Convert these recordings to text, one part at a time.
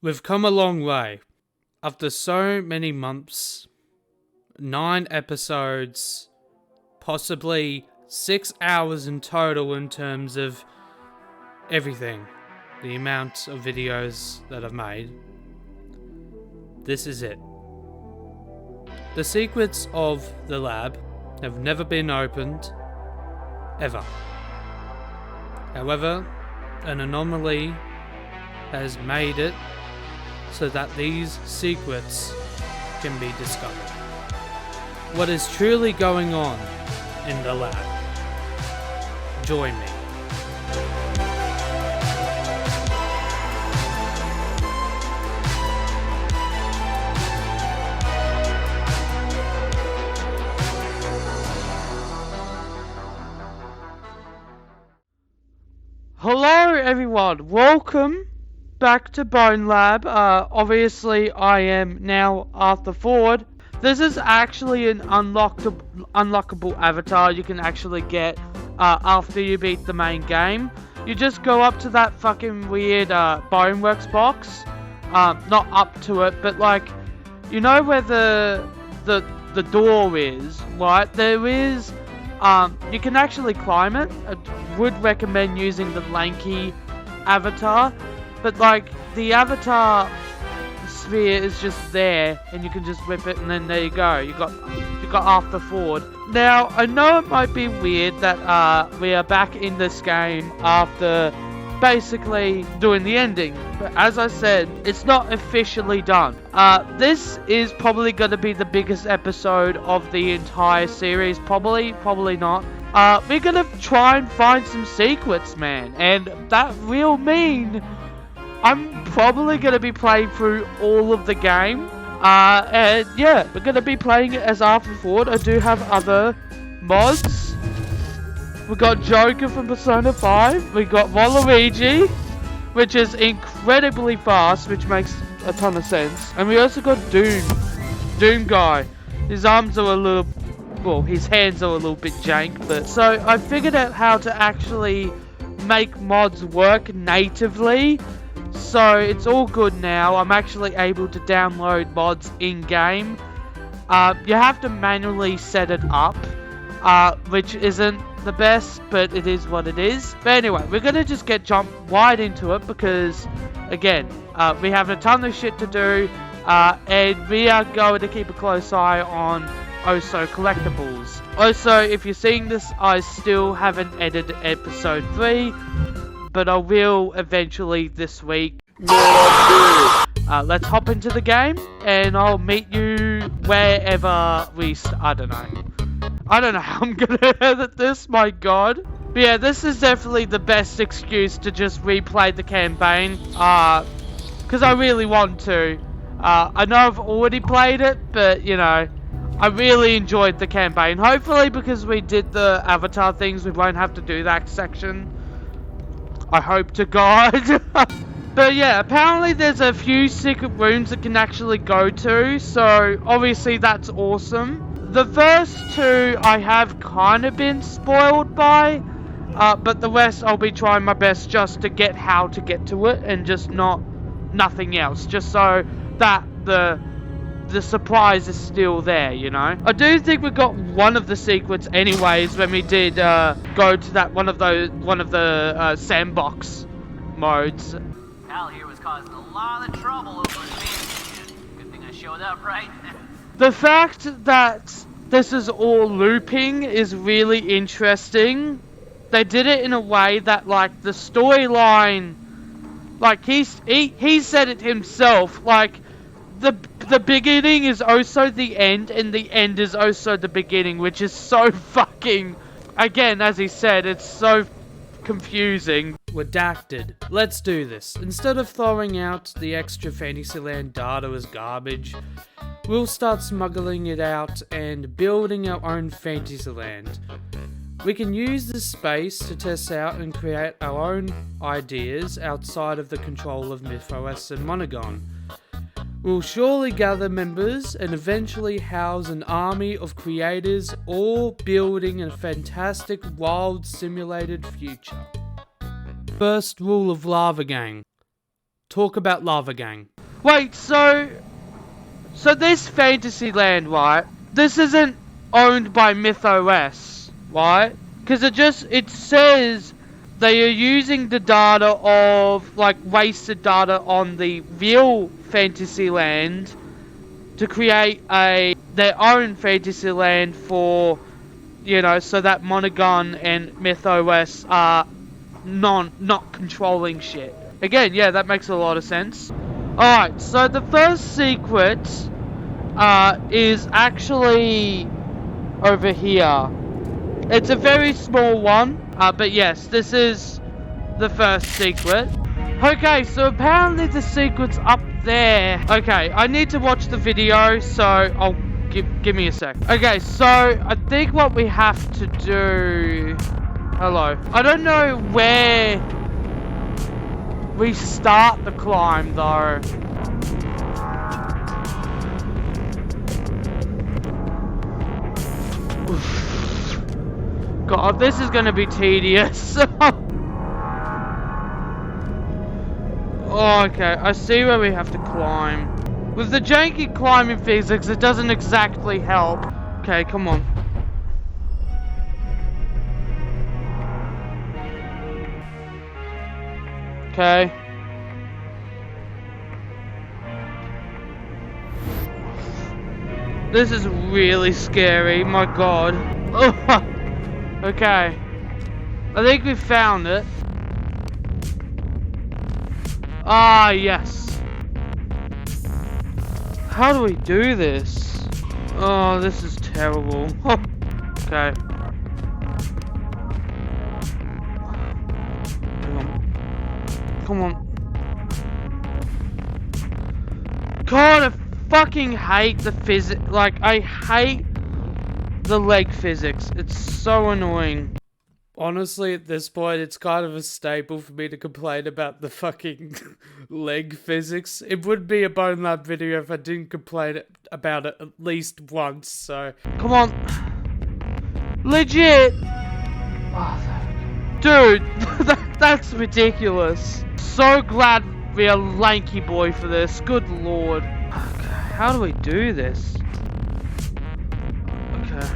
We've come a long way. After so many months, 9 episodes, possibly 6 hours in total in terms of everything. The amount of videos that I've made. This is it. The secrets of the lab have never been opened, ever. However, an anomaly has made it so that these secrets can be discovered. What is truly going on in the lab? Join me. Hello everyone, welcome back to Bone Lab. Obviously I am now Arthur Ford. This is actually an unlockable avatar you can actually get after you beat the main game. You just go up to that fucking weird Boneworks box. Not up to it, but like, you know where the door is, right? There is, you can actually climb it. I would recommend using the lanky avatar, but like the avatar sphere is just there and you can just whip it and then there you go. You got Arthur Ford. Now I know it might be weird that we are back in this game after basically doing the ending, but as I said, it's not officially done. This is probably going to be the biggest episode of the entire series. Probably not. We're gonna try and find some secrets, man, and that will mean I'm probably gonna be playing through all of the game. And yeah, we're gonna be playing it as Arthur Ford. I do have other mods. We got Joker from Persona 5. We got Waluigi, which is incredibly fast, which makes a ton of sense. And we also got Doom guy. His arms are a little, well, his hands are a little bit jank, but so I figured out how to actually make mods work natively. So it's all good now. I'm actually able to download mods in-game. You have to manually set it up, which isn't the best, but it is what it is. But anyway, we're gonna just jump wide into it because, again, we have a ton of shit to do, and we are going to keep a close eye on also collectibles. Also, if you're seeing this, I still haven't edited episode 3, but I will eventually this week. Let's hop into the game and I'll meet you wherever we I don't know how I'm gonna edit this, my god. But yeah, this is definitely the best excuse to just replay the campaign, because I really want to. I know I've already played it, but you know, I really enjoyed the campaign. Hopefully, because we did the avatar things, we won't have to do that section. I hope to God. But yeah, apparently there's a few secret rooms that can actually go to, so obviously that's awesome. The first 2 I have kind of been spoiled by, but the rest I'll be trying my best just to get how to get to it and just nothing else, just so that the surprise is still there, you know. I do think we got one of the secrets anyways when we did go to that one of the sandbox modes. Al here was causing a lot of trouble over his name. Good thing I showed up, right? The fact that this is all looping is really interesting. They did it in a way that, like, the storyline, like, he said it himself, like, the beginning is also the end, and the end is also the beginning, which is so fucking, again, as he said, it's so confusing. Redacted. Let's do this. Instead of throwing out the extra Fantasyland data as garbage, we'll start smuggling it out and building our own Fantasyland. We can use this space to test out and create our own ideas outside of the control of MythOS and Monogon. We'll surely gather members and eventually house an army of creators, all building a fantastic wild simulated future. First rule of Lava Gang. Talk about Lava Gang. Wait, so this Fantasyland, right? This isn't owned by MythOS, right? Because it says they are using the data of, like, wasted data on the real Fantasyland to create their own Fantasyland for, you know, so that Monogon and MythOS are not controlling shit. Again, yeah, that makes a lot of sense. Alright, so the first secret is actually over here. It's a very small one, but yes, this is the first secret. Okay, so apparently the secret's up there. Okay, I need to watch the video, so I'll give me a sec. Okay, so I think what we have to do... Hello. I don't know where we start the climb, though. Oof. God, this is gonna be tedious. Oh, okay, I see where we have to climb. With the janky climbing physics, it doesn't exactly help. Okay, come on. Okay. This is really scary, my god. Okay. I think we found it. Ah, yes. How do we do this? Oh, this is terrible. Okay. Come on. God, I fucking hate the physics. Like, I hate the leg physics. It's so annoying. Honestly, at this point, it's kind of a staple for me to complain about the fucking leg physics. It would be a Bone Lab video if I didn't complain about it at least once, so... Come on. Legit! Oh, dude, that's ridiculous. So glad we are lanky boy for this. Good lord. Okay, how do we do this? Okay.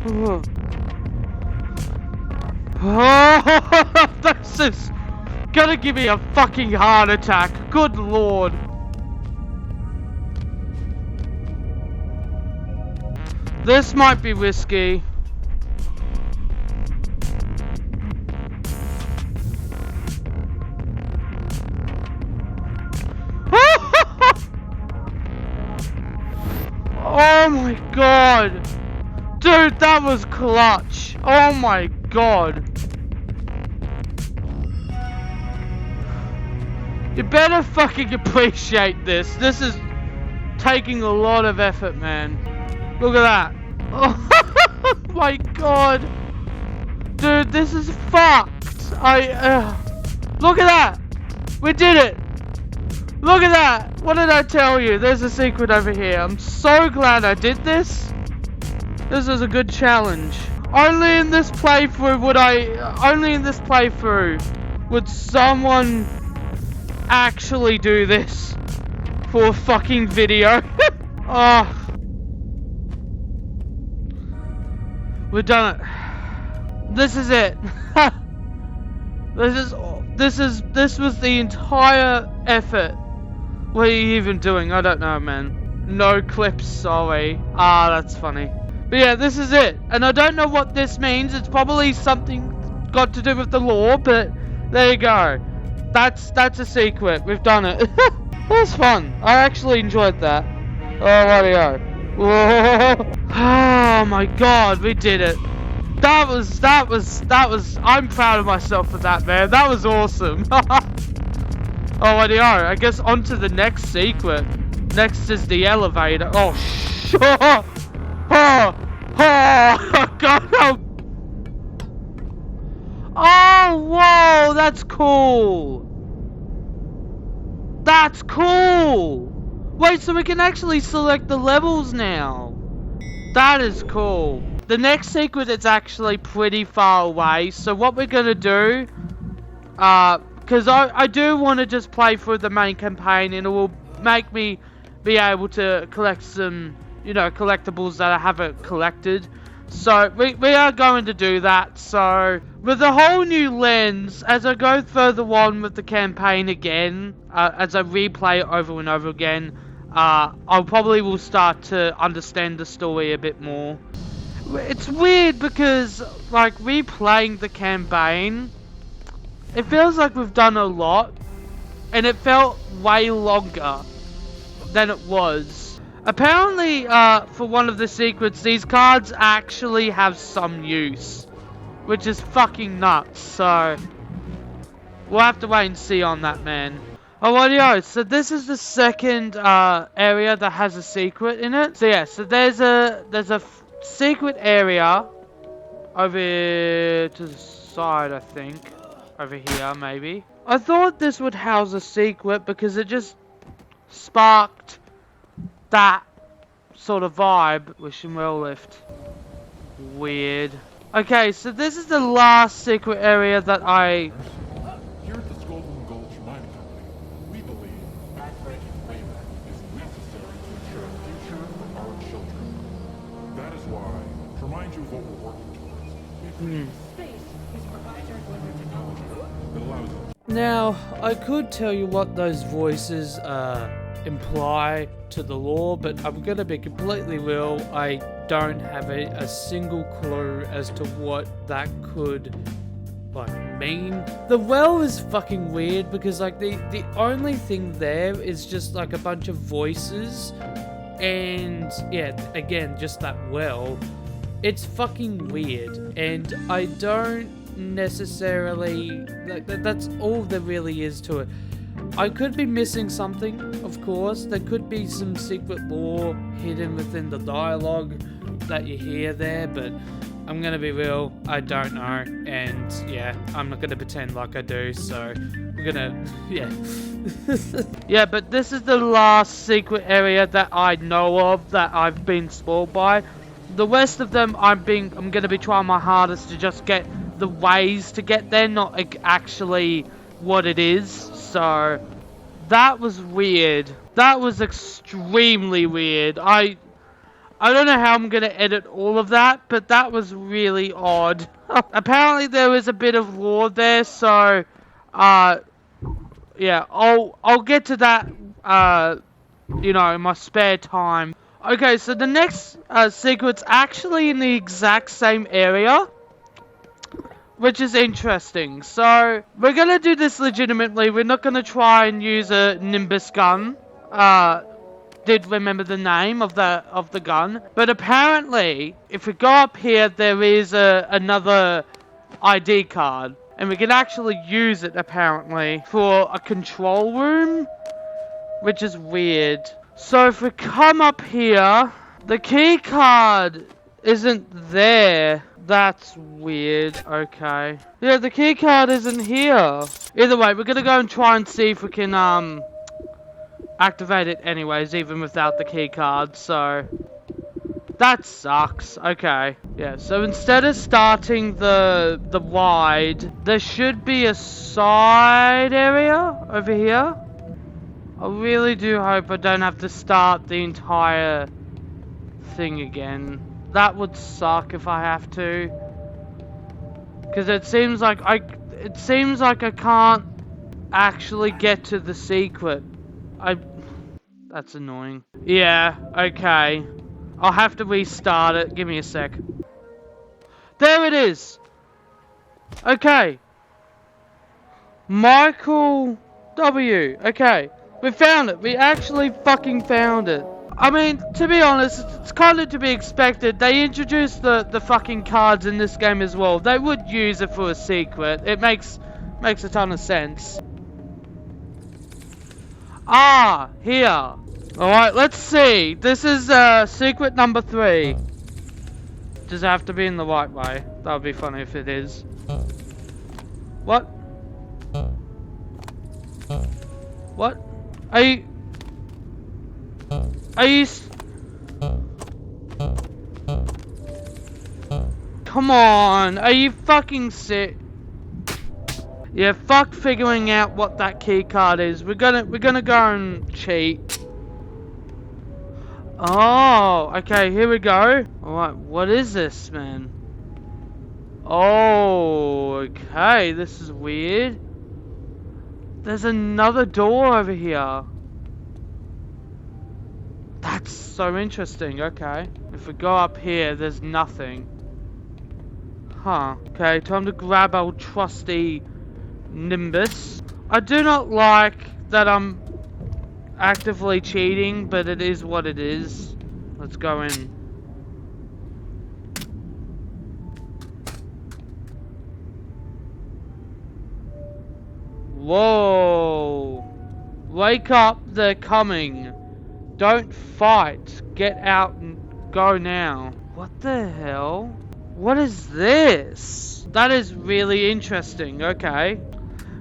Oh, this is gonna give me a fucking heart attack. Good lord. This might be risky. Oh my god. Dude, that was clutch. Oh my god. You better fucking appreciate this. This is taking a lot of effort, man. Look at that. Oh my god. Dude, this is fucked. Look at that. We did it. Look at that. What did I tell you? There's a secret over here. I'm so glad I did this. This is a good challenge. Only in this playthrough would someone actually do this for a fucking video. Oh. We've done it. This is it. This was the entire effort. What are you even doing? I don't know, man. No clips, sorry. Ah, that's funny. But yeah, this is it. And I don't know what this means. It's probably something got to do with the law, but there you go. That's a secret. We've done it. That was fun. I actually enjoyed that. Oh, rightio. Oh my god, we did it. That was, I'm proud of myself for that, man. That was awesome. Oh, rightio. I guess on to the next secret. Next is the elevator. Oh, sure. Oh, god. Oh, whoa, that's cool. That's cool. Wait, so we can actually select the levels now. That is cool. The next secret is actually pretty far away. So what we're going to do Because I do want to just play through the main campaign, and it will make me be able to collect some, you know, collectibles that I haven't collected. So we are going to do that. So with a whole new lens, as I go further on with the campaign again, as I replay it over and over again, I probably will start to understand the story a bit more. It's weird because, like, replaying the campaign, it feels like we've done a lot, and it felt way longer than it was. Apparently, for one of the secrets, these cards actually have some use, which is fucking nuts, so we'll have to wait and see on that, man. Alrighty, so this is the second area that has a secret in it. So yeah, so there's a secret area over to the side, I think. Over here, maybe. I thought this would house a secret because it just sparked that sort of vibe. Wishing well lift. Weird. Okay, so this is the last secret area that I... Here at the Golden Gulch Mining Company, we believe backbreaking payback is necessary to ensure a future for our children. That is why, to remind you of what we're working towards, space is proprietary delivery technology that allows us. Now, I could tell you what those voices imply to the lore, but I'm gonna be completely real. I don't have a single clue as to what that could mean. The well is fucking weird because like the only thing there is just like a bunch of voices, and yeah, again, just that well. It's fucking weird, and I don't necessarily like that's all there really is to it. I could be missing something, of course. There could be some secret lore hidden within the dialogue that you hear there, but I'm gonna be real, I don't know, and yeah, I'm not gonna pretend like I do, so we're gonna, yeah. Yeah, but this is the last secret area that I know of that I've been spoiled by. The rest of them, I'm gonna be trying my hardest to just get the ways to get there, not actually what it is. So that was weird. That was extremely weird. I don't know how I'm gonna edit all of that, but that was really odd. Apparently there was a bit of lore there, so yeah, I'll get to that you know, in my spare time. Okay, so the next secret's actually in the exact same area, which is interesting. So we're gonna do this legitimately. We're not gonna try and use a Nimbus gun. Did remember the name of the gun, but apparently, if we go up here, there is another ID card, and we can actually use it apparently for a control room, which is weird. So if we come up here, the key card isn't there. That's weird. Okay. Yeah, the key card isn't here. Either way, we're gonna go and try and see if we can activate it anyways, even without the key card. So that sucks. Okay. Yeah, so instead of starting the wide, there should be a side area over here. I really do hope I don't have to start the entire thing again. That would suck if I have to, because it seems like I can't actually get to the secret. That's annoying. Yeah, okay. I'll have to restart it. Give me a sec. There it is. Okay. Michael W. Okay. We found it. We actually fucking found it. I mean, to be honest, it's kind of to be expected. They introduced the fucking cards in this game as well. They would use it for a secret. It makes a ton of sense. Ah, here. Alright, let's see. This is secret number 3. Does it have to be in the right way? That would be funny if it is. What? What? Are you... Come on, are you fucking sick? Yeah, fuck figuring out what that key card is. We're gonna go and cheat. Oh, okay, here we go. Alright, what is this, man? Oh, okay, this is weird. There's another door over here. That's so interesting, okay. If we go up here, there's nothing. Huh. Okay, time to grab our trusty Nimbus. I do not like that I'm actively cheating, but it is what it is. Let's go in. Whoa! Wake up, they're coming. Don't fight. Get out and go now. What the hell? What is this? That is really interesting. Okay.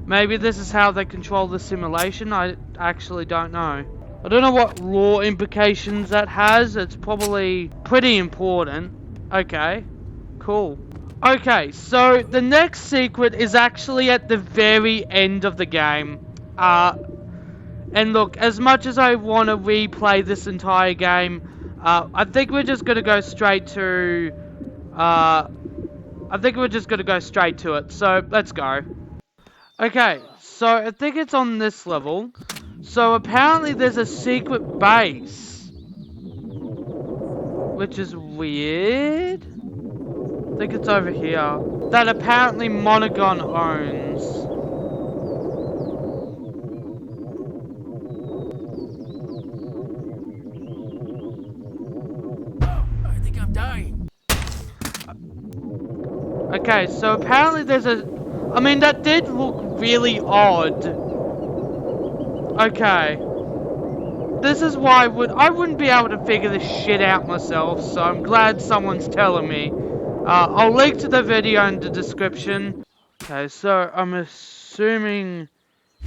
Maybe this is how they control the simulation. I actually don't know. I don't know what law implications that has. It's probably pretty important. Okay. Cool. Okay, so the next secret is actually at the very end of the game. And look, as much as I want to replay this entire game, I think we're just gonna go straight to, it. So let's go. Okay, so I think it's on this level. So apparently there's a secret base, which is weird. I think it's over here. That apparently Monogon owns. I think I'm dying. Okay, so apparently there's a... I mean, that did look really odd. Okay. This is why I wouldn't be able to figure this shit out myself, so I'm glad someone's telling me. I'll link to the video in the description. Okay, so I'm assuming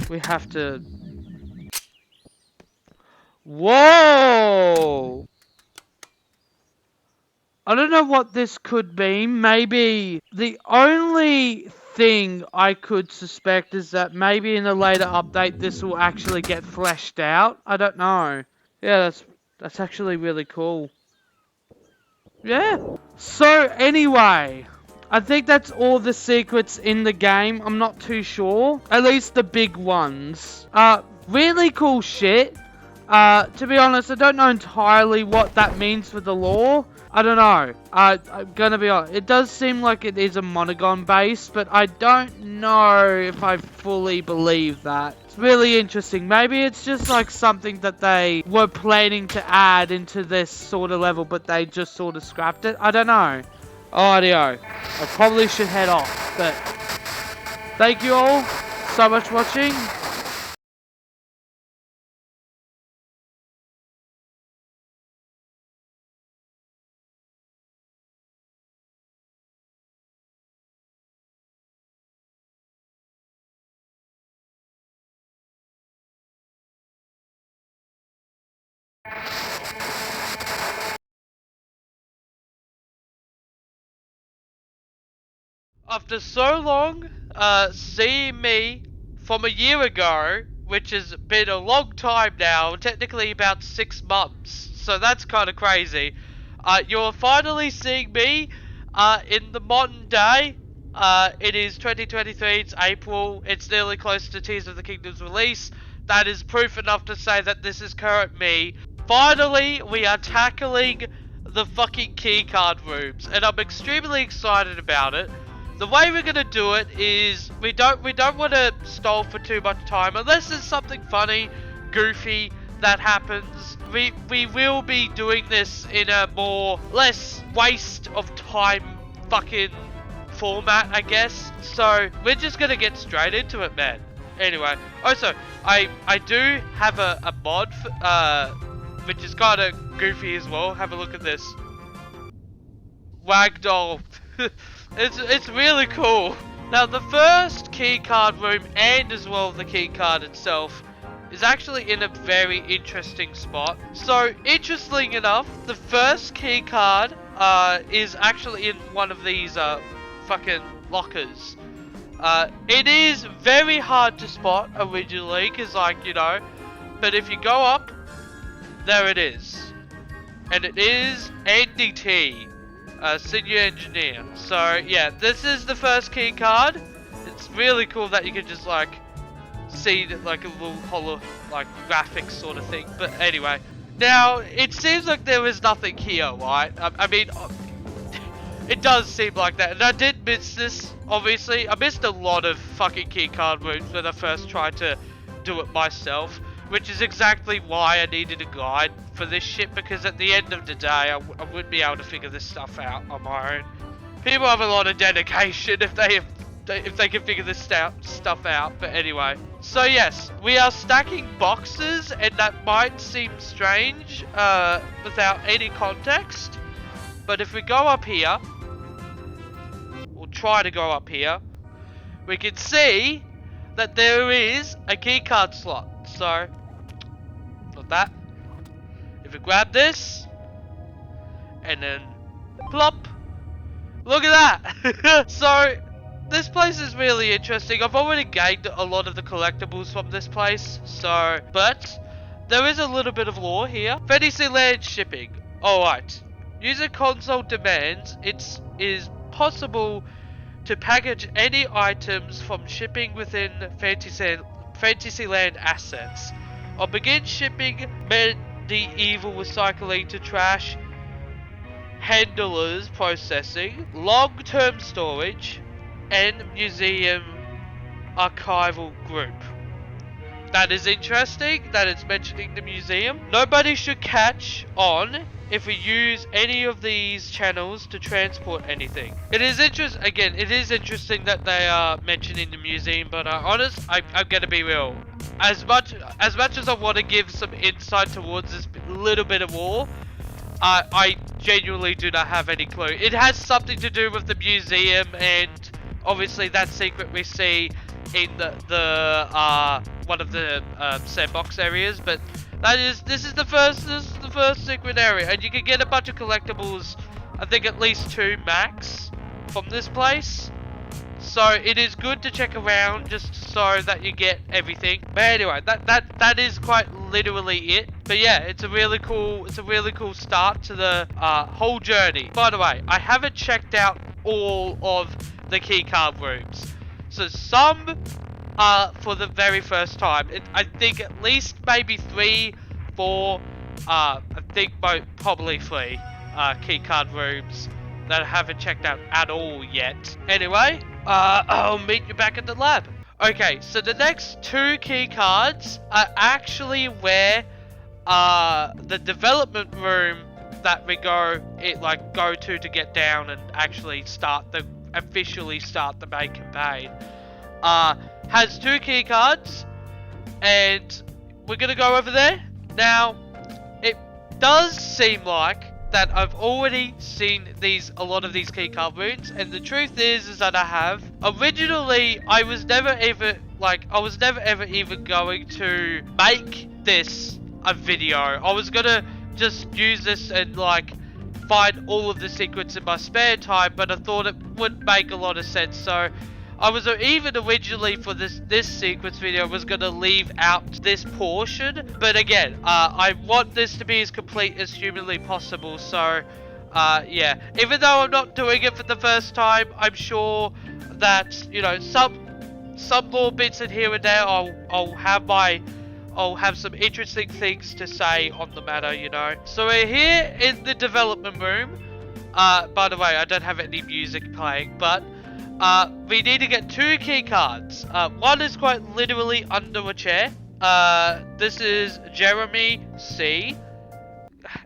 we have to... Whoa! I don't know what this could be. Maybe the only thing I could suspect is that maybe in a later update this will actually get fleshed out. I don't know. Yeah, that's actually really cool. Yeah. So anyway, I think that's all the secrets in the game. I'm not too sure. At least the big ones. Really cool shit. To be honest, I don't know entirely what that means for the lore. I don't know. I'm gonna be honest. It does seem like it is a Monogon base, but I don't know if I fully believe that. It's really interesting. Maybe it's just like something that they were planning to add into this sort of level, but they just sort of scrapped it. I don't know. Audio. I probably should head off, but thank you all so much for watching. After so long, seeing me from a year ago, which has been a long time now, technically about 6 months, so that's kind of crazy. You're finally seeing me, in the modern day. It is 2023, it's April, it's nearly close to Tears of the Kingdom's release. That is proof enough to say that this is current me. Finally, we are tackling the fucking keycard rooms, and I'm extremely excited about it. The way we're gonna do it is we don't want to stall for too much time unless there's something funny, goofy that happens. We will be doing this in a less waste of time fucking format, I guess. So we're just gonna get straight into it, man. Anyway, also I do have a mod which is kind of goofy as well. Have a look at this. Wagdoll. It's really cool. Now the first keycard room and as well the keycard itself is actually in a very interesting spot. So interesting enough, the first keycard is actually in one of these fucking lockers. It is very hard to spot originally, because like, you know, but if you go up, there it is. And it is Andy T, Senior Engineer. So yeah, this is the first key card. It's really cool that you can just like see that, like a little hollow like graphics sort of thing. But anyway, now it seems like there is nothing here, right? I mean, it does seem like that, and I did miss this. Obviously, I missed a lot of fucking keycard rooms when I first tried to do it myself, which is exactly why I needed a guide for this shit, because at the end of the day, I wouldn't be able to figure this stuff out on my own. People have a lot of dedication if they can figure this stuff out, but anyway. So yes, we are stacking boxes, and that might seem strange without any context, but if we go up here, we'll try to go up here, we can see that there is a keycard slot. So, not that. If we grab this, and then plop, look at that. So, this place is really interesting. I've already gained a lot of the collectibles from this place, so, but there is a little bit of lore here. Fantasyland shipping. Alright. User console demands it is possible to package any items from shipping within Fantasyland assets, or begin shipping medieval recycling to trash handlers processing, long-term storage, and museum archival group. That is interesting that it's mentioning the museum. Nobody should catch on if we use any of these channels to transport anything. It is interesting that they are mentioning the museum, but I'm gonna be real. As much as I want to give some insight towards this little bit of lore, I genuinely do not have any clue. It has something to do with the museum, and obviously that secret we see in the one of the sandbox areas, but this is the first secret area, and you can get a bunch of collectibles, I think at least 2 max from this place. So it is good to check around just so that you get everything. But anyway, that is quite literally it. But yeah, it's a really cool start to the whole journey. By the way, I haven't checked out all of the keycard rooms. So some are for the very first time. I think at least maybe 3, 4, I think probably 3 keycard rooms that I haven't checked out at all yet. Anyway, I'll meet you back at the lab. Okay, so the next 2 keycards are actually where the development room that we go to get down and actually officially start the main campaign has 2 keycards, and we're gonna go over there. Now, it does seem like that I've already seen a lot of these keycard rooms, and the truth is that I have. Originally, I was never ever even going to make this a video. I was gonna just use this and like find all of the secrets in my spare time, but I thought it wouldn't make a lot of sense, so I was even originally for this sequence video was gonna leave out this portion, but again, I want this to be as complete as humanly possible. So, yeah, even though I'm not doing it for the first time, I'm sure that some more bits in here and there, I'll have some interesting things to say on the matter, So we're here in the development room. By the way, I don't have any music playing, but we need to get 2 key cards. One is quite literally under a chair. This is Jeremy C.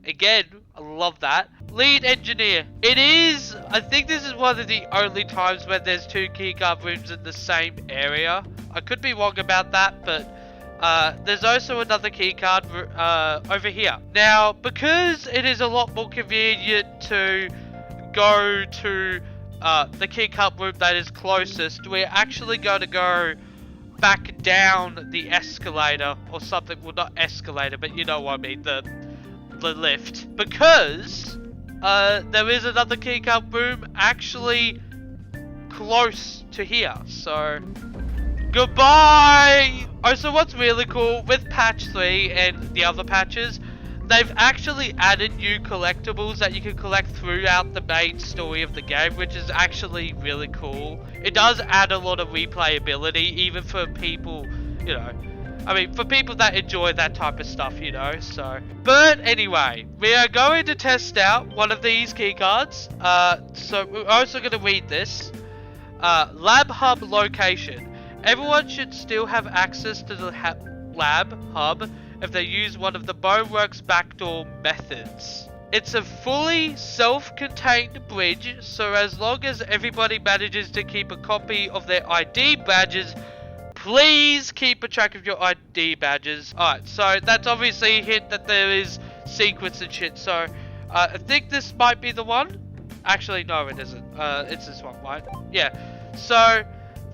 Again, I love that. Lead engineer. I think this is one of the only times where there's 2 keycard rooms in the same area. I could be wrong about that, but there's also another keycard over here. Now, because it is a lot more convenient to go to the keycard room that is closest, we're actually going to go back down the escalator or something. Well, not escalator, but you know what I mean, the lift, because there is another keycard room actually close to here, so goodbye! Oh, so what's really cool, with patch 3 and the other patches, they've actually added new collectibles that you can collect throughout the main story of the game, which is actually really cool. It does add a lot of replayability, even for people, you know, I mean, for people that enjoy that type of stuff, you know, so. But anyway, we are going to test out one of these keycards. So we're also going to read this. Lab hub location. Everyone should still have access to the lab hub if they use one of the Boneworks backdoor methods. It's a fully self-contained bridge, so as long as everybody manages to keep a copy of their ID badges, please keep a track of your ID badges. Alright, so that's obviously a hint that there is secrets and shit, so I think this might be the one. Actually, no, it isn't. It's this one, right? Yeah. So,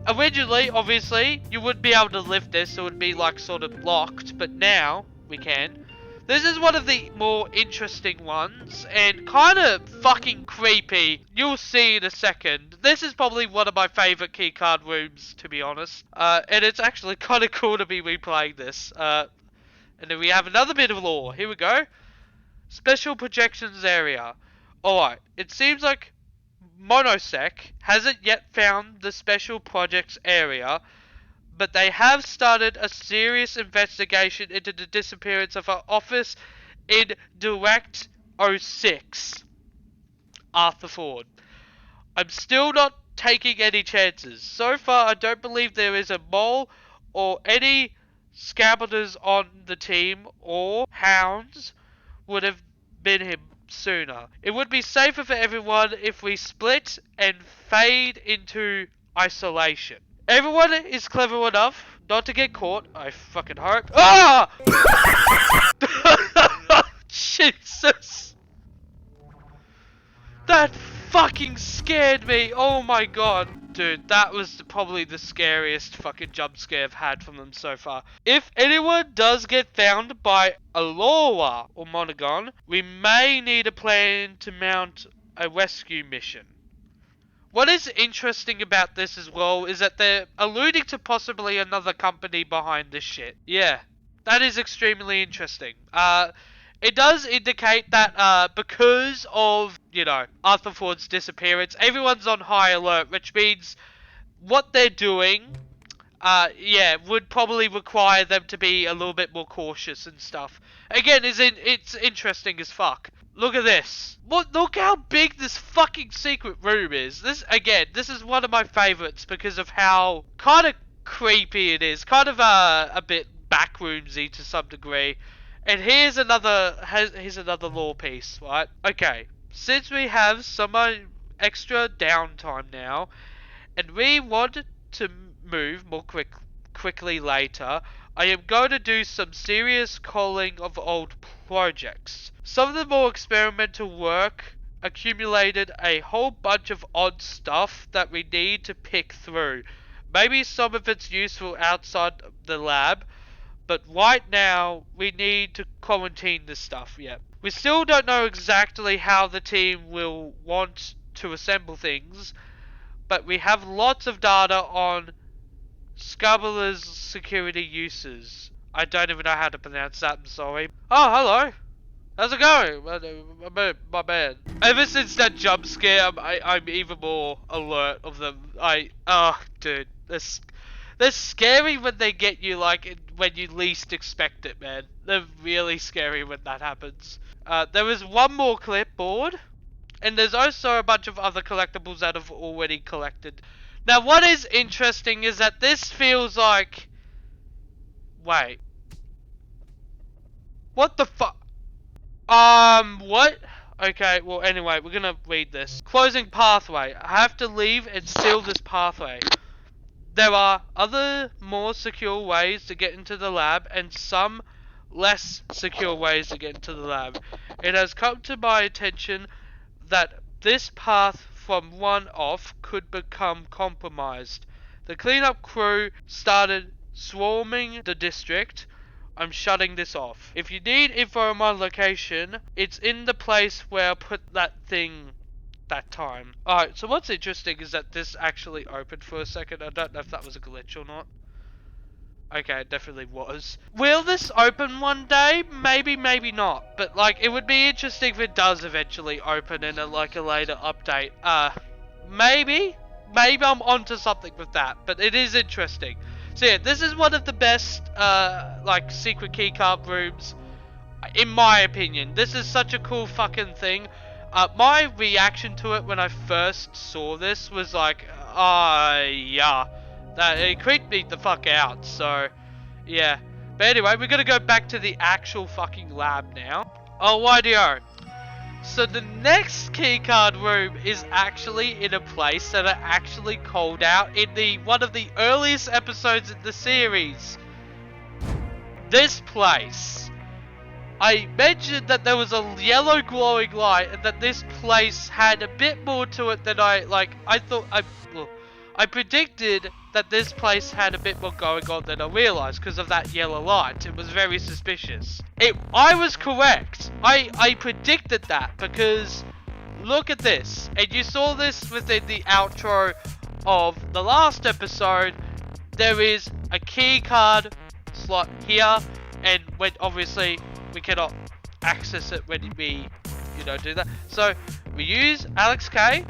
originally, obviously, you wouldn't be able to lift this, so it would be like sort of locked, but now we can. This is one of the more interesting ones, and kind of fucking creepy. You'll see in a second. This is probably one of my favourite keycard rooms, to be honest. And it's actually kind of cool to be replaying this. And then we have another bit of lore. Here we go. Special projections area. Alright, it seems like Monosec hasn't yet found the special projects area, but they have started a serious investigation into the disappearance of our office in Direct 06. Arthur Ford. I'm still not taking any chances. So far, I don't believe there is a mole or any scavengers on the team, or hounds would have been him sooner. It would be safer for everyone if we split and fade into isolation. Everyone is clever enough not to get caught, I fucking hope. Ah! Jesus! That fucking scared me! Oh my god. Dude, that was probably the scariest fucking jump scare I've had from them so far. If anyone does get found by Alola or Monogon, we may need a plan to mount a rescue mission. What is interesting about this as well is that they're alluding to possibly another company behind this shit. Yeah, that is extremely interesting. It does indicate that because of, you know, Arthur Ford's disappearance, everyone's on high alert, which means what they're doing, yeah, would probably require them to be a little bit more cautious and stuff. Again, it's interesting as fuck. Look at this. Look how big this fucking secret room is. This is one of my favorites because of how kind of creepy it is. Kind of a bit backroomsy to some degree. And here's another lore piece, right? Okay, since we have some extra downtime now, and we want to move more quickly later, I am going to do some serious calling of old projects. Some of the more experimental work accumulated a whole bunch of odd stuff that we need to pick through. Maybe some of it's useful outside the lab, but right now we need to quarantine this stuff, yeah. We still don't know exactly how the team will want to assemble things, but we have lots of data on Scabula's security uses. I don't even know how to pronounce that, I'm sorry. Oh, hello. How's it going? My bad. Ever since that jump scare, I'm even more alert of them. Dude, they're scary when they get you, like, when you least expect it, man. They're really scary when that happens. There is one more clipboard, and there's also a bunch of other collectibles that I've already collected. Now, what is interesting is that this feels like... Wait. What the fuck? What? Okay, well, anyway, we're gonna read this. Closing pathway. I have to leave and seal this pathway. There are other more secure ways to get into the lab and some less secure ways to get into the lab. It has come to my attention that this path from one off could become compromised. The cleanup crew started swarming the district. I'm shutting this off. If you need info on my location, it's in the place where I put that thing that time. Alright, so what's interesting is that this actually opened for a second. I don't know if that was a glitch or not. Okay, it definitely was. Will this open one day? Maybe, maybe not. But, like, it would be interesting if it does eventually open in a later update. Maybe? Maybe I'm onto something with that. But it is interesting. So yeah, this is one of the best, like, secret keycard rooms, in my opinion. This is such a cool fucking thing. My reaction to it when I first saw this was like, yeah. It creeped me the fuck out, so, yeah. But anyway, we're gonna go back to the actual fucking lab now. Oh, YDO. So the next keycard room is actually in a place that I actually called out in one of the earliest episodes in the series. This place. I mentioned that there was a yellow glowing light and that this place had a bit more to it than I predicted that this place had a bit more going on than I realized because of that yellow light. It was very suspicious. I was correct. I predicted that because look at this. And you saw this within the outro of the last episode. There is a key card slot here, and when obviously we cannot access it when we, do that. So we use Alex K,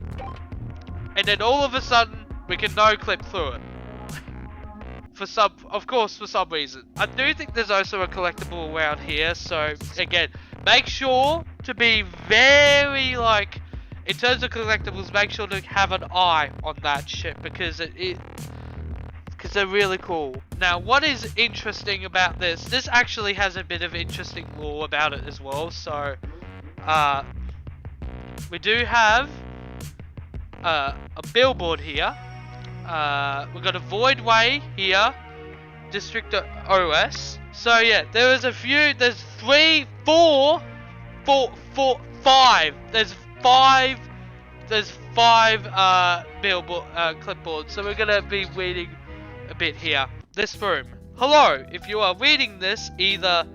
and then all of a sudden we can no-clip through it. For some reason. I do think there's also a collectible around here, so again, make sure to be very, like, in terms of collectibles, make sure to have an eye on that shit, because because they're really cool. Now, what is interesting about this actually has a bit of interesting lore about it as well, so, we do have, a billboard here. We've got a void way here, district OS. So yeah, there's 5. There's 5 billboard clipboards. So we're gonna be reading a bit here. This room. Hello, if you are reading this, either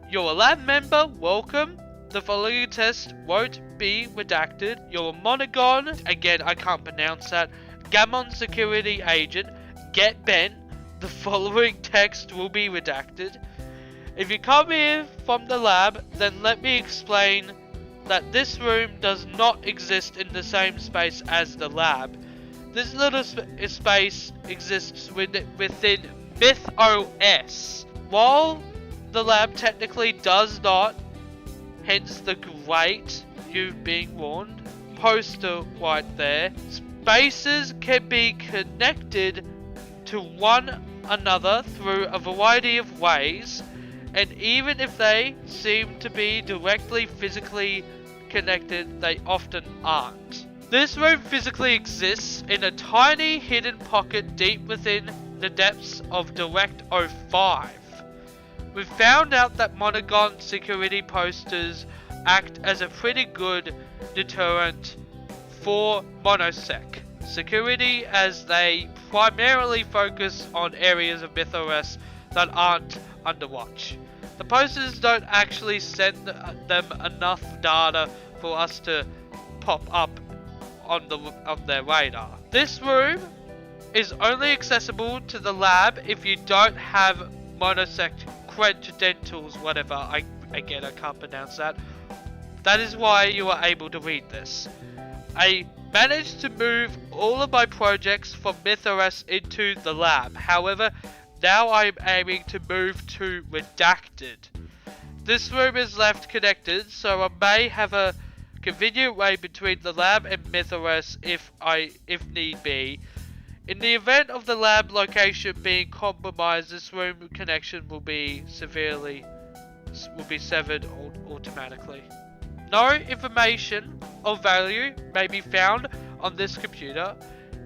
you're a lab member, welcome. The following test won't be redacted. You're a monogon, again I can't pronounce that. Gammon security agent, get bent. The following text will be redacted. If you come here from the lab, then let me explain that this room does not exist in the same space as the lab. This little space exists within MythOS. While the lab technically does not, hence the great you being warned poster right there. Spaces can be connected to one another through a variety of ways, and even if they seem to be directly physically connected, they often aren't. This room physically exists in a tiny hidden pocket deep within the depths of Direct 05. We've found out that monogon security posters act as a pretty good deterrent for monosec security, as they primarily focus on areas of MythOS that aren't under watch. The posters don't actually send them enough data for us to pop up on their radar. This room is only accessible to the lab if you don't have monosec credentials, whatever. I can't pronounce that. That is why you are able to read this. I managed to move all of my projects from MythOS into the lab. However, now I'm aiming to move to redacted. This room is left connected, so I may have a convenient way between the lab and MythOS if need be. In the event of the lab location being compromised, this room connection will be severed automatically. No information of value may be found on this computer.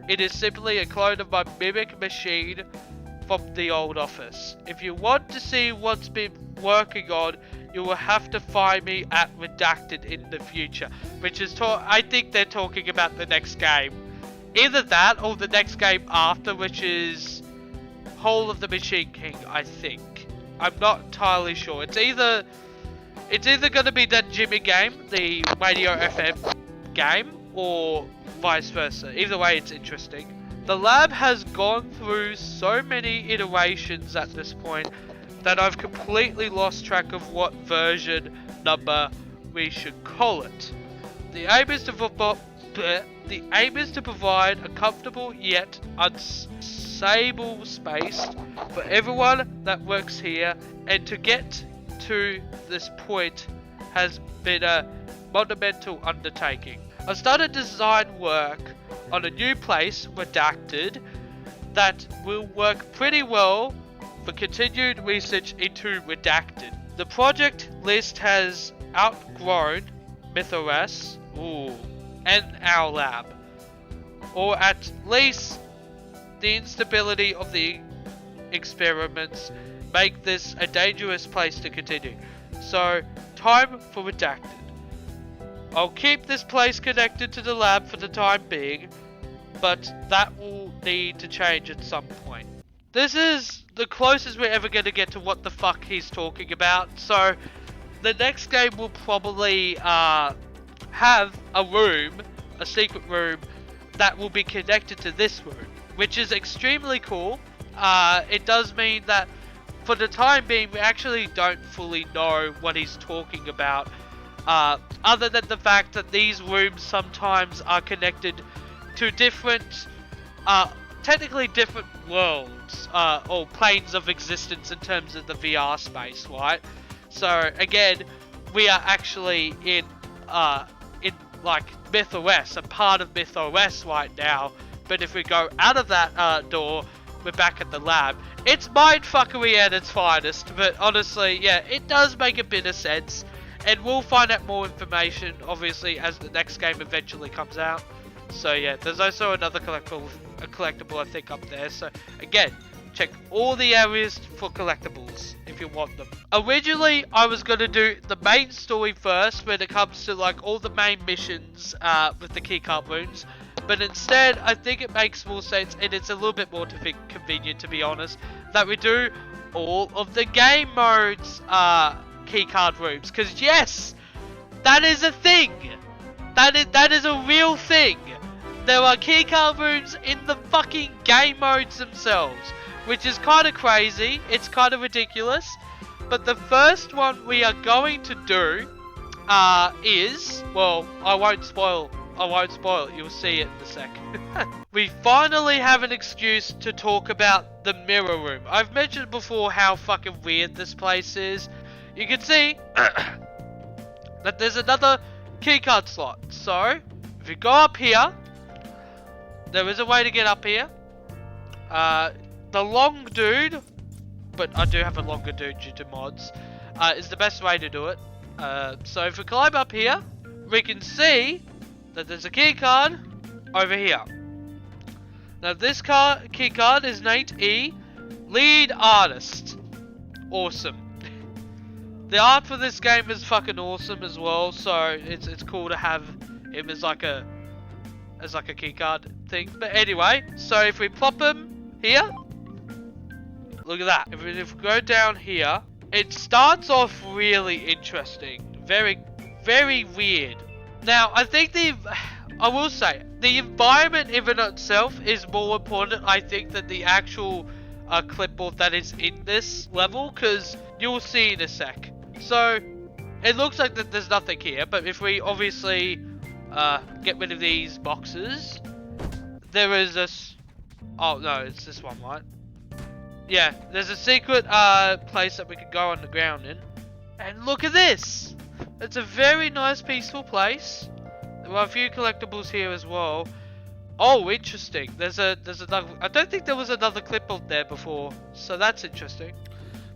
It is simply a clone of my mimic machine from the old office. If you want to see what's been working on, you will have to find me at Redacted in the future. Which is, I think they're talking about the next game. Either that or the next game after, which is Hall of the Machine King, I think. I'm not entirely sure. It's either going to be that Jimmy game, the Radio FM game, or vice versa. Either way, it's interesting. The lab has gone through so many iterations at this point that I've completely lost track of what version number we should call it. The aim is to provide a comfortable yet unstable space for everyone that works here, and to get to this point has been a monumental undertaking. I started design work on a new place, Redacted, that will work pretty well for continued research into Redacted. The project list has outgrown MythOS and our lab, or at least the instability of the experiments make this a dangerous place to continue. So, time for Redacted. I'll keep this place connected to the lab for the time being, but that will need to change at some point. This is the closest we're ever going to get to what the fuck he's talking about, so the next game will probably have a room, a secret room, that will be connected to this room, which is extremely cool. It does mean that for the time being we actually don't fully know what he's talking about, other than the fact that these rooms sometimes are connected to different, technically different worlds, or planes of existence in terms of the VR space, right? So again, we are actually in like MythOS, a part of MythOS right now, but if we go out of that door, we're back at the lab. It's mindfuckery at its finest, but honestly, yeah, it does make a bit of sense, and we'll find out more information, obviously, as the next game eventually comes out. So yeah, there's also another collectible I think up there, so again, check all the areas for collectibles if you want them. Originally, I was going to do the main story first when it comes to like all the main missions with the keycard rooms, but instead I think it makes more sense, and it's a little bit more convenient, to be honest, that we do all of the game modes keycard rooms, because yes, that is a thing. That is a real thing. There are keycard rooms in the fucking game modes themselves, which is kind of crazy. It's kind of ridiculous. But the first one we are going to do is, well, I won't spoil it. You'll see it in a sec. We finally have an excuse to talk about the mirror room. I've mentioned before how fucking weird this place is. You can see that there's another keycard slot. So, if you go up here, there is a way to get up here. The long dude, but I do have a longer dude due to mods, is the best way to do it. So if we climb up here, we can see that there's a keycard over here. Now this keycard is named E, Lead Artist. Awesome. The art for this game is fucking awesome as well, so it's cool to have him as like a keycard thing. But anyway, so if we plop him here, look at that. If we go down here, it starts off really interesting. Very, very weird. Now, I think I will say, the environment in and of itself is more important, I think, than the actual clipboard that is in this level, because you'll see in a sec. So, it looks like that there's nothing here, but if we obviously get rid of these boxes, there is this. Oh no, it's this one, right? Yeah, there's a secret place that we can go underground in, and look at this. It's a very nice, peaceful place. There are a few collectibles here as well. Oh, interesting. There's another. I don't think there was another clipboard there before, so that's interesting.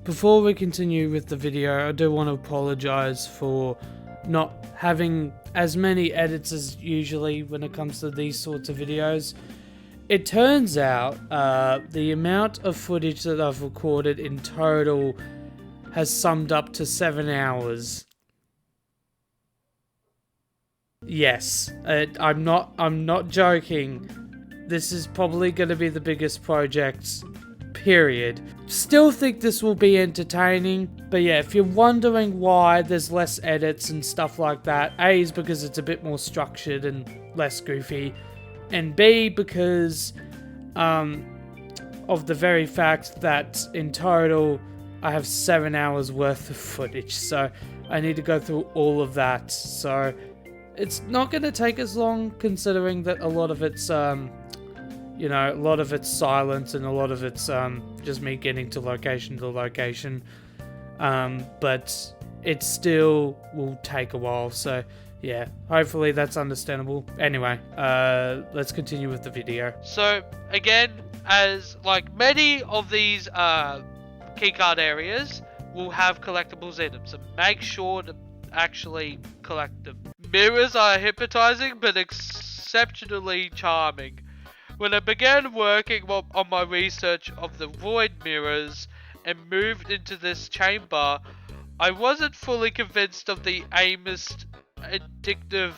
Before we continue with the video, I do want to apologize for not having as many edits as usually when it comes to these sorts of videos. It turns out the amount of footage that I've recorded in total has summed up to 7 hours. Yes, I'm not joking. This is probably going to be the biggest project, period. still think this will be entertaining. But yeah, if you're wondering why there's less edits and stuff like that, A is because it's a bit more structured and less goofy, and B because of the very fact that in total I have 7 hours worth of footage, so I need to go through all of that. So it's not going to take as long, considering that a lot of it's you know, a lot of it's silent and a lot of it's just me getting to location to location. But it still will take a while, so yeah, hopefully that's understandable. Anyway, let's continue with the video. So again, as like many of these keycard areas will have collectibles in them, so make sure to actually collect them. Mirrors are hypnotizing but exceptionally charming. When I began working on my research of the void mirrors and moved into this chamber, I wasn't fully convinced of the aimless, addictive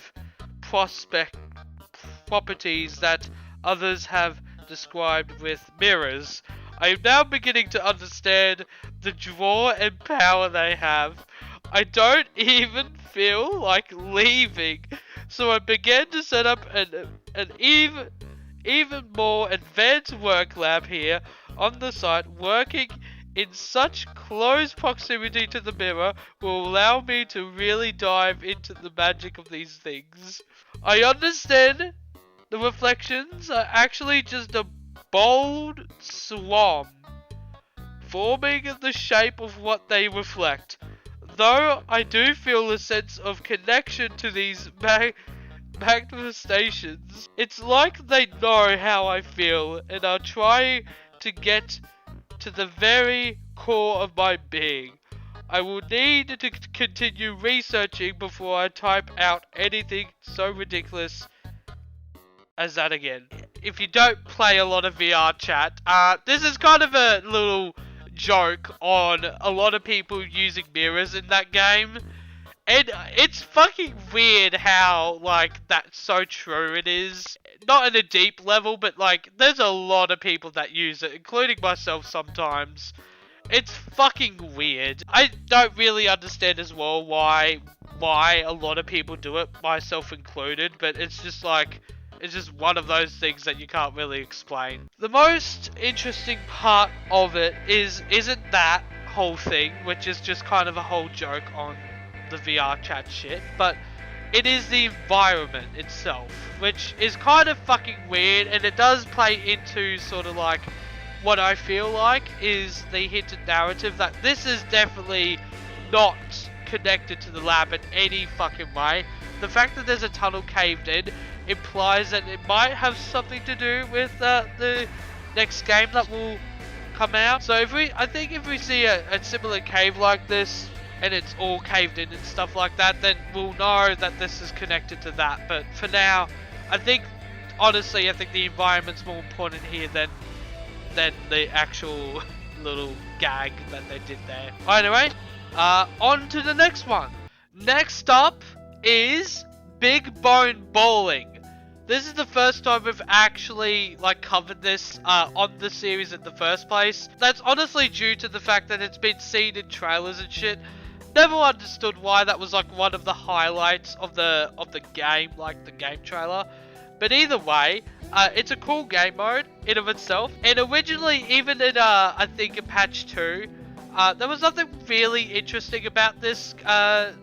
properties that others have described with mirrors. I am now beginning to understand the draw and power they have. I don't even feel like leaving, so I began to set up an even more advanced work lab here on the site. Working in such close proximity to the mirror will allow me to really dive into the magic of these things. I understand the reflections are actually just a bold swarm forming the shape of what they reflect. Though I do feel a sense of connection to these manifestations, it's like they know how I feel and are trying to get to the very core of my being. I will need to continue researching before I type out anything so ridiculous as that again. If you don't play a lot of VR chat, this is kind of a little joke on a lot of people using mirrors in that game. And it's fucking weird how, like, that's so true it is. Not in a deep level, but, like, there's a lot of people that use it, including myself sometimes. It's fucking weird. I don't really understand as well why a lot of people do it, myself included, but it's just like, it's just one of those things that you can't really explain. The most interesting part of it isn't that whole thing, which is just kind of a whole joke on the VR chat shit, but it is the environment itself, which is kind of fucking weird, and it does play into sort of like what I feel like is the hinted narrative that this is definitely not connected to the lab in any fucking way. The fact that there's a tunnel caved in implies that it might have something to do with the next game that will come out. So I think if we see a similar cave like this and it's all caved in and stuff like that, then we'll know that this is connected to that. But for now, honestly, I think the environment's more important here than the actual little gag that they did there. Anyway, on to the next one. Next up is Big Bone Bowling. This is the first time we've actually like covered this on the series in the first place. That's honestly due to the fact that it's been seen in trailers and shit. Never understood why that was like one of the highlights of the game, like the game trailer. But either way, it's a cool game mode in of itself. And originally, even in I think in patch 2, there was nothing really interesting about this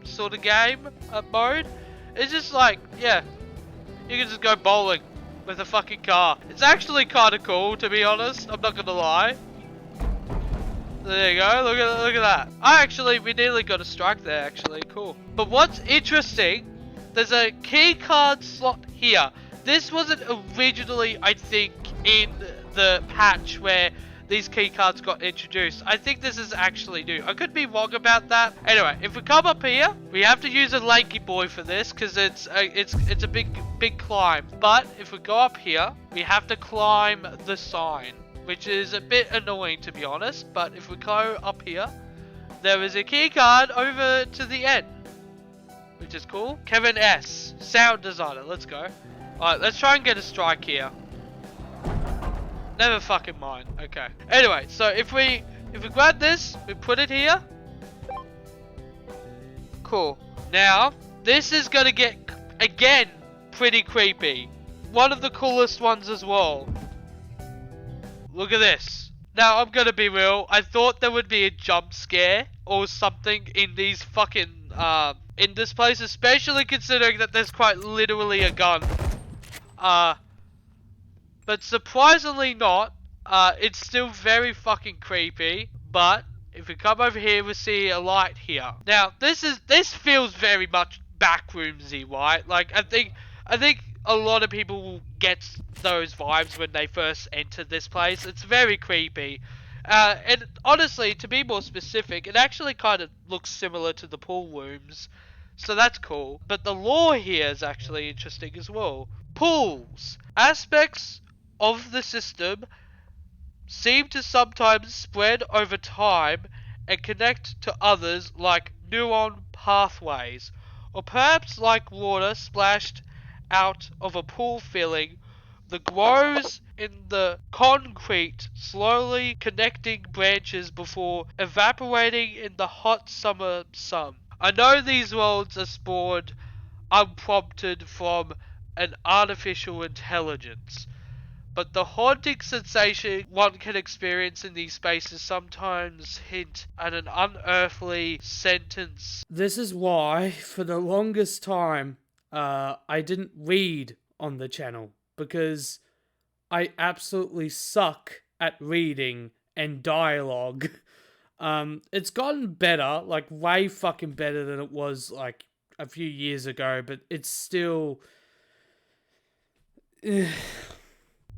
sort of game mode. It's just like, yeah, you can just go bowling with a fucking car. It's actually kind of cool, to be honest. I'm not gonna lie. There you go. Look at that. We nearly got a strike there. Actually, cool. But what's interesting? There's a key card slot here. This wasn't originally, I think, in the patch where these key cards got introduced. I think this is actually new. I could be wrong about that. Anyway, if we come up here, we have to use a lanky boy for this because it's a big climb. But if we go up here, we have to climb the sign, which is a bit annoying to be honest. But if we go up here, there is a key card over to the end, which is cool. Kevin S, sound designer. Let's go. Alright, let's try and get a strike here. Never fucking mind. Okay. Anyway, so if we if we grab this, we put it here. Cool. Now, this is gonna get, again, pretty creepy. One of the coolest ones as well. Look at this. Now, I'm gonna be real. I thought there would be a jump scare or something in these fucking, in this place, especially considering that there's quite literally a gun. But surprisingly not. It's still very fucking creepy. But if we come over here, we see a light here. Now, this feels very much backroomsy, right? Like, I think a lot of people will get those vibes when they first enter this place. It's very creepy. And honestly, to be more specific, it actually kind of looks similar to the pool rooms. So that's cool. But the lore here is actually interesting as well. Pools. Aspects of the system seem to sometimes spread over time and connect to others like neuron pathways, or perhaps like water splashed out of a pool filling that grows in the concrete, slowly connecting branches before evaporating in the hot summer sun. I know these worlds are spawned unprompted from an artificial intelligence, but the haunting sensation one can experience in these spaces sometimes hint at an unearthly sentence. This is why, for the longest time, I didn't read on the channel, because I absolutely suck at reading and dialogue. It's gotten better, like way fucking better than it was like a few years ago, but it's still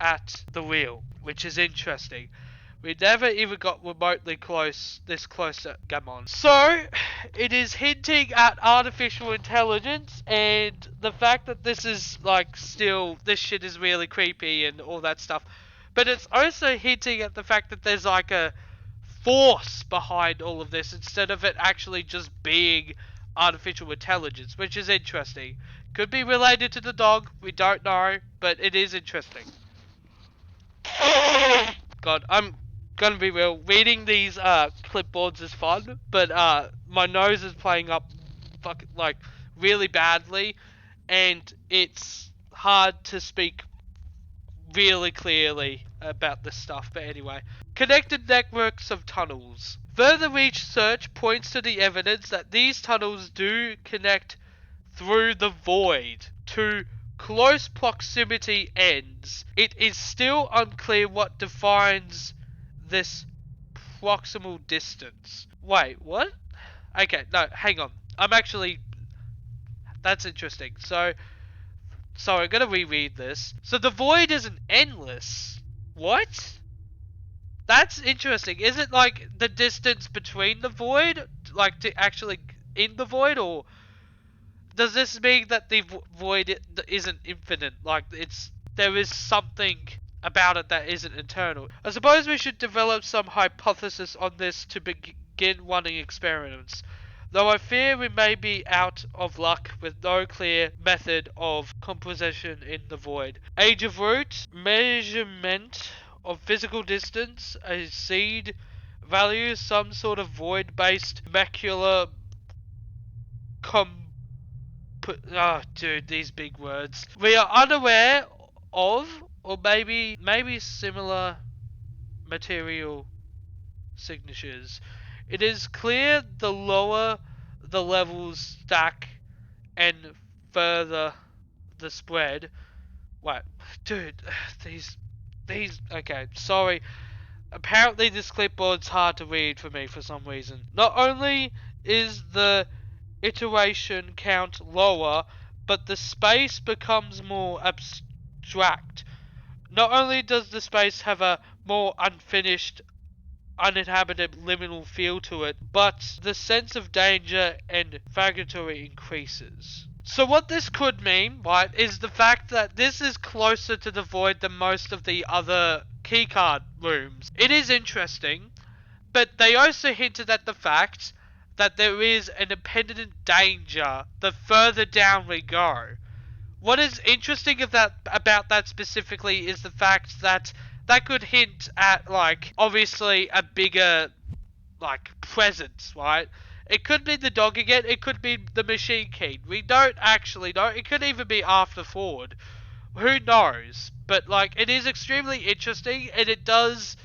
at the wheel, which is interesting. We never even got remotely this close to Gammon. So, it is hinting at artificial intelligence, and the fact that this is, like, still, this shit is really creepy and all that stuff. But it's also hinting at the fact that there's, like, a force behind all of this, instead of it actually just being artificial intelligence, which is interesting. Could be related to the dog, we don't know, but it is interesting. God, I'm gonna be real, reading these clipboards is fun, but my nose is playing up like really badly, and it's hard to speak really clearly about this stuff. But anyway, connected networks of tunnels. Further research points to the evidence that these tunnels do connect through the void to close proximity ends. It is still unclear what defines this proximal distance. Wait, what? Okay, no, hang on. That's interesting. So I'm gonna reread this. So the void isn't endless. What? That's interesting. Is it like the distance between the void? Like to actually in the void, or does this mean that the void isn't infinite? Like there is something about it that isn't eternal. I suppose we should develop some hypothesis on this to begin running experiments. Though I fear we may be out of luck with no clear method of composition in the void. Age of root, measurement of physical distance, a seed value, some sort of void-based molecular dude, these big words. We are unaware of, or maybe similar material signatures. It is clear the lower the levels stack and further the spread. Wait, dude, these, okay, sorry. Apparently this clipboard's hard to read for me for some reason. Not only is the iteration count lower, but the space becomes more abstract. Not only does the space have a more unfinished, uninhabited liminal feel to it, but the sense of danger and vaguatory increases. So what this could mean, right, is the fact that this is closer to the void than most of the other keycard rooms. It is interesting, but they also hinted at the fact that there is an impending danger the further down we go. What is interesting about that specifically is the fact that that could hint at, like, obviously a bigger like, presence, right? It could be the dog again, it could be the machine key. We don't actually know. It could even be Arthur Ford. Who knows? But, like, it is extremely interesting, and it does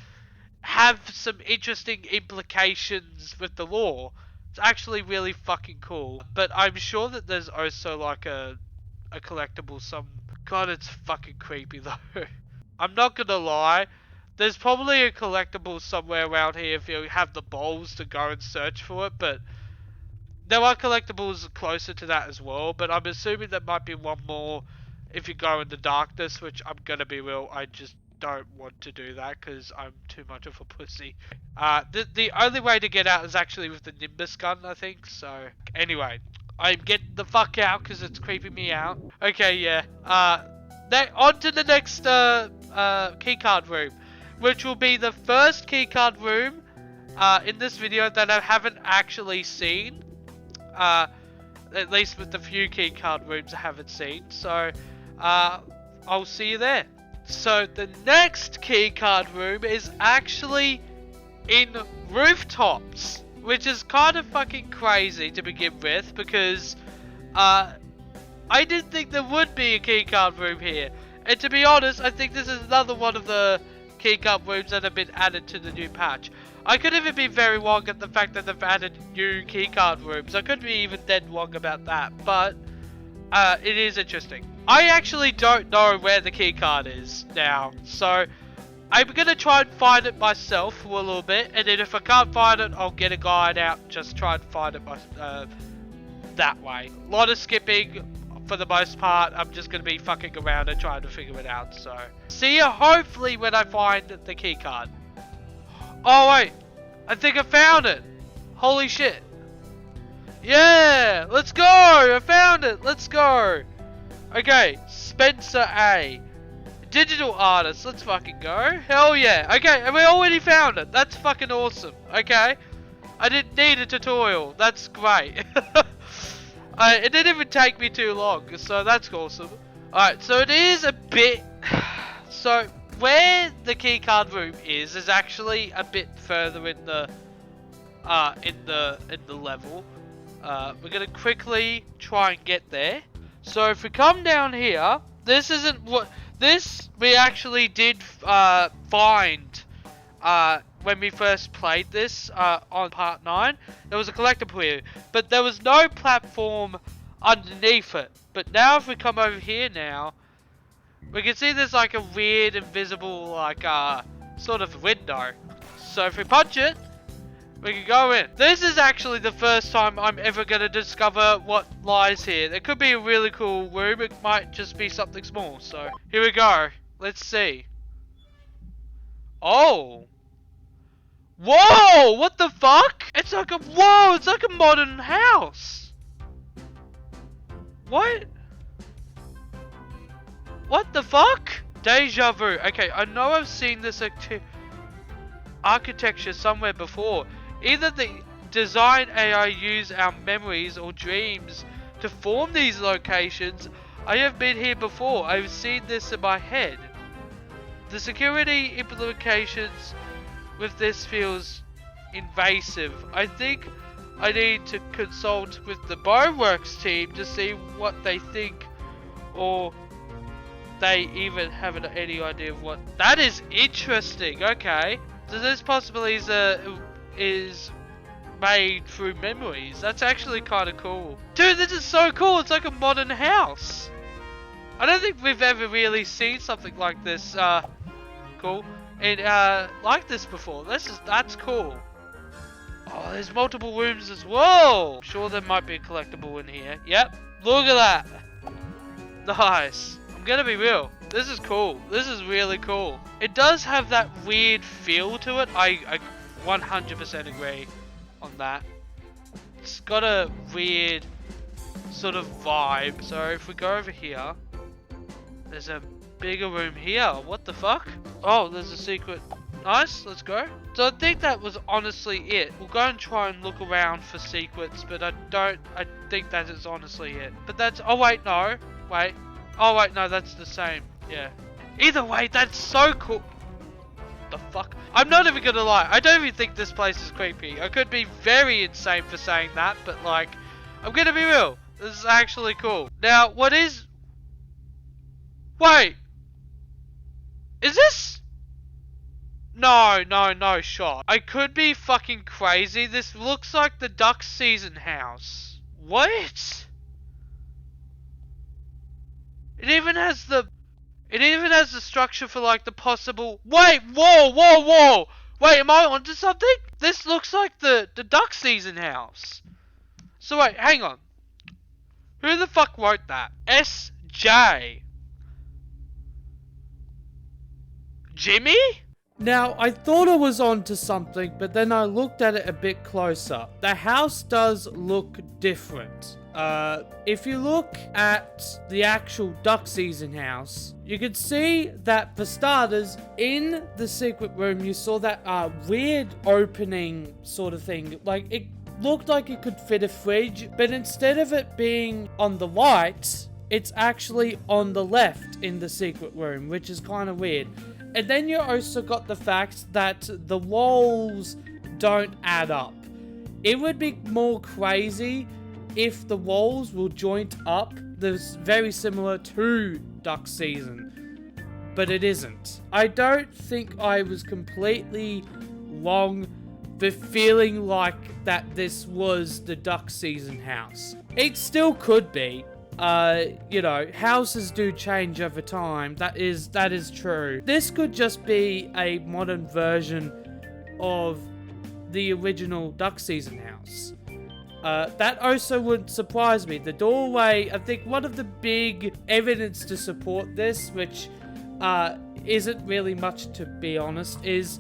have some interesting implications with the law. It's actually really fucking cool. But I'm sure that there's also, like, a collectible some... God, it's fucking creepy, though. I'm not gonna lie. There's probably a collectible somewhere around here if you have the balls to go and search for it, but there are collectibles closer to that as well, but I'm assuming there might be one more if you go in the darkness, which I'm gonna be real, I just don't want to do that because I'm too much of a pussy. The only way to get out is actually with the Nimbus gun, I think, so anyway. I'm getting the fuck out because it's creeping me out. Okay, yeah. On to the next keycard room, which will be the first keycard room in this video that I haven't actually seen. At least with the few keycard rooms I haven't seen. So I'll see you there. So the next keycard room is actually in rooftops, which is kind of fucking crazy to begin with, because I didn't think there would be a keycard room here. And to be honest, I think this is another one of the keycard rooms that have been added to the new patch. I could even be very wrong at the fact that they've added new keycard rooms. I could be even dead wrong about that, but it is interesting. I actually don't know where the keycard is now, so I'm gonna try and find it myself for a little bit, and then if I can't find it, I'll get a guide out and just try and find it that way. A lot of skipping for the most part. I'm just gonna be fucking around and trying to figure it out, so see ya hopefully when I find the keycard. Oh wait, I think I found it. Holy shit. Yeah, let's go, I found it, let's go. Okay, Spencer A. Digital artist, let's fucking go. Hell yeah. Okay, and we already found it. That's fucking awesome. Okay. I didn't need a tutorial. That's great. It didn't even take me too long, so that's awesome. Alright, so it is a bit... So, where the keycard room is actually a bit further in the level. We're gonna quickly try and get there. So if we come down here, this isn't what... This we actually did find when we first played this on part 9. There was a collectible here, but there was no platform underneath it. But now if we come over here now, we can see there's like a weird invisible like sort of window. So if we punch it, we can go in. This is actually the first time I'm ever going to discover what lies here. It could be a really cool room. It might just be something small. So here we go. Let's see. Oh. Whoa! What the fuck? It's like a... Whoa! It's like a modern house. What? What the fuck? Deja vu. Okay, I know I've seen this architecture somewhere before. Either the design AI use our memories or dreams to form these locations. I have been here before. I've seen this in my head. The security implications with this feels invasive. I think I need to consult with the Boneworks team to see what they think, or they even have any idea of what... That is interesting. Okay. So this possibly is made through memories. That's actually kind of cool. Dude, this is so cool. It's like a modern house. I don't think we've ever really seen something like this cool and like this before. That's cool. Oh, there's multiple rooms as well. I'm sure there might be a collectible in here. Yep. Look at that. Nice. I'm gonna be real. This is cool. This is really cool. It does have that weird feel to it. I 100% agree on that. It's got a weird sort of vibe. So if we go over here, there's a bigger room here. What the fuck? Oh, there's a secret. Nice, let's go. So I think that was honestly it. We'll go and try and look around for secrets, but I think that is honestly it. But that's... Oh wait, no. Wait. Oh wait, no, that's the same. Yeah. Either way, that's so cool. the fuck? I'm not even gonna lie. I don't even think this place is creepy. I could be very insane for saying that, but like, I'm gonna be real. This is actually cool. Now, what is... Wait. Is this... No shot. I could be fucking crazy. This looks like the duck season house. What? It even has the structure for like the possible... Wait, whoa! Wait, am I onto something? This looks like the duck season house. So wait, hang on. Who the fuck wrote that? S.J. Jimmy? Now, I thought I was onto something, but then I looked at it a bit closer. The house does look different. If you look at the actual duck season house, you can see that, for starters, in the secret room, you saw that weird opening sort of thing. Like, it looked like it could fit a fridge, but instead of it being on the right, it's actually on the left in the secret room, which is kind of weird. And then you also got the fact that the walls don't add up. It would be more crazy if the walls will joint up. That's very similar to duck season, but it isn't. I don't think I was completely wrong for feeling like that this was the duck season house. It still could be. You know, houses do change over time. That is true. This could just be a modern version of the original duck season house. That also wouldn't surprise me. The doorway, I think one of the big evidence to support this, which isn't really much to be honest, is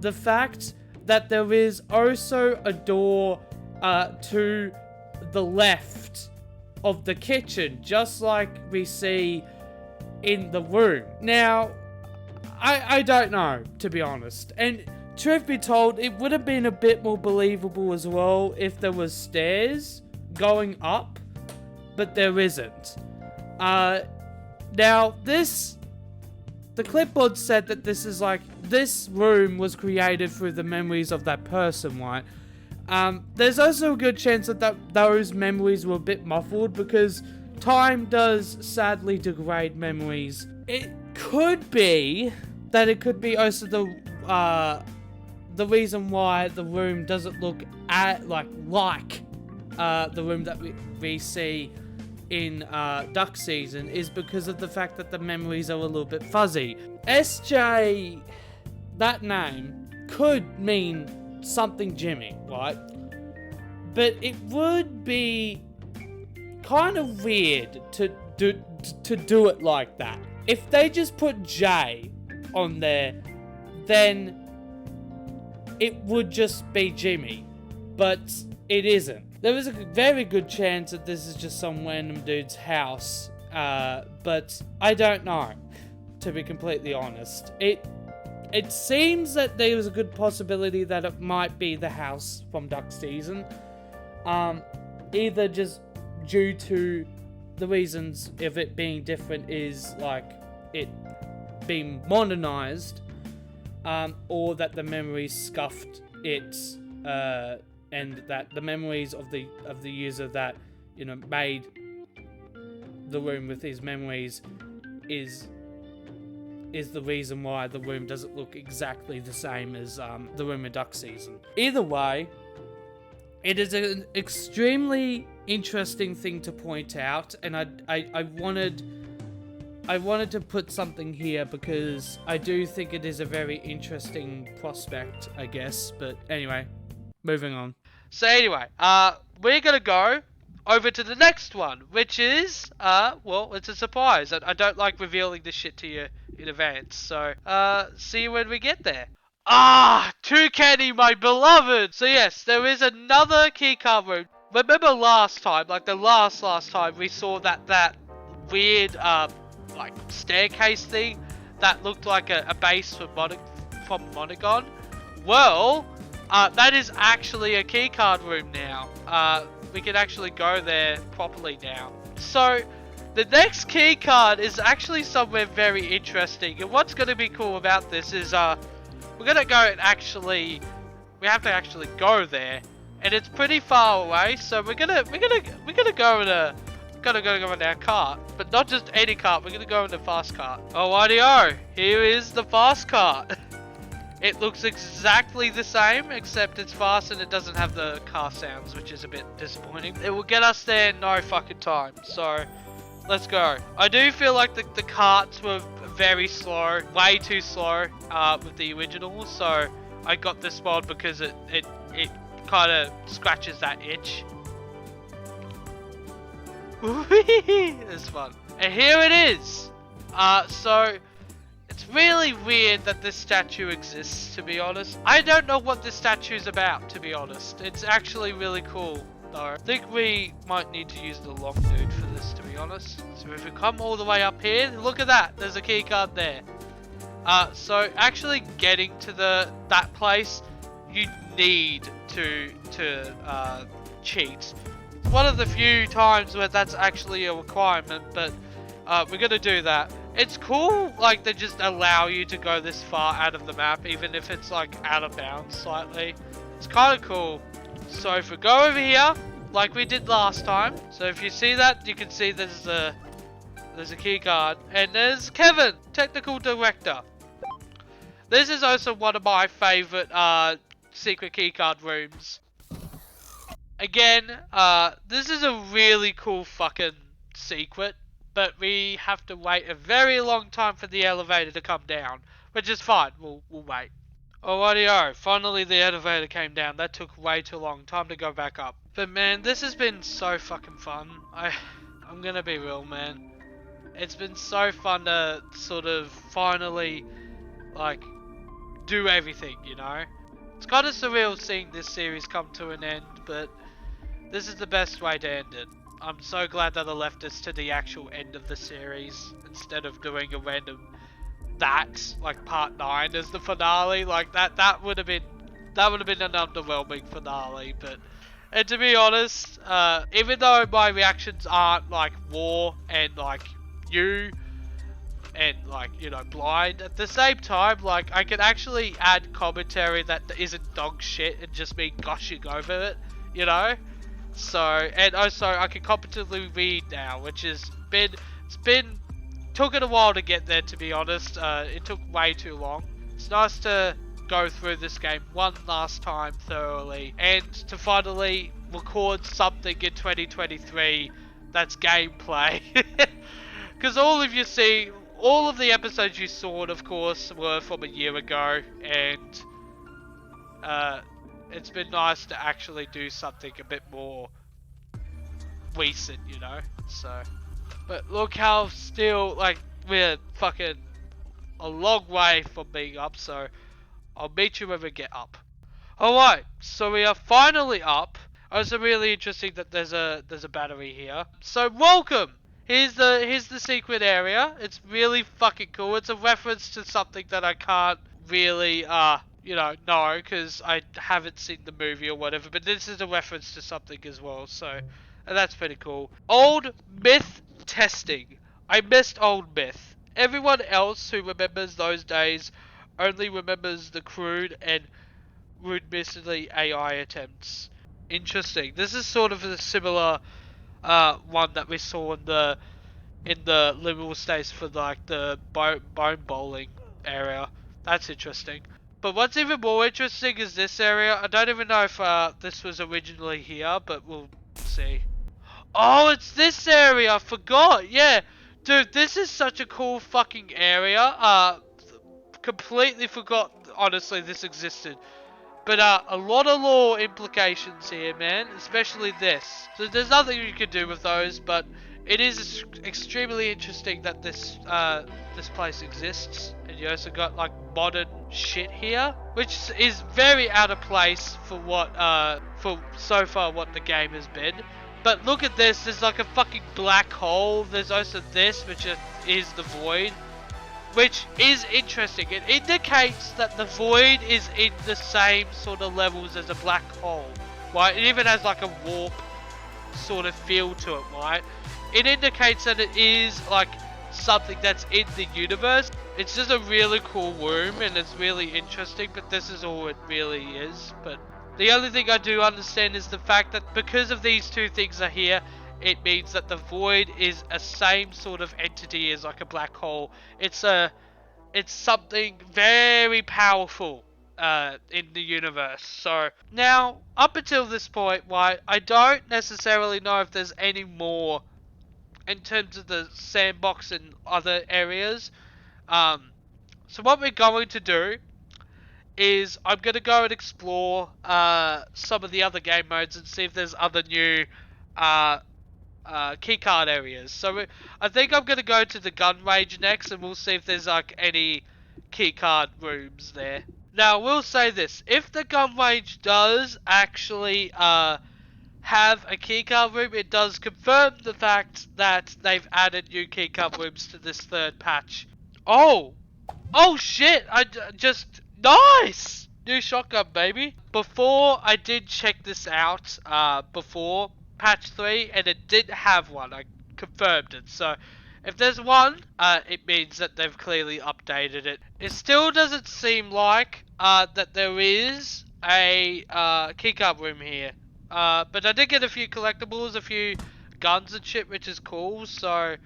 the fact that there is also a door to the left of the kitchen, just like we see in the room. Now, I don't know, to be honest. And truth be told, it would have been a bit more believable as well if there was stairs going up, but there isn't. Now, the clipboard said that this room was created through the memories of that person, right? There's also a good chance that those memories were a bit muffled, because time does sadly degrade memories. It could be that it could be also the reason why the room doesn't look like the room that we see in duck season is because of the fact that the memories are a little bit fuzzy. SJ, that name could mean something Jimmy, right? But it would be kind of weird to do it like that. If they just put J on there, then it would just be Jimmy, but it isn't. There is a very good chance that this is just some random dude's house, but I don't know, to be completely honest. It seems that there is a good possibility that it might be the house from duck season, either just due to the reasons of it being different is like it being modernized, or that the memories scuffed it, and that the memories of the user that, you know, made the room with his memories is the reason why the room doesn't look exactly the same as the room in duck season. Either way, it is an extremely interesting thing to point out, and I wanted to put something here because I do think it is a very interesting prospect, I guess. But anyway, moving on. So anyway, we're gonna go over to the next one, which is, well, it's a surprise. I don't like revealing this shit to you in advance, so, see you when we get there. Toucanny, my beloved! So yes, there is another keycard room. Remember last time, like the last time, we saw that weird, like, staircase thing that looked like a base from Monogon? Well, that is actually a keycard room now. We can actually go there properly now. So, the next keycard is actually somewhere very interesting. And what's going to be cool about this is, we're gonna go and actually, we have to actually go there, and it's pretty far away. So we're gonna go in a, gotta go in our cart, but not just any cart. We're gonna go in the fast cart. Alrighty-o, here is the fast cart. It looks exactly the same, except it's fast and it doesn't have the car sounds, which is a bit disappointing. It will get us there in no fucking time, so let's go. I do feel like the carts were very slow, way too slow with the original, so I got this mod because it kind of scratches that itch. It's fun. And here it is! So it's really weird that this statue exists, to be honest. I don't know what this statue is about, to be honest. It's actually really cool, though. I think we might need to use the long dude for this, to be honest. So if we come all the way up here, look at that. There's a key card there. So actually getting to that place, you need to cheat. It's one of the few times where that's actually a requirement, but we're gonna do that. It's cool, like, they just allow you to go this far out of the map, even if it's, like, out of bounds slightly. It's kind of cool. So if we go over here, like we did last time, so if you see that, you can see there's a key card, and there's Kevin, Technical Director. This is also one of my favorite, secret keycard rooms. Again, this is a really cool fucking secret. But we have to wait a very long time for the elevator to come down, which is fine. We'll wait. Alrighty-o, finally the elevator came down. That took way too long. Time to go back up. But man, this has been so fucking fun. I'm gonna be real, man. It's been so fun to sort of finally, like, do everything, you know? It's kind of surreal seeing this series come to an end, but this is the best way to end it. I'm so glad that I left this to the actual end of the series instead of doing a random like part 9 as the finale. Like that would have been an underwhelming finale. But and to be honest, even though my reactions aren't like war and like you and like, you know, blind, at the same time, like, I can actually add commentary that isn't dog shit and just me gushing over it, you know? So, and also I can competently read now, which has been, took it a while to get there, to be honest. It took way too long. It's nice to go through this game one last time thoroughly and to finally record something in 2023 that's gameplay. Because all of the episodes you saw, of course, were from a year ago, and it's been nice to actually do something a bit more recent, you know? So, but look how still, like, we're fucking a long way from being up, so I'll meet you when we get up. Alright, so we are finally up. Also really interesting that there's a battery here. So welcome! Here's the secret area. It's really fucking cool. It's a reference to something that I can't really you know, because I haven't seen the movie or whatever, but this is a reference to something as well, so that's pretty cool. Old myth testing. I missed old myth. Everyone else who remembers those days only remembers the crude and rudimentary AI attempts. Interesting. This is sort of a similar one that we saw in the liberal states for like the bone bowling area. That's interesting. But what's even more interesting is this area. I don't even know if this was originally here, but we'll see. Oh, it's this area. I forgot. Yeah, dude, this is such a cool fucking area. Completely forgot, honestly, this existed. But a lot of lore implications here, man, especially this. So there's nothing you can do with those, but it is extremely interesting that this place exists. And you also got like modern shit here, which is very out of place for what for so far what the game has been. But look at this, there's like a fucking black hole. There's also this, which is the void, which is interesting. It indicates that the void is in the same sort of levels as a black hole, right? It even has like a warp sort of feel to it, right? It indicates that it is like something that's in the universe. It's just a really cool room and it's really interesting, but this is all it really is. But the only thing I do understand is the fact that because of these two things are here, it means that the void is a same sort of entity as like a black hole. It's something very powerful in the universe. So now, up until this point, why I don't necessarily know if there's any more in terms of the sandbox and other areas. So what we're going to do is I'm going to go and explore some of the other game modes and see if there's other new keycard areas. So I think I'm going to go to the gun range next and we'll see if there's like any keycard rooms there. Now, we'll say this. If the gun range does actually have a keycard room, it does confirm the fact that they've added new keycard rooms to this third patch. Oh! Oh shit! Just... Nice! New shotgun, baby. Before, I did check this out, before patch 3, and it did have one. I confirmed it. So, if there's one, it means that they've clearly updated it. It still doesn't seem like, that there is a, keycard room here. But I did get a few collectibles, a few guns and shit, which is cool. So,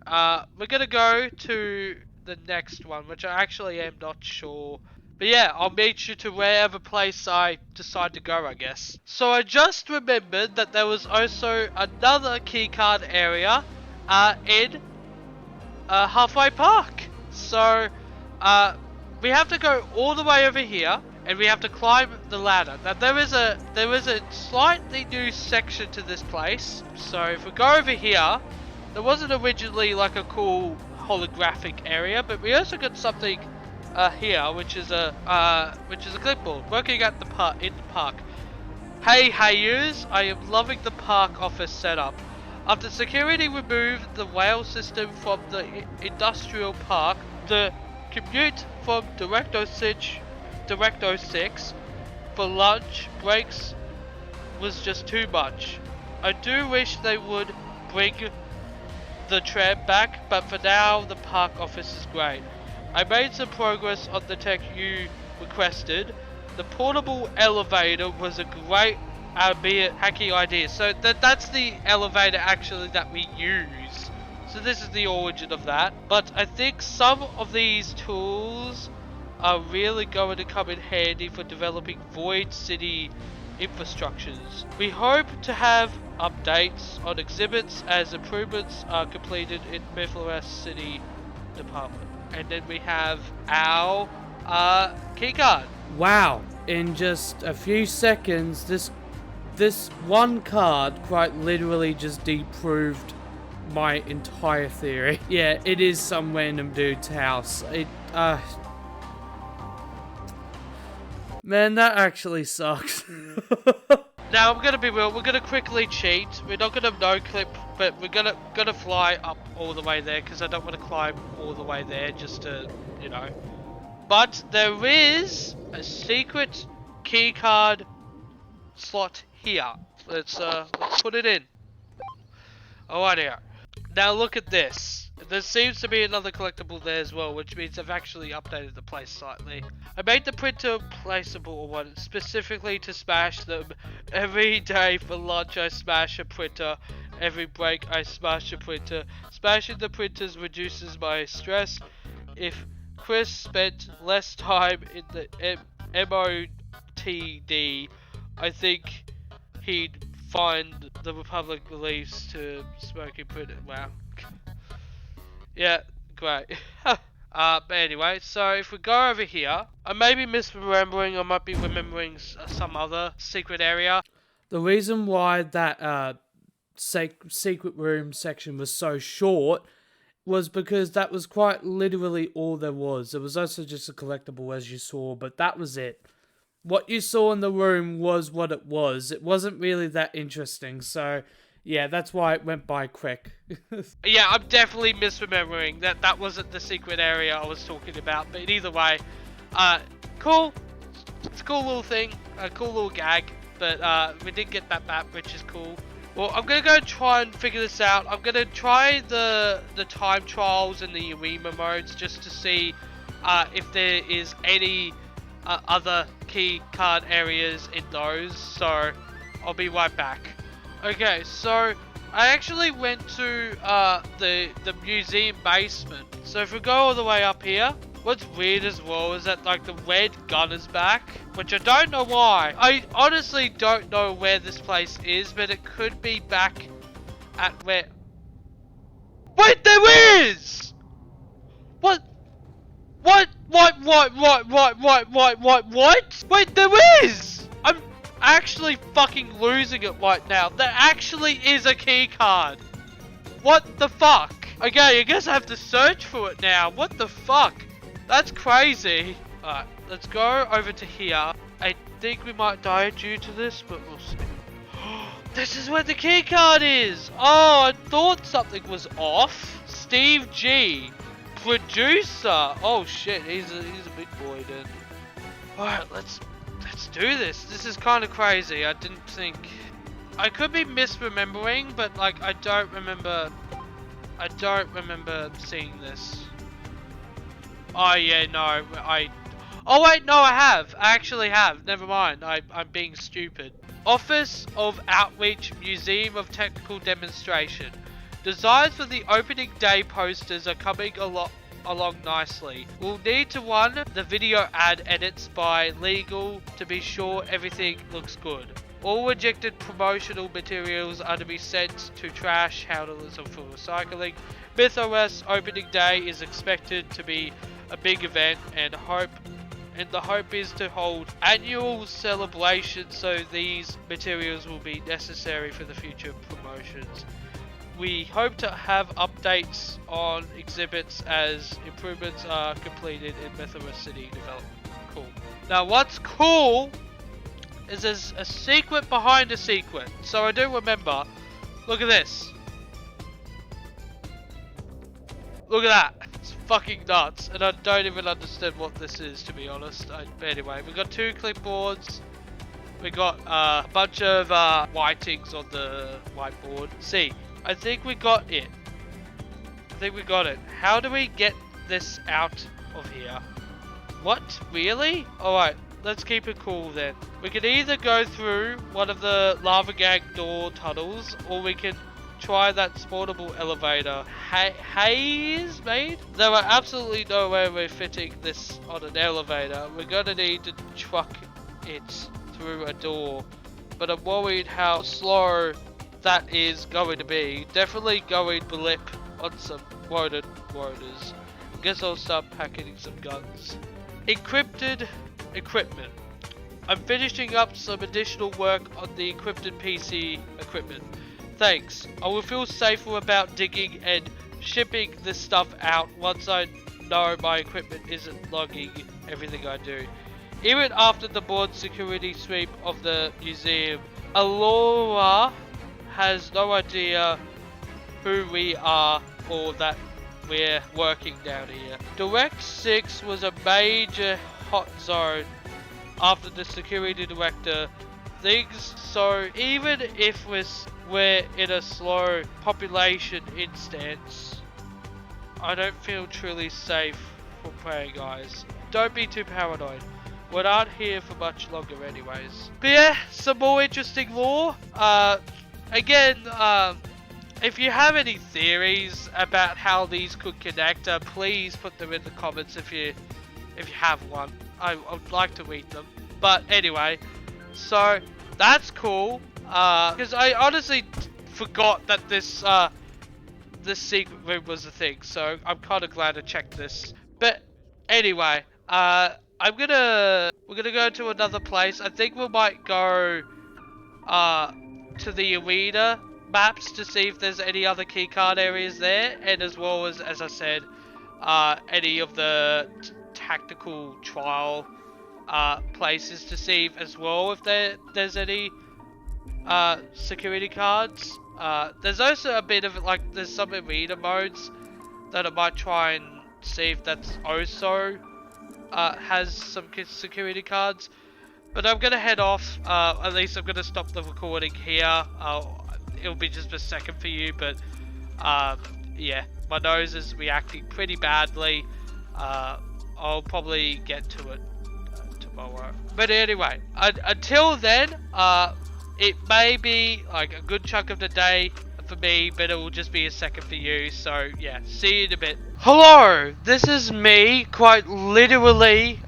we're gonna go to the next one, which I actually am not sure. But yeah, I'll meet you to wherever place I decide to go, I guess. So I just remembered that there was also another keycard area in Halfway Park. So we have to go all the way over here and we have to climb the ladder. Now there is a slightly new section to this place. So if we go over here, there wasn't originally like a cool holographic area, but we also got something here, which is a clipboard. Working at the park. Hey yous, I am loving the park office setup. After security removed the rail system from the industrial park, the commute from Directo 6 for lunch breaks was just too much. I do wish they would bring the tram back, but for now the park office is great. I made some progress on the tech you requested. The portable elevator was a great, albeit hacky idea. So that's the elevator actually that we use. So this is the origin of that. But I think some of these tools are really going to come in handy for developing Void City infrastructures. We hope to have updates on exhibits as improvements are completed in Mythos City Department. And then we have our keycard. Wow, in just a few seconds, this one card quite literally just deproved my entire theory. Yeah, it is some random dude's house. Man, that actually sucks. Now, I'm gonna be real, we're gonna quickly cheat. We're not gonna no-clip, but we're gonna fly up all the way there, because I don't want to climb all the way there, just to, you know. But there is a secret keycard slot here. Let's put it in. Alright here. Now look at this. There seems to be another collectible there as well, which means I've actually updated the place slightly. I made the printer placeable one specifically to smash them. Every day for lunch I smash a printer. Every break I smash a printer. Smashing the printers reduces my stress. If Chris spent less time in the MOTD, I think he'd find the Republic believes to smoking printer. Wow. Yeah, great. But anyway, so if we go over here, I may be misremembering, I might be remembering some other secret area. The reason why that secret room section was so short was because that was quite literally all there was. There was also just a collectible, as you saw, but that was it. What you saw in the room was what it was. It wasn't really that interesting, so yeah, that's why it went by quick. Yeah, I'm definitely misremembering that that wasn't the secret area I was talking about, but either way, cool. It's a cool little thing, a cool little gag, but we did get that map, which is cool. Well, I'm gonna go try and figure this out. I'm gonna try the time trials and the Arima modes just to see if there is any other key card areas in those. So I'll be right back. Okay, so I actually went to the museum basement. So if we go all the way up here, what's weird as well is that like the red gun is back, which I don't know why. I honestly don't know where this place is, but it could be back at where... Wait, there is! What? What? Wait, there is! I'm actually fucking losing it right now. There actually is a key card. What the fuck? Okay, I guess I have to search for it now. What the fuck? That's crazy. Alright, let's go over to here. I think we might die due to this, but we'll see. This is where the key card is! Oh, I thought something was off. Steve G. Producer. Oh shit, he's a big boy then. Alright, let's do this. This is kind of crazy. I didn't think... I could be misremembering, but like I don't remember seeing this. Oh yeah, no, oh wait, no, I actually have. Never mind. I'm being stupid. Office of Outreach, Museum of Technical Demonstration. Designs for the opening day posters are coming along nicely. We'll need to run the video ad edits by legal to be sure everything looks good. All rejected promotional materials are to be sent to trash handlers for recycling. MythOS opening day is expected to be a big event, and the hope is to hold annual celebrations, so these materials will be necessary for the future promotions. We hope to have updates on exhibits as improvements are completed in MythOS City development. Cool. Now what's cool is there's a secret behind a secret. So I do remember. Look at this. Look at that. It's fucking nuts. And I don't even understand what this is, to be honest. Anyway, we got 2 clipboards. We got a bunch of writings on the whiteboard. See, I think we got it. How do we get this out of here? What? Really? Alright, let's keep it cool then. We can either go through one of the lava gang door tunnels, or we can try that spawnable elevator. Haze made? There are absolutely no way we're fitting this on an elevator. We're gonna need to truck it through a door. But I'm worried how slow that is going to be. Definitely going blip on some rodent rotors. Guess I'll start packing some guns. Encrypted equipment. I'm finishing up some additional work on the encrypted PC equipment. Thanks. I will feel safer about digging and shipping this stuff out once I know my equipment isn't logging everything I do. Even after the board security sweep of the museum, Alora has no idea who we are or that we're working down here. Direct 6 was a major hot zone after the security director things, so even if we're in a slow population instance, I don't feel truly safe for praying, guys. Don't be too paranoid. We're not here for much longer anyways. But yeah, some more interesting lore. Again, if you have any theories about how these could connect, please put them in the comments if you have one. I would like to read them. But anyway, so that's cool. Because I honestly forgot that this secret room was a thing. So I'm kind of glad I checked this. But anyway, we're gonna go to another place. I think we might go to the arena maps to see if there's any other keycard areas there, and as well as I said, any of the tactical trial places to see as well if there's any security cards. There's also a bit of like there's some arena modes that I might try and see if that's also has some security cards. But I'm gonna head off. At least I'm gonna stop the recording here. it'll be just a second for you, but yeah, my nose is reacting pretty badly. I'll probably get to it tomorrow. But anyway, until then, it may be like a good chunk of the day for me, but it will just be a second for you. So yeah, see you in a bit. Hello, this is me, quite literally,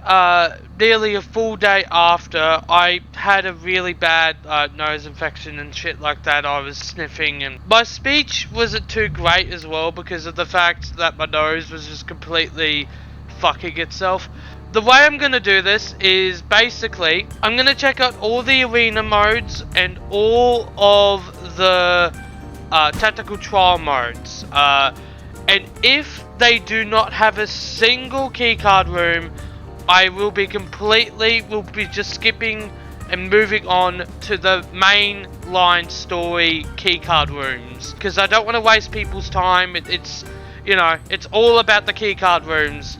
nearly a full day after I had a really bad nose infection and shit like that. I was sniffing, and my speech wasn't too great as well because of the fact that my nose was just completely fucking itself. The way I'm gonna do this is basically I'm gonna check out all the arena modes and all of the tactical trial modes, and if they do not have a single keycard room, I will be just skipping and moving on to the main line story keycard rooms, because I don't want to waste people's time. It's, you know, it's all about the keycard rooms.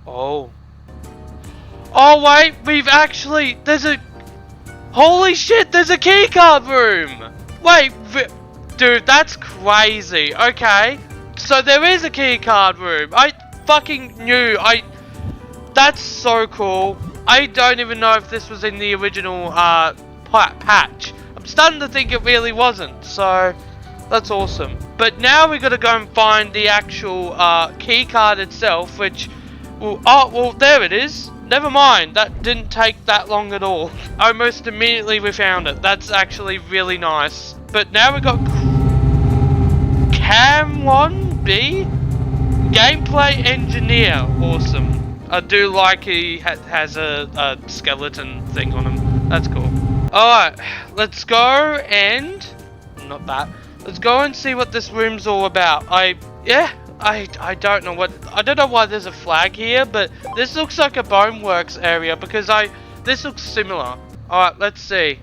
Oh wait, holy shit, there's a keycard room! Wait, dude, that's crazy. Okay, so there is a keycard room. I fucking knew. That's so cool. I don't even know if this was in the original patch. I'm starting to think it really wasn't, so that's awesome. But now we gotta go and find the actual keycard itself, which well, there it is. Never mind, that didn't take that long at all. Almost immediately we found it. That's actually really nice. But now we got Cam 1B Gameplay Engineer. Awesome. I do like he has a skeleton thing on him. That's cool. Alright, let's go and... Not that. Let's go and see what this room's all about. I don't know I don't know why there's a flag here, but this looks like a Boneworks area because this looks similar. Alright, let's see.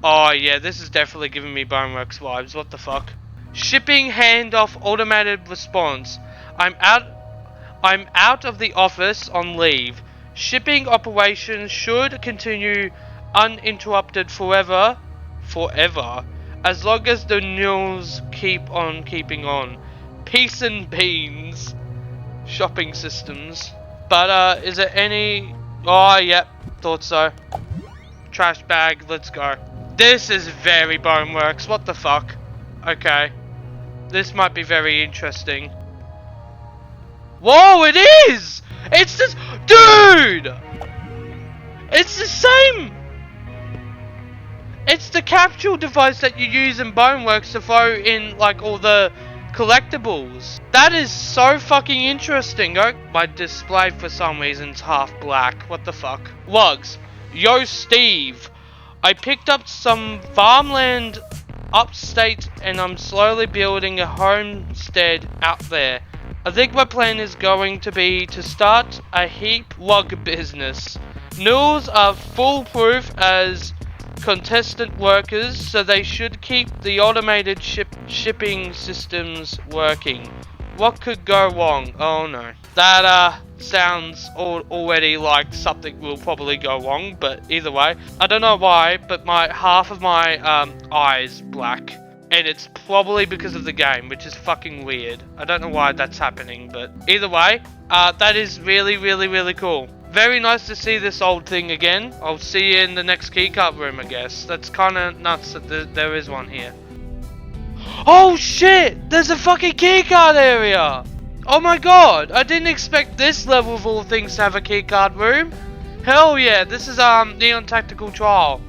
Oh yeah, this is definitely giving me Boneworks vibes. What the fuck? Shipping handoff automated response. I'm out of the office on leave. Shipping operations should continue uninterrupted forever. As long as the news keep on keeping on. Peace and beans. Shopping systems. But, is there any... Oh, yep. Thought so. Trash bag. Let's go. This is very Boneworks. What the fuck? Okay. This might be very interesting. Whoa, it is! It's this... Dude! It's the same... It's the capsule device that you use in Boneworks to throw in, like, all the collectibles. That is so fucking interesting. Oh, my display for some reason is half black. What the fuck? Lugs. Yo, Steve. I picked up some farmland upstate and I'm slowly building a homestead out there. I think my plan is going to be to start a heap log business. Mules are foolproof as contestant workers, so they should keep the automated shipping systems working. What could go wrong? Oh no. That sounds already like something will probably go wrong, but either way. I don't know why, but half of my eye's black. And it's probably because of the game, which is fucking weird. I don't know why that's happening, but either way, that is really, really, really cool. Very nice to see this old thing again. I'll see you in the next keycard room, I guess. That's kind of nuts that there is one here. Oh shit! There's a fucking keycard area! Oh my god! I didn't expect this level of all things to have a keycard room. Hell yeah! This is Neon Tactical Trial.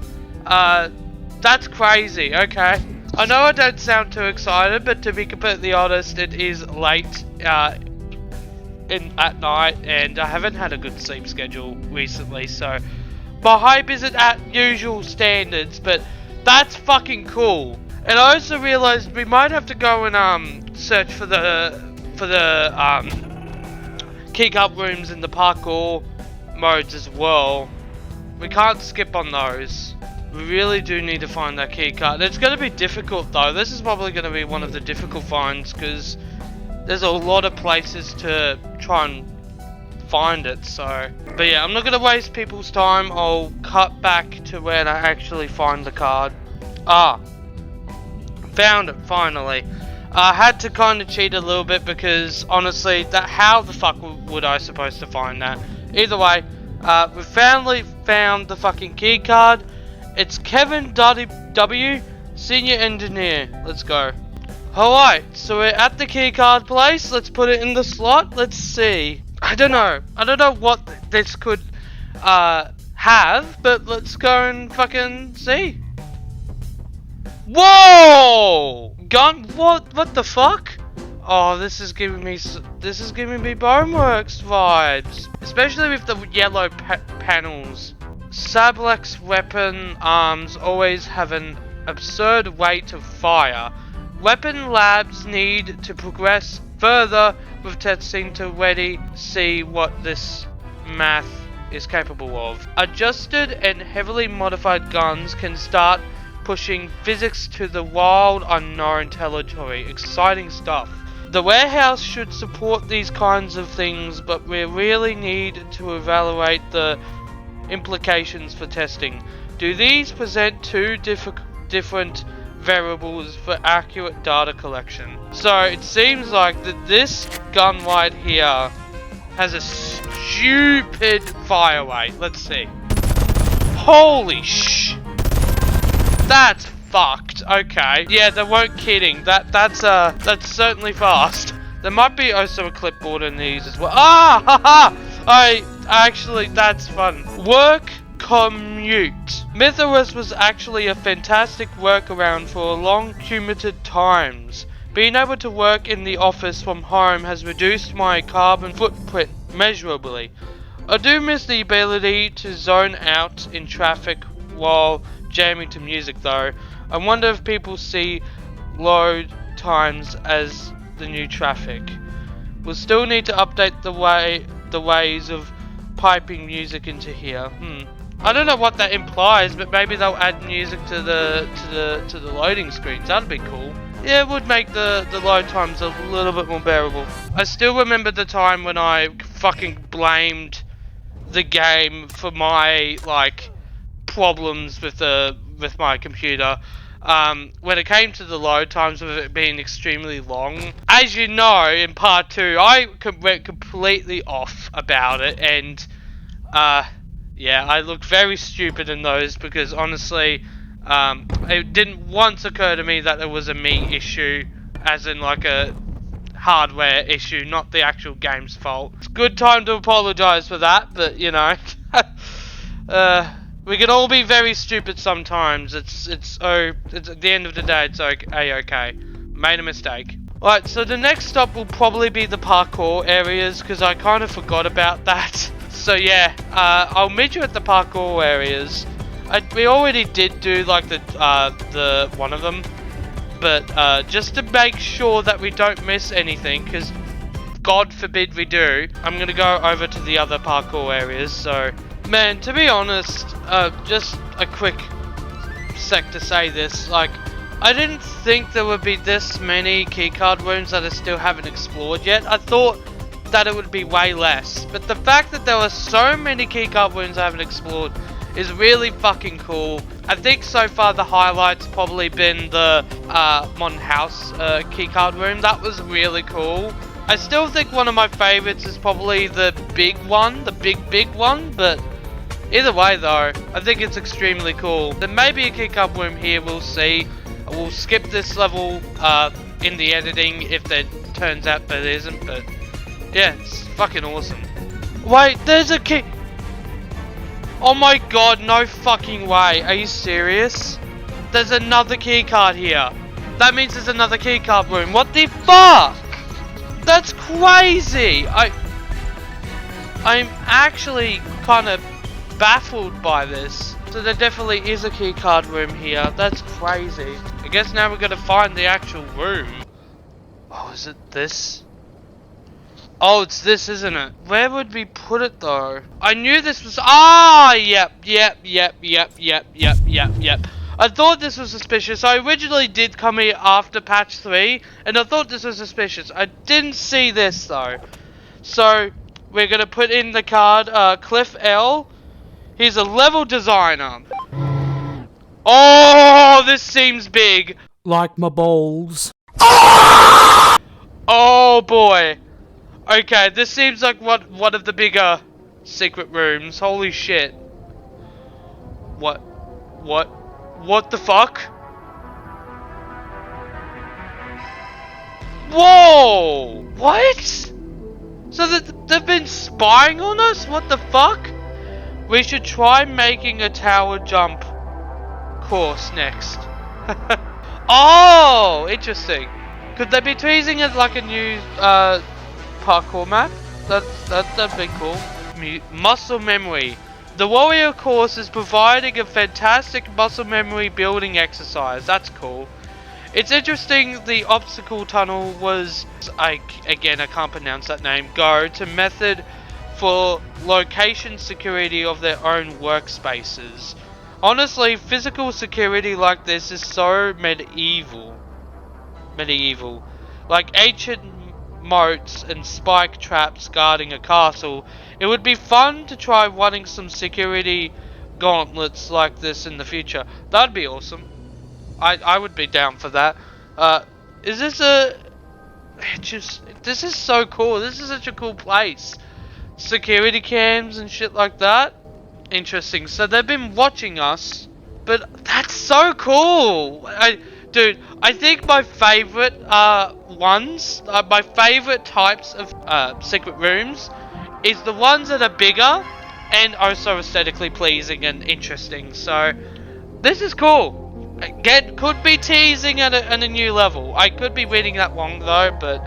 That's crazy. Okay. I know I don't sound too excited, but to be completely honest, it is late at night, and I haven't had a good sleep schedule recently, so my hype isn't at usual standards, but that's fucking cool. And I also realized we might have to go and search for the keycard rooms in the parkour modes as well. We can't skip on those. We really do need to find that keycard. It's going to be difficult though. This is probably going to be one of the difficult finds because there's a lot of places to try and find it, so. But yeah, I'm not gonna waste people's time. I'll cut back to when I actually find the card. Ah, found it finally. I had to kind of cheat a little bit because honestly, how the fuck would I supposed to find that? Either way, we finally found the fucking key card. It's Kevin W, Senior Engineer. Let's go. Alright, so we're at the key card place. Let's put it in the slot. Let's see. I don't know what this could have, but let's go and fucking see. Whoa! Gun? What the fuck? Oh, this is giving me Boneworks vibes, especially with the yellow panels. Sablex's weapon arms always have an absurd weight of fire. Weapon labs need to progress further with testing to ready see what this math is capable of. Adjusted and heavily modified guns can start pushing physics to the wild unknown territory. Exciting stuff. The warehouse should support these kinds of things, but we really need to evaluate the implications for testing. Do these present two different variables for accurate data collection? So it seems like that this gun right here has a stupid fire rate. Let's see. Holy sh! That's fucked. Okay. Yeah, they weren't kidding. That's certainly fast. There might be also a clipboard in these as well. Ah, haha! Actually, that's fun. Work commute. Mythos was actually a fantastic workaround for long commuted times. Being able to work in the office from home has reduced my carbon footprint measurably. I do miss the ability to zone out in traffic while jamming to music though. I wonder if people see load times as the new traffic. We'll still need to update the ways of piping music into here. I don't know what that implies, but maybe they'll add music to the loading screens. That'd be cool. Yeah, it would make the load times a little bit more bearable. I still remember the time when I fucking blamed the game for my like problems with my computer. When it came to the load times of it being extremely long. As you know, in part 2, I went completely off about it, and yeah, I looked very stupid in those because honestly, it didn't once occur to me that it was a me issue, as in like a hardware issue, not the actual game's fault. It's a good time to apologize for that, but you know, we can all be very stupid sometimes. It's at the end of the day, it's okay. Made a mistake. Alright, so the next stop will probably be the parkour areas, because I kind of forgot about that. So yeah, I'll meet you at the parkour areas. We already did do like the one of them, but just to make sure that we don't miss anything, because God forbid we do, I'm gonna go over to the other parkour areas. So man, to be honest, just a quick sec to say this, like, I didn't think there would be this many keycard rooms that I still haven't explored yet. I thought that it would be way less, but the fact that there were so many keycard rooms I haven't explored is really fucking cool. I think so far the highlight's probably been the Modern House keycard room. That was really cool. I still think one of my favorites is probably the big one, the big one, but either way though, I think it's extremely cool. There may be a keycard room here, we'll see. We'll skip this level in the editing if it turns out that it isn't, but yeah, it's fucking awesome. Wait, there's a key. Oh my god, no fucking way. Are you serious? There's another keycard here. That means there's another keycard room. What the fuck? That's crazy. I'm actually kind of baffled by this. So there definitely is a keycard room here. That's crazy. I guess now we're gonna find the actual room. Oh, is it this? Oh, it's this, isn't it? Where would we put it though? I knew this was. Ah, yep. I thought this was suspicious. I originally did come here after patch 3, and I thought this was suspicious. I didn't see this though. So we're gonna put in the card, Cliff L. He's a level designer. Oh, this seems big. Like my balls. Oh boy. Okay, this seems like one of the bigger secret rooms. Holy shit. What the fuck? Whoa! What? So they've been spying on us? What the fuck? We should try making a tower jump course next. Oh, interesting. Could they be teasing it like a new parkour map? That'd be cool. Muscle memory. The warrior course is providing a fantastic muscle memory building exercise. That's cool. It's interesting the obstacle tunnel was, again I can't pronounce that name, go to method for location security of their own workspaces. Honestly, physical security like this is so medieval. Like ancient moats and spike traps guarding a castle. It would be fun to try running some security gauntlets like this in the future. That'd be awesome. I would be down for that. Is this this is so cool. This is such a cool place. Security cams and shit like that. Interesting. So they've been watching us, but that's so cool. Dude, I think my favorite my favorite types of secret rooms is the ones that are bigger and also aesthetically pleasing and interesting. So this is cool. Could be teasing at a new level. I could be reading that wrong though, but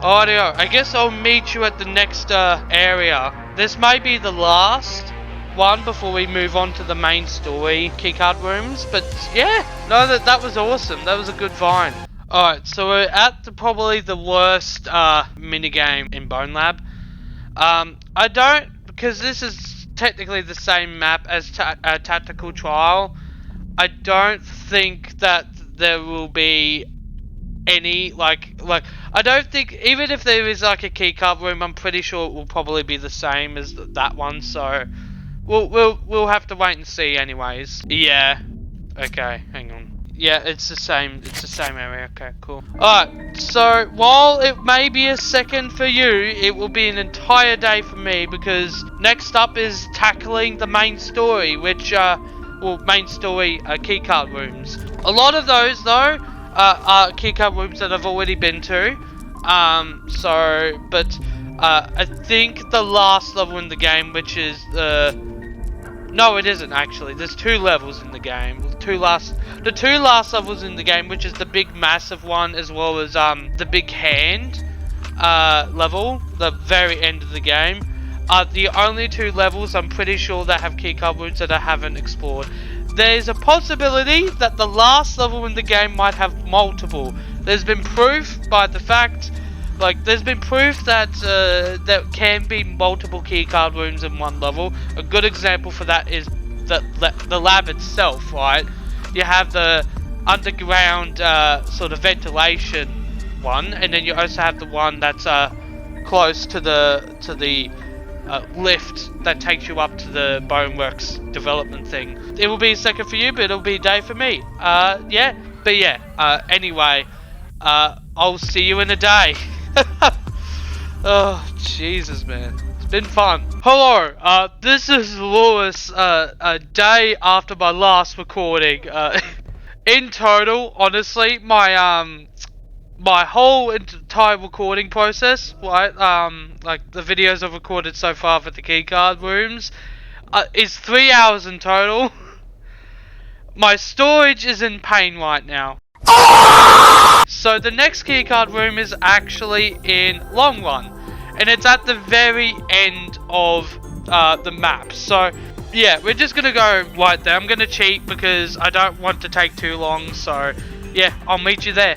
I don't know. I guess I'll meet you at the next area. This may be the last one before we move on to the main story keycard rooms, but yeah, no, that was awesome. That was a good find. Alright, so we're at probably the worst minigame in Bone Lab. I don't, because this is technically the same map as Tactical Trial, I don't think that there will be any like I don't think, even if there is like a keycard room, I'm pretty sure it will probably be the same as that one. So we'll have to wait and see anyways. Yeah. Okay, hang on. Yeah, it's the same area. Okay, cool. Alright, so while it may be a second for you, it will be an entire day for me, because next up is tackling the main story, which main story keycard rooms. A lot of those though are keycard rooms that I've already been to. I think the last level in the game, which is no, it isn't actually. There's two levels in the game. The two last levels in the game, which is the big massive one, as well as the big hand level, the very end of the game, are the only two levels I'm pretty sure that have keycard rooms that I haven't explored. There's a possibility that the last level in the game might have multiple. There's been proof by the fact, there's been proof that there can be multiple keycard rooms in one level. A good example for that is the lab itself, right? You have the underground sort of ventilation one, and then you also have the one that's close to the lift that takes you up to the Boneworks development thing. It will be a second for you, but it'll be a day for me. Anyway, I'll see you in a day. Oh, Jesus, man. It's been fun. Hello, this is Lewis, a day after my last recording. In total, honestly, my whole entire recording process, right, like the videos I've recorded so far for the keycard rooms, is 3 hours in total. My storage is in pain right now. So the next keycard room is actually in Long Run, and it's at the very end of the map. So yeah, we're just gonna go right there. I'm gonna cheat because I don't want to take too long. So yeah, I'll meet you there.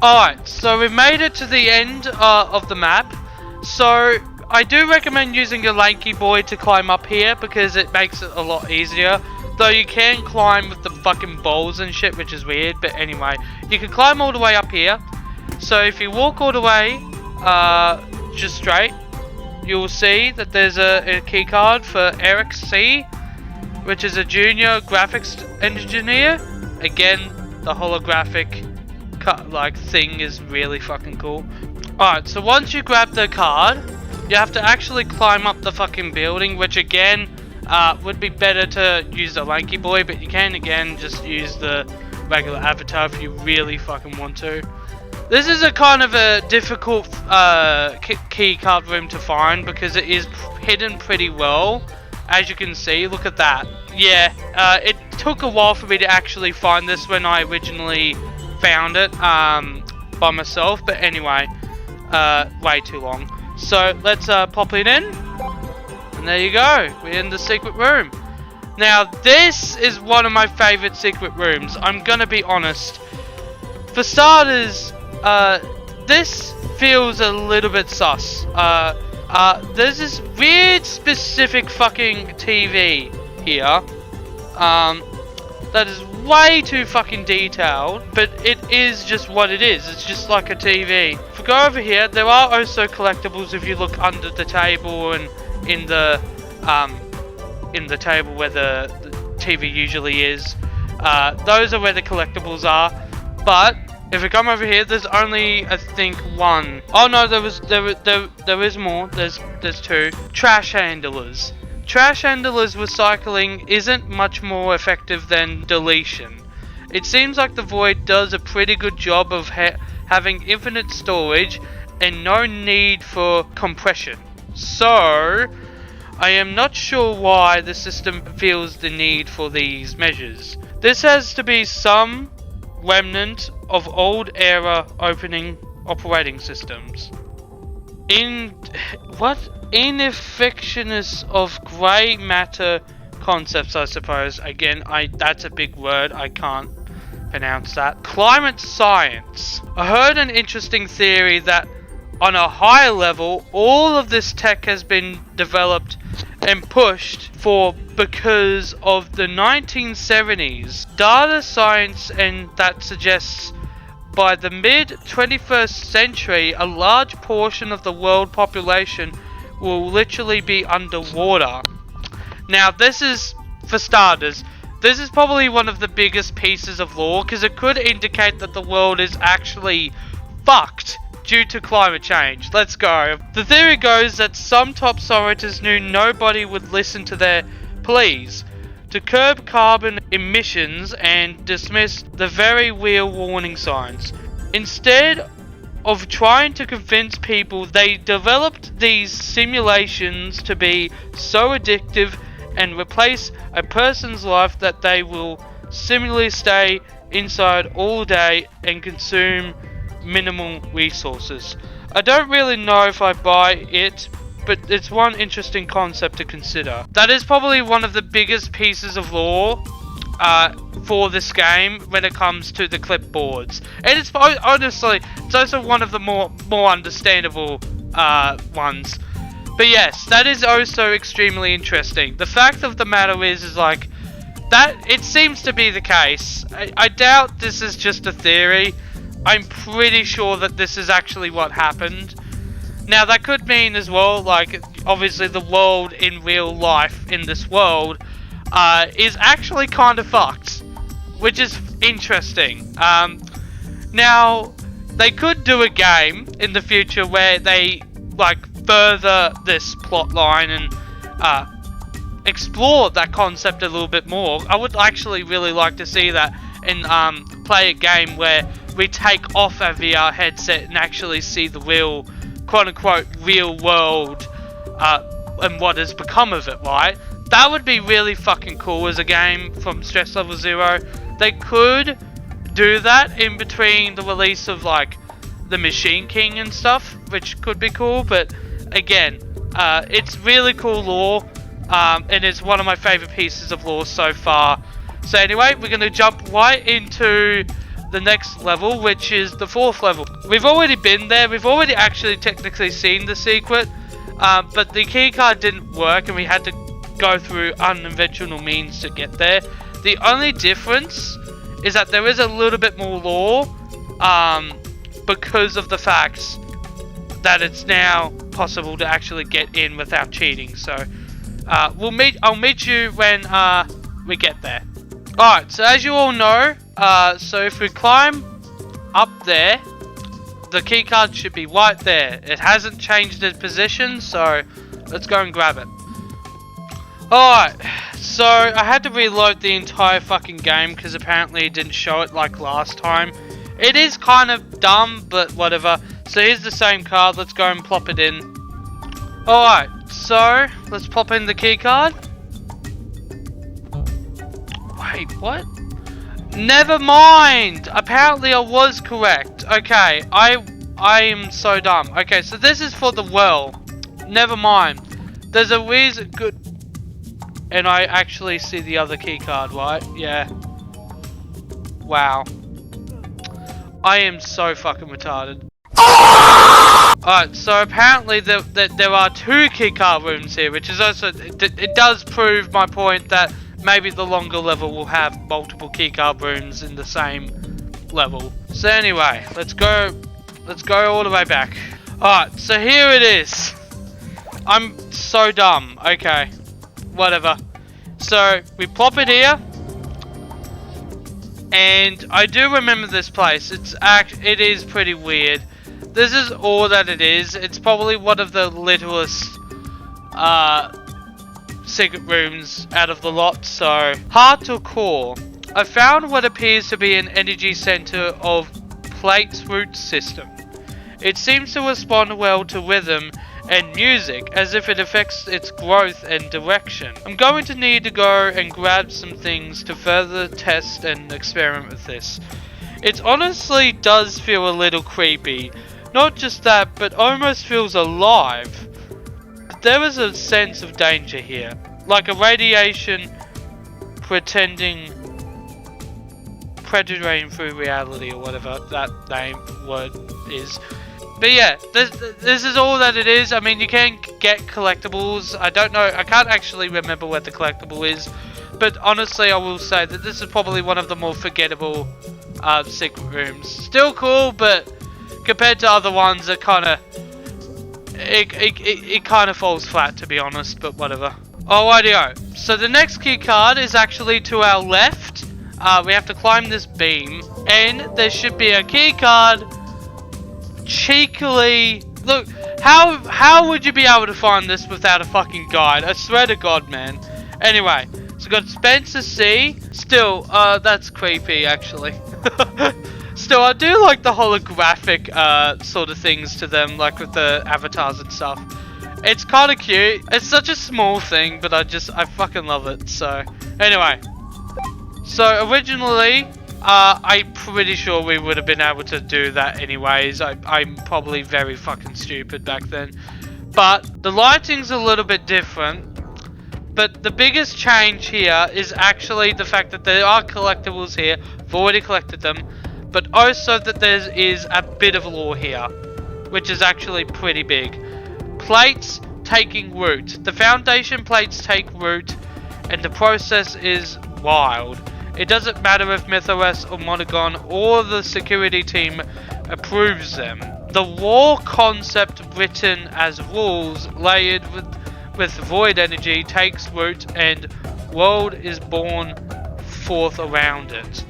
Alright, so we've made it to the end of the map. So I do recommend using your lanky boy to climb up here, because it makes it a lot easier. Though you can climb with the fucking balls and shit, which is weird. But anyway, you can climb all the way up here. So if you walk all the way just straight, you'll see that there's a key card for Eric C, which is a junior graphics engineer. Again, the holographic thing is really fucking cool. Alright, so once you grab the card, you have to actually climb up the fucking building, which again would be better to use the lanky boy, but you can again just use the regular avatar if you really fucking want to. This is a kind of a difficult key card room to find because it is hidden pretty well. As you can see, look at that. Yeah, it took a while for me to actually find this when I originally found it by myself, but anyway, way too long. So let's pop it in, and there you go, we're in the secret room. Now this is one of my favorite secret rooms, I'm gonna be honest. For starters, this feels a little bit sus. There's this weird specific fucking TV here, that is way too fucking detailed, but it is just what it is. It's just like a TV. If we go over here, there are also collectibles if you look under the table and in the table where the TV usually is. Those are where the collectibles are, but if we come over here, there's only, I think, one. Oh no, there is more. There's two. Trash handlers. Trash handlers recycling isn't much more effective than deletion. It seems like the Void does a pretty good job of having infinite storage and no need for compression. So, I am not sure why the system feels the need for these measures. This has to be some remnant of old era operating systems. Ineffectiveness of grey matter concepts, I suppose. Again, that's a big word, I can't pronounce that. Climate science. I heard an interesting theory that on a higher level, all of this tech has been developed and pushed for because of the 1970s data science, and that suggests by the mid-21st century a large portion of the world population will literally be underwater. Now this is, for starters, this is probably one of the biggest pieces of lore because it could indicate that the world is actually fucked due to climate change. Let's go. The theory goes that some top scientists knew nobody would listen to their pleas to curb carbon emissions and dismiss the very real warning signs. Instead of trying to convince people, they developed these simulations to be so addictive and replace a person's life that they will similarly stay inside all day and consume minimal resources. I don't really know if I buy it, but it's one interesting concept to consider. That is probably one of the biggest pieces of lore for this game when it comes to the clipboards, and it's honestly, it's also one of the more understandable ones. But yes, that is also extremely interesting. The fact of the matter is like that it seems to be the case. I doubt this is just a theory. I'm pretty sure that this is actually what happened. Now that could mean as well, like, obviously the world in real life in this world is actually kind of fucked, which is interesting. Now they could do a game in the future where they like further this plot line and explore that concept a little bit more. I would actually really like to see that and play a game where we take off our VR headset and actually see the real, quote-unquote, real world and what has become of it, right? That would be really fucking cool as a game from Stress Level 0. They could do that in between the release of, like, the Machine King and stuff, which could be cool, but again, it's really cool lore, and it's one of my favorite pieces of lore so far. So anyway, we're going to jump right into the next level, which is the 4th level. We've already been there, we've already actually technically seen the secret, but the keycard didn't work and we had to go through unconventional means to get there. The only difference is that there is a little bit more lore, because of the fact that it's now possible to actually get in without cheating. So I'll meet you when we get there. Alright, so as you all know, so if we climb up there, the keycard should be right there. It hasn't changed its position, so let's go and grab it. Alright, so I had to reload the entire fucking game because apparently it didn't show it like last time. It is kind of dumb, but whatever. So here's the same card, let's go and plop it in. Alright, so let's pop in the keycard. Wait, what? Never mind! Apparently I was correct. Okay, I am so dumb. Okay, so this is for the well. Never mind. There's a reason. Good. And I actually see the other key card, right? Yeah. Wow. I am so fucking retarded. Alright, so apparently there are 2 keycard rooms here, which is also, it does prove my point that maybe the longer level will have multiple keycard rooms in the same level. So anyway, let's go all the way back. Alright, so here it is. I'm so dumb. Okay, whatever. So we plop it here, and I do remember this place. It is pretty weird. This is all that it is. It's probably one of the littlest secret rooms out of the lot. So heart to core, I found what appears to be an energy center of Plate's root system. It seems to respond well to rhythm and music, as if it affects its growth and direction. I'm going to need to go and grab some things to further test and experiment with this. It honestly does feel a little creepy. Not just that, but almost feels alive. There is a sense of danger here, like a radiation predating through reality, or whatever that word is. But yeah, this is all that it is. I mean, you can get collectibles. I don't know, I can't actually remember what the collectible is, but honestly I will say that this is probably one of the more forgettable secret rooms. Still cool, but compared to other ones, it kind of falls flat, to be honest, but whatever. Alrighty-o. So the next key card is actually to our left. We have to climb this beam, and there should be a key card cheekily. Look, how would you be able to find this without a fucking guide? I swear to God, man. Anyway, so we got Spencer C. Still, that's creepy, actually. Still, I do like the holographic sort of things to them, like with the avatars and stuff. It's kind of cute. It's such a small thing, but I fucking love it. So, anyway. So, originally, I'm pretty sure we would have been able to do that anyways. I'm probably very fucking stupid back then. But, the lighting's a little bit different. But the biggest change here is actually the fact that there are collectibles here. I've already collected them. But also that there is a bit of lore here, which is actually pretty big. Plates taking root. The foundation plates take root, and the process is wild. It doesn't matter if MythOS or Monogon or the security team approves them. The raw concept written as rules layered with void energy takes root, and world is born forth around it.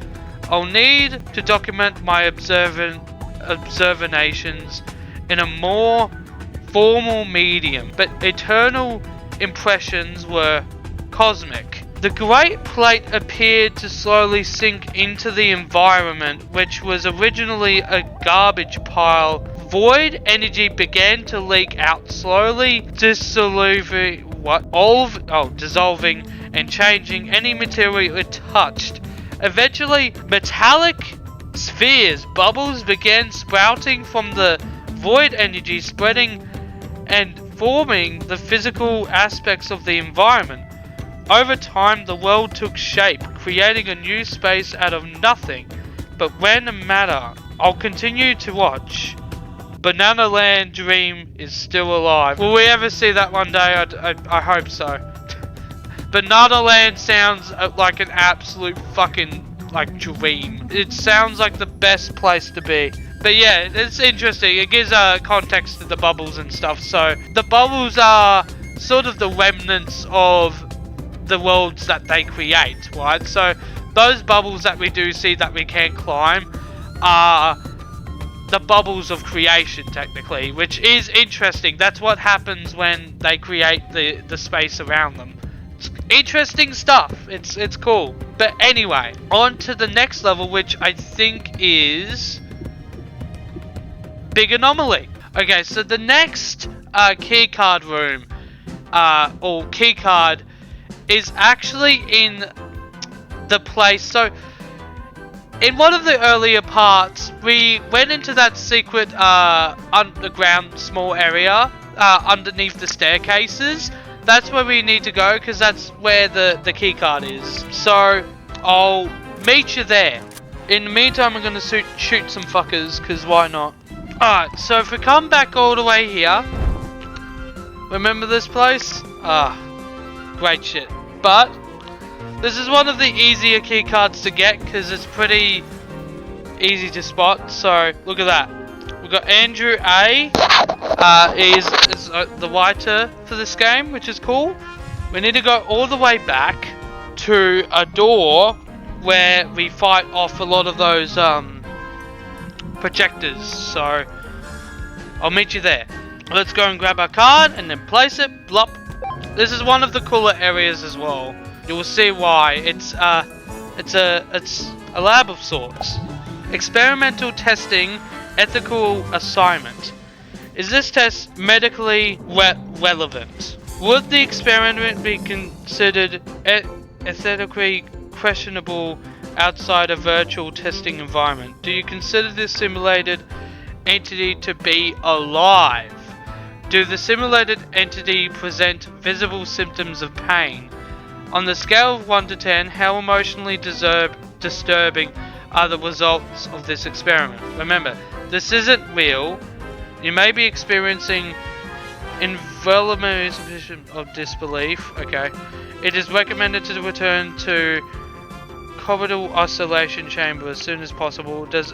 I'll need to document my observations in a more formal medium, but eternal impressions were cosmic. The Great Plate appeared to slowly sink into the environment, which was originally a garbage pile. Void energy began to leak out slowly, dissolving and changing any material it touched. Eventually, metallic spheres, bubbles began sprouting from the void energy, spreading and forming the physical aspects of the environment. Over time, the world took shape, creating a new space out of nothing but random matter. I'll continue to watch. Banana Land dream is still alive. Will we ever see that one day? I hope so. Banana Land sounds like an absolute fucking dream. It sounds like the best place to be. But yeah, it's interesting. It gives context to the bubbles and stuff. So the bubbles are sort of the remnants of the worlds that they create, right? So those bubbles that we do see that we can't climb are the bubbles of creation, technically, which is interesting. That's what happens when they create the space around them. It's interesting stuff. It's cool. But anyway, on to the next level, which I think is Big Anomaly. Okay, so the next keycard room, or keycard, is actually in the place. So in one of the earlier parts, we went into that secret underground small area underneath the staircases. That's where we need to go, because that's where the key card is. So I'll meet you there. In the meantime, I'm going to shoot some fuckers, because why not? Alright, so if we come back all the way here, remember this place? Great shit. But this is one of the easier key cards to get, because it's pretty easy to spot. So look at that. We've got Andrew A. is the writer for this game, which is cool. We need to go all the way back to a door where we fight off a lot of those projectors. So I'll meet you there. Let's go and grab our card and then place it. Blop. This is one of the cooler areas as well. You will see why. It's a lab of sorts. Experimental testing, ethical assignment. Is this test medically relevant? Would the experiment be considered ethically questionable outside a virtual testing environment? Do you consider this simulated entity to be alive? Do the simulated entity present visible symptoms of pain? On the scale of 1 to 10, how emotionally disturbing are the results of this experiment? Remember, this isn't real. You may be experiencing involuntary suspicion of disbelief. Okay. It is recommended to return to corridor isolation chamber as soon as possible. Does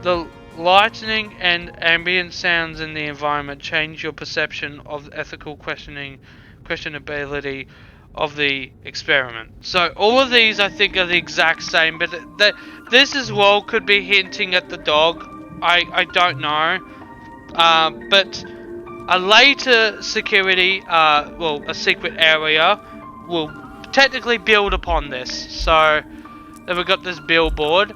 the lightning and ambient sounds in the environment change your perception of ethical questionability of the experiment? So all of these I think are the exact same, but this as well could be hinting at the dog. I don't know. But a later security, a secret area will technically build upon this. So then we've got this billboard.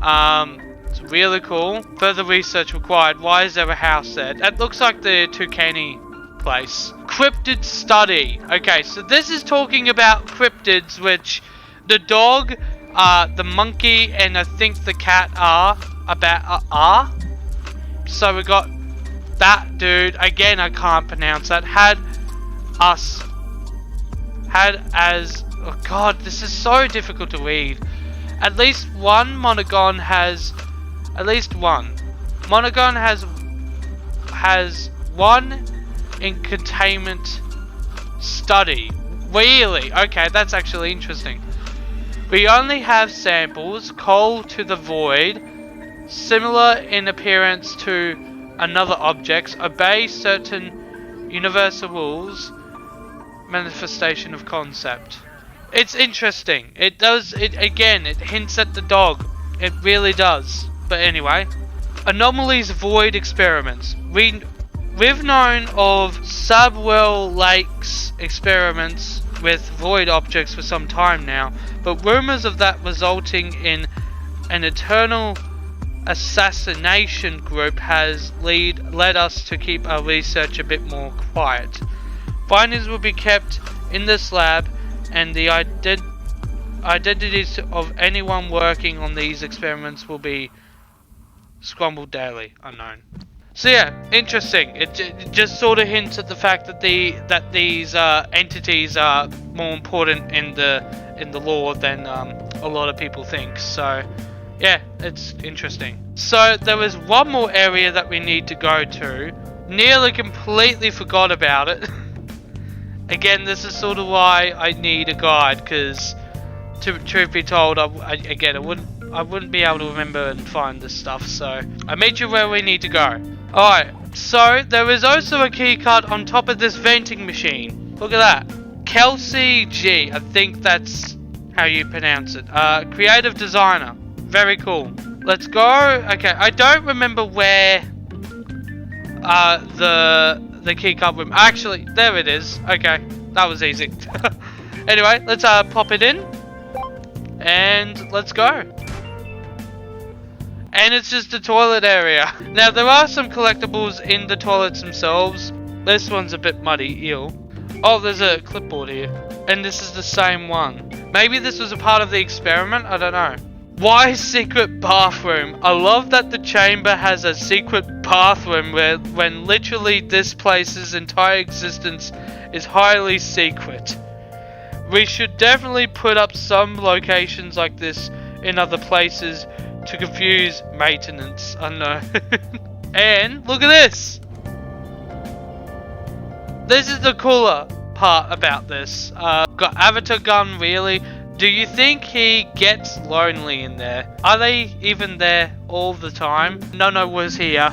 It's really cool. Further research required. Why is there a house there? That looks like the Toucaney place. Cryptid study. Okay, so this is talking about cryptids, which the dog, the monkey, and I think the cat are. So we got that dude. Again, I can't pronounce that. Had as. Oh god, this is so difficult to read. At least one Monogon has. At least one. Monogon has one in containment study. Really? Okay, that's actually interesting. We only have samples, coal to the void, similar in appearance to another objects, obey certain universal rules, manifestation of concept. It's interesting. It does, it hints at the dog. It really does. But anyway, anomalies void experiments. We've known of subwell lakes experiments with void objects for some time now, but rumors of that resulting in an eternal assassination group has led us to keep our research a bit more quiet. Findings will be kept in this lab, and the identities of anyone working on these experiments will be scrambled daily, unknown. So yeah, interesting. It just sort of hints at the fact that these entities are more important in the lore than a lot of people think. So yeah, it's interesting. So there was one more area that we need to go to. Nearly completely forgot about it. Again, this is sort of why I need a guide, because truth be told, I I wouldn't be able to remember and find this stuff, so I'll meet you where we need to go. Alright, so there is also a keycard on top of this venting machine. Look at that. Kelsey G, I think that's how you pronounce it. Creative designer. Very cool. Let's go. Okay, I don't remember where the keycard room. Actually, there it is. Okay, that was easy. Anyway, let's pop it in. And let's go. And it's just the toilet area. Now, there are some collectibles in the toilets themselves. This one's a bit muddy. Ew. Oh, there's a clipboard here. And this is the same one. Maybe this was a part of the experiment? I don't know. Why secret bathroom? I love that the chamber has a secret bathroom when literally this place's entire existence is highly secret. We should definitely put up some locations like this in other places to confuse maintenance. I know. And look at this. This is the cooler part about this. Got Avatar gun, really? Do you think he gets lonely in there? Are they even there all the time? No was here.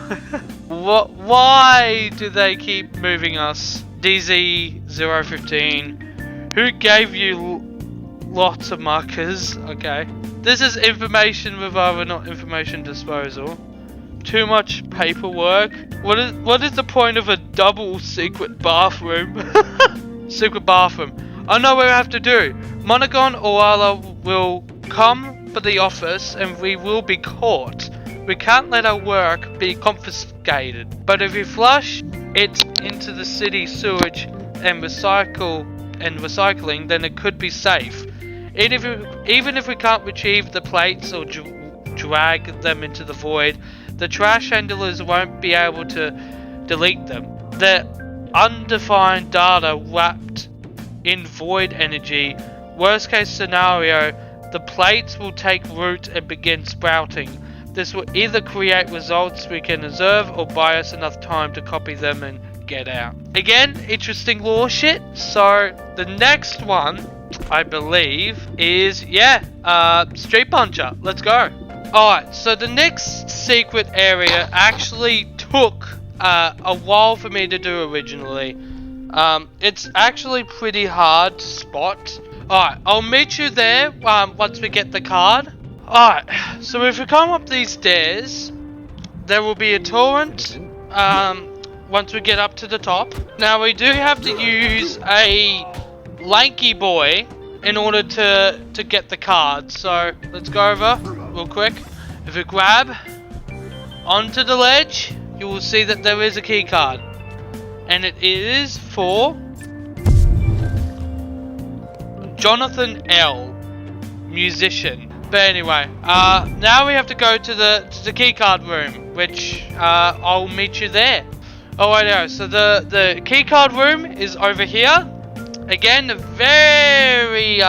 Why do they keep moving us? DZ015. Who gave you lots of markers? Okay. This is information revolver, not information disposal. Too much paperwork. What is the point of a double secret bathroom? Secret bathroom. I know what we have to do. Monagon or Ala will come for the office and we will be caught. We can't let our work be confiscated. But if we flush it into the city sewage and recycling, then it could be safe. Even if we can't retrieve the plates or drag them into the void, the trash handlers won't be able to delete them. They're undefined data wrapped in void energy. Worst case scenario, the plates will take root and begin sprouting. This will either create results we can observe or buy us enough time to copy them and get out. Again, interesting lore shit. So the next one, I believe, is Street Puncher. Let's go. Alright, so the next secret area actually took a while for me to do originally. It's actually pretty hard to spot. Alright, I'll meet you there once we get the card. Alright, so if we come up these stairs, there will be a torrent once we get up to the top. Now we do have to use a lanky boy in order to get the card. So let's go over real quick. If we grab onto the ledge, you will see that there is a key card. And it is for Jonathan L, musician. But anyway, now we have to go to the keycard room, which I'll meet you there. Alright, so the keycard room is over here. Again, a very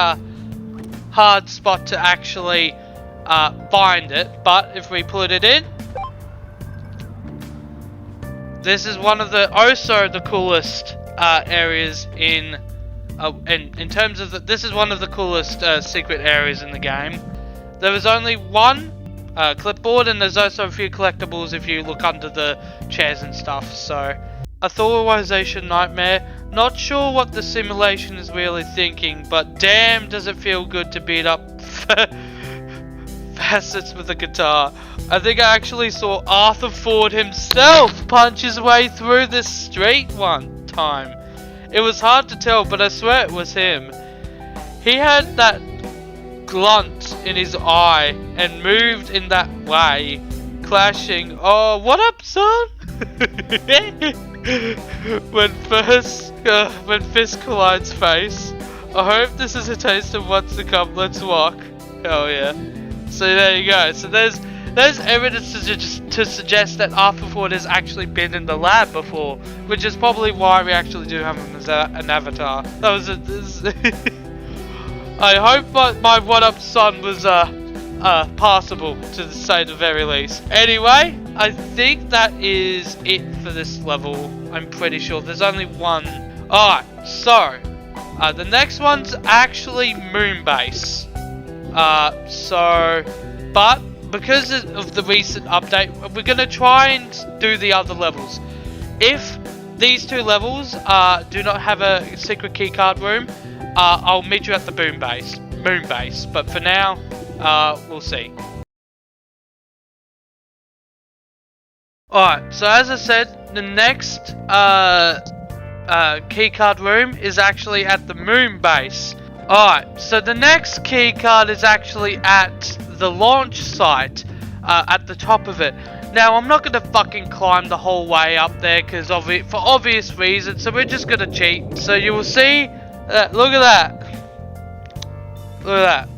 hard spot to actually find it, but if we put it in, this is one of the the coolest areas in terms of this is one of the coolest secret areas in the game. There is only one clipboard, and there's also a few collectibles if you look under the chairs and stuff. So, authorization nightmare. Not sure what the simulation is really thinking, but damn does it feel good to beat up facets with a guitar. I think I actually saw Arthur Ford himself punch his way through this street one time. It was hard to tell, but I swear it was him. He had that glint in his eye and moved in that way, clashing. Oh, what up, son? when fist collides face. I hope this is a taste of what's to come. Let's walk. Hell yeah. So there you go. So there's evidence to suggest that Arthur Ford has actually been in the lab before, which is probably why we actually do have him as an avatar. That was I hope my one-up son was passable, to say the very least. Anyway, I think that is it for this level. I'm pretty sure there's only one. Alright, so the next one's actually Moonbase. So but because of the recent update, we're gonna try and do the other levels. If these two levels do not have a secret keycard room, I'll meet you at the moon base. But for now, we'll see. Alright, so as I said, the next keycard room is actually at the moon base. Alright, so the next keycard is actually at the launch site, at the top of it. Now, I'm not going to fucking climb the whole way up there because for obvious reasons, so we're just going to cheat. So you will see, look at that. Look at that.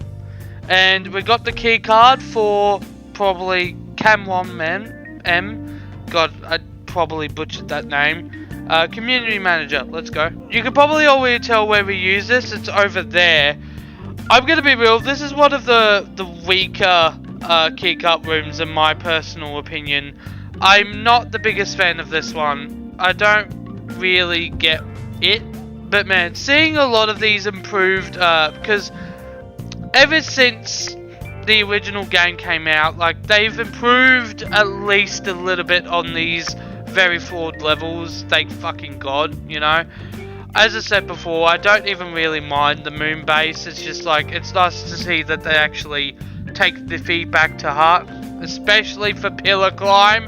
And we got the keycard for probably Cam1 M. God, I probably butchered that name. Community manager, let's go. You can probably already tell where we use this. It's over there. I'm gonna be real. This is one of the weaker keycard rooms in my personal opinion. I'm not the biggest fan of this one. I don't really get it. But man, seeing a lot of these improved, because ever since the original game came out, like, they've improved at least a little bit on these very flawed levels, thank fucking god, you know. As I said before, I don't even really mind the moon base. It's just like, it's nice to see that they actually take the feedback to heart, especially for pillar climb.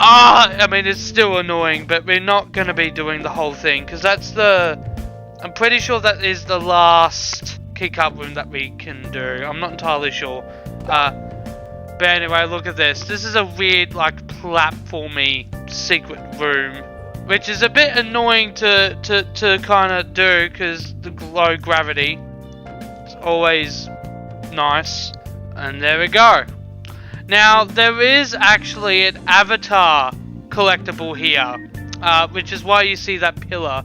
I mean, it's still annoying, but we're not going to be doing the whole thing, because that's I'm pretty sure that is the last keycard room that we can do. I'm not entirely sure. But anyway, look at this. This is a weird, like, platformy secret room, which is a bit annoying to kind of do because the low gravity. It's always nice. And there we go. Now, there is actually an avatar collectible here, which is why you see that pillar.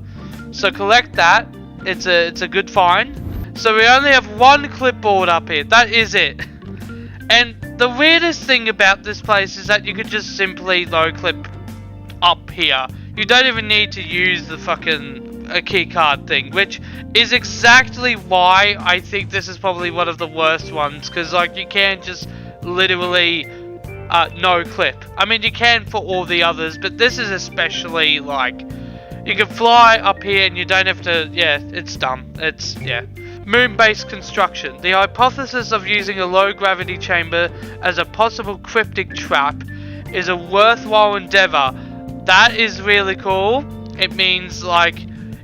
So collect that. It's a good find. So we only have one clipboard up here. That is it. And the weirdest thing about this place is that you could just simply low clip up here. You don't even need to use the fucking keycard thing, which is exactly why I think this is probably one of the worst ones, because like you can't just literally no clip. I mean, you can for all the others, but this is especially like you can fly up here and you don't have to. Yeah, it's dumb. It's moon-based construction. The hypothesis of using a low-gravity chamber as a possible cryptic trap is a worthwhile endeavor. That is really cool. It means, like,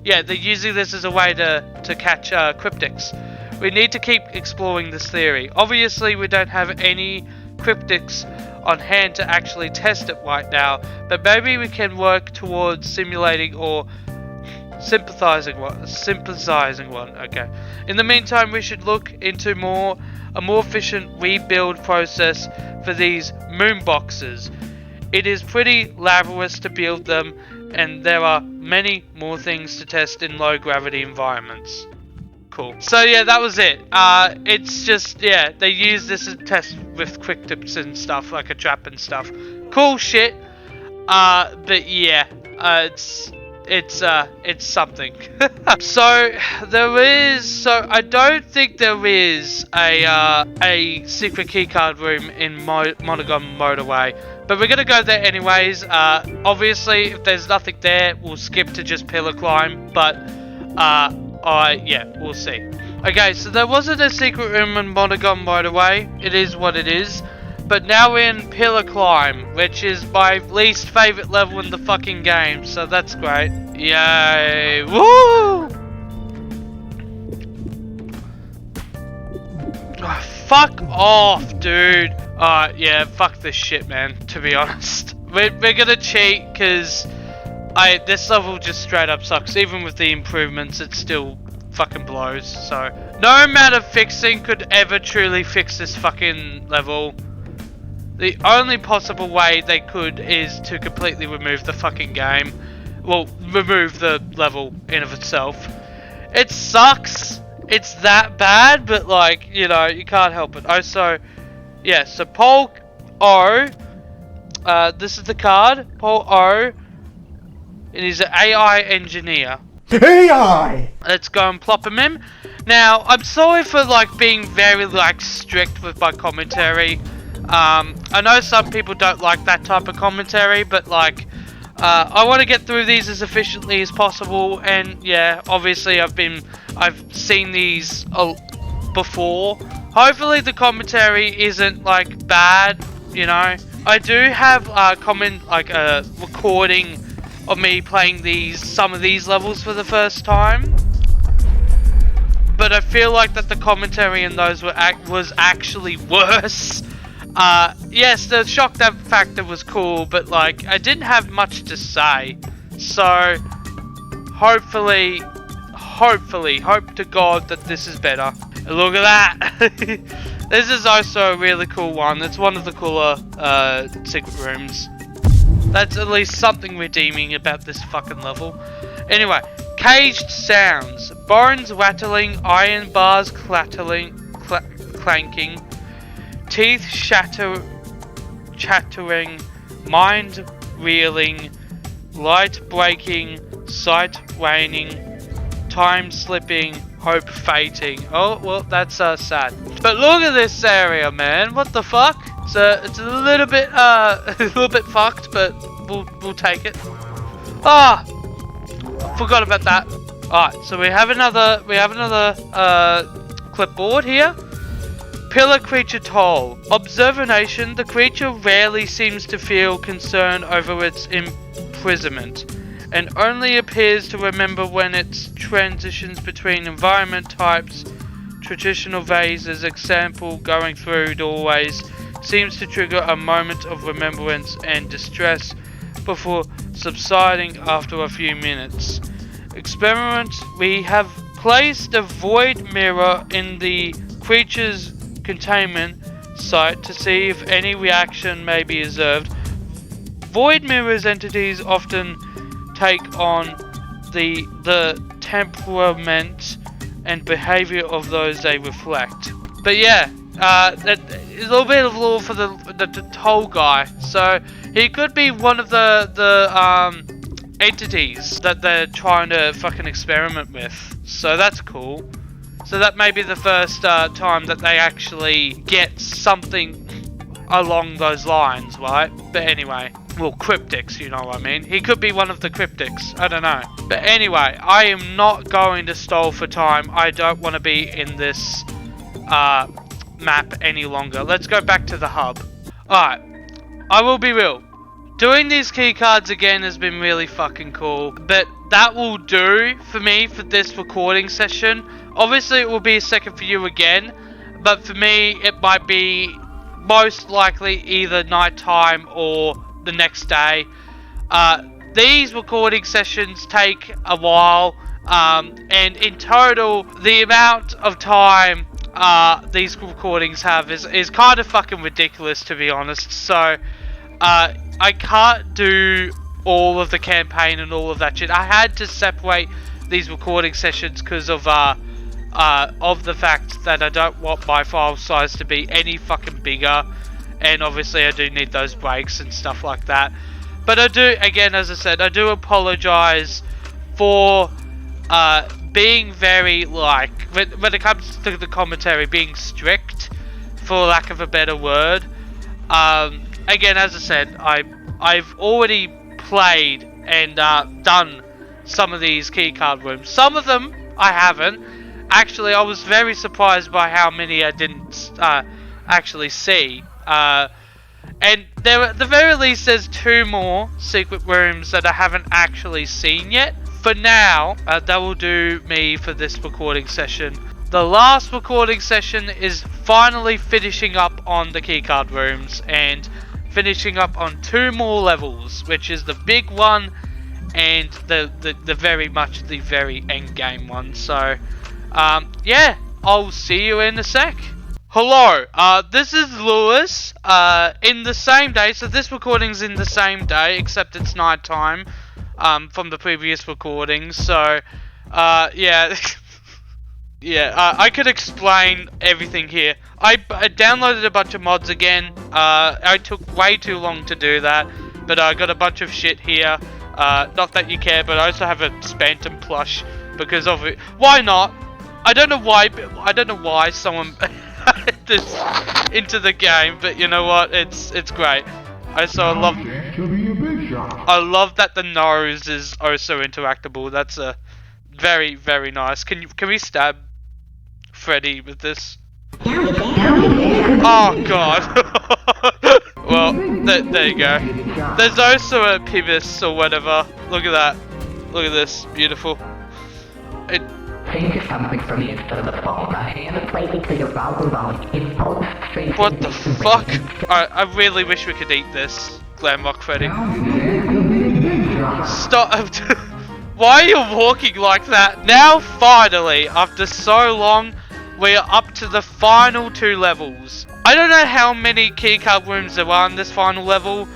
yeah, they're using this as a way to catch cryptics. We need to keep exploring this theory. Obviously, we don't have any cryptics on hand to actually test it right now, but maybe we can work towards simulating or synthesizing one. Okay. In the meantime, we should look into a more efficient rebuild process for these moon boxes. It is pretty laborious to build them, and there are many more things to test in low gravity environments. Cool. So yeah, that was it. It's just, yeah, they use this as a test with quick tips and stuff, like a trap and stuff. Cool shit. But yeah, it's something. So I don't think there is a secret keycard room in Monogam Motorway, but we're gonna go there anyways. Obviously, if there's nothing there, we'll skip to just pillar climb, but yeah, we'll see. Okay, so there wasn't a secret room in Monogam Motorway. It is what it is. But now we're in Pillar Climb, which is my least favourite level in the fucking game, so that's great. Yay! Woo! Oh, fuck off, dude. Yeah, fuck this shit, man, to be honest. We're gonna cheat, because this level just straight up sucks. Even with the improvements, it still fucking blows, so. No amount of fixing could ever truly fix this fucking level. The only possible way they could is to completely remove the fucking game. Well, remove the level in of itself. It sucks. It's that bad, but like, you know, you can't help it. Oh, so, yeah, so Pole O, this is the card, Pole O, and he's an AI engineer. AI! Let's go and plop him in. Now, I'm sorry for like being very like strict with my commentary. I know some people don't like that type of commentary, but like, I want to get through these as efficiently as possible. And yeah, obviously I've seen these before. Hopefully the commentary isn't like bad, you know. I do have a recording of me playing some of these levels for the first time, but I feel like that the commentary in those was actually worse. Yes, the shock factor was cool, but like I didn't have much to say. So hopefully, hope to God that this is better. Look at that. This is also a really cool one. It's one of the cooler secret rooms. That's at least something redeeming about this fucking level. Anyway, caged sounds. Bones rattling, iron bars clattering, clanking, teeth chattering, mind reeling, light breaking, sight waning, time slipping, hope fading. Oh, well, that's sad. But look at this area, man. What the fuck? It's a little bit fucked, but we'll take it. Ah, forgot about that. Alright, so we have another clipboard here. Pillar creature toll. Observation: the creature rarely seems to feel concern over its imprisonment, and only appears to remember when it transitions between environment types. Traditional vases, example, going through doorways, seems to trigger a moment of remembrance and distress before subsiding after a few minutes. Experiment: we have placed a void mirror in the creature's containment site to see if any reaction may be observed. Void mirrors entities often take on the temperament and behavior of those they reflect. But yeah, a little bit of lore for the toll guy. So he could be one of the entities that they're trying to fucking experiment with. So that's cool. So that may be the first time that they actually get something along those lines, right? But anyway, well, cryptics, you know what I mean. He could be one of the cryptics, I don't know. But anyway, I am not going to stall for time. I don't want to be in this map any longer. Let's go back to the hub. Alright, I will be real. Doing these keycards again has been really fucking cool, but that will do for me for this recording session. Obviously it will be a second for you again, but for me it might be most likely either nighttime or the next day. These recording sessions take a while, and in total the amount of time these recordings have is kind of fucking ridiculous, to be honest. So I can't do all of the campaign and all of that shit. I had to separate these recording sessions because of the fact that I don't want my file size to be any fucking bigger, and obviously I do need those breaks and stuff like that. But I do, again, as I said, I do apologize for being very, like, when it comes to the commentary, being strict, for lack of a better word. Again, as I said, I've already played and done some of these keycard rooms. Some of them I haven't. Actually, I was very surprised by how many I didn't actually see. And there, at the very least, there's 2 more secret rooms that I haven't actually seen yet. For now, that will do me for this recording session. The last recording session is finally finishing up on the keycard rooms and finishing up on 2 more levels, which is the big one and the very end game one. So yeah, I'll see you in a sec. Hello, this is Lewis, in the same day, so this recording's in the same day, except it's night time, from the previous recordings, so, yeah, yeah, I could explain everything here. I downloaded a bunch of mods again. I took way too long to do that, but I got a bunch of shit here. Not that you care, but I also have a Spantum plush because of it. Why not? I don't know why. I don't know why someone added this into the game, but you know what? It's great. I love that the nose is also interactable. That's a very, very nice. Can we stab Freddy with this? Oh god. Well, there you go. There's also a Pibis or whatever. Look at that. Look at this. Beautiful. It. Take something from me instead of the phone. I hand it right into your mouth. What the fuck? I really wish we could eat this. Glamrock Freddy. Stop. Why are you walking like that? Now, finally, after so long, we are up to the final 2 levels. I don't know how many keycard rooms there are in this final level.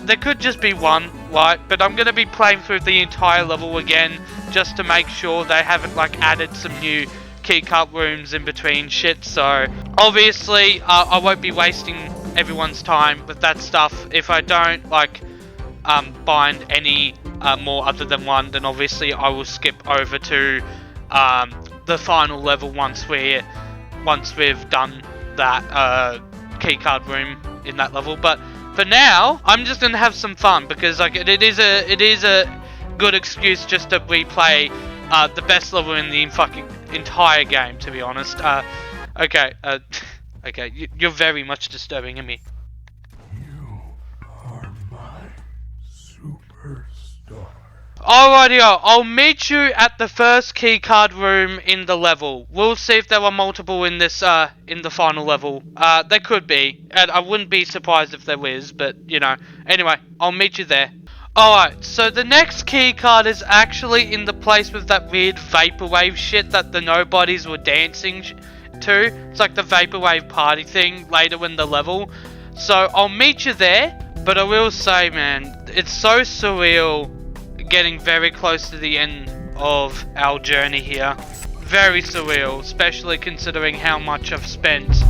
There could just be 1, right? But I'm going to be playing through the entire level again just to make sure they haven't like added some new keycard rooms in between shit. So obviously I won't be wasting everyone's time with that stuff. If I don't like find any more other than 1, then obviously I will skip over to the final level once we've done that keycard room in that level. But for now, I'm just gonna have some fun because like it is a good excuse just to replay the best level in the fucking entire game, to be honest. Okay, okay, you're very much disturbing me. You are my superstar. Alrighty, I'll meet you at the first keycard room in the level. We'll see if there are multiple in this, in the final level. There could be, and I wouldn't be surprised if there is, but, you know. Anyway, I'll meet you there. Alright, so the next keycard is actually in the place with that weird vaporwave shit that the nobodies were dancing to. It's like the vaporwave party thing later in the level. So, I'll meet you there, but I will say, man, it's so surreal getting very close to the end of our journey here. Very surreal, especially considering how much I've spent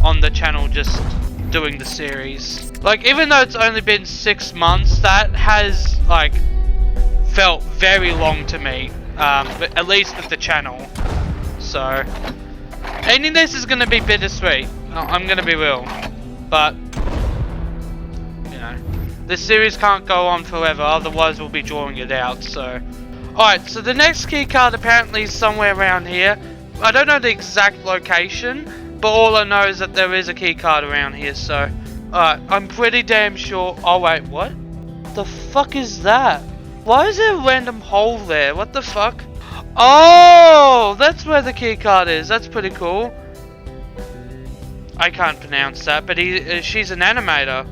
on the channel just doing the series. Like, even though it's only been 6 months, that has like felt very long to me, but at least with the channel. So ending this is gonna be bittersweet, I'm gonna be real, but you know, this series can't go on forever, otherwise we'll be drawing it out. So alright, so the next keycard apparently is somewhere around here. I don't know the exact location, but all I know is that there is a keycard around here. So alright, I'm pretty damn sure. Oh wait, what the fuck is that? Why is there a random hole there? What the fuck? Oh, that's where the keycard is. That's pretty cool. I can't pronounce that, but she's an animator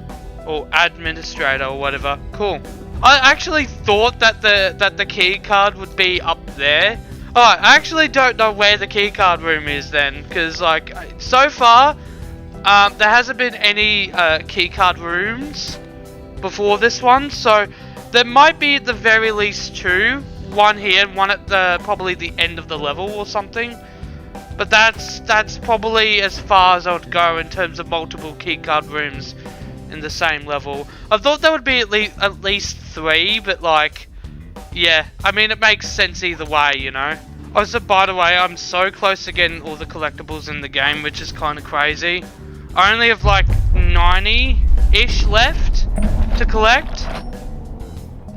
or administrator or whatever. Cool. I actually thought that the key card would be up there. Alright, I actually don't know where the key card room is then, because like so far there hasn't been any key card rooms before this one, so there might be at the very least 2. One here and one at the probably the end of the level or something. But that's probably as far as I would go in terms of multiple keycard rooms in the same level. I thought there would be at least 3, but like, yeah, I mean it makes sense either way, you know. Also, by the way, I'm so close to getting all the collectibles in the game, which is kind of crazy. I only have like 90-ish left to collect.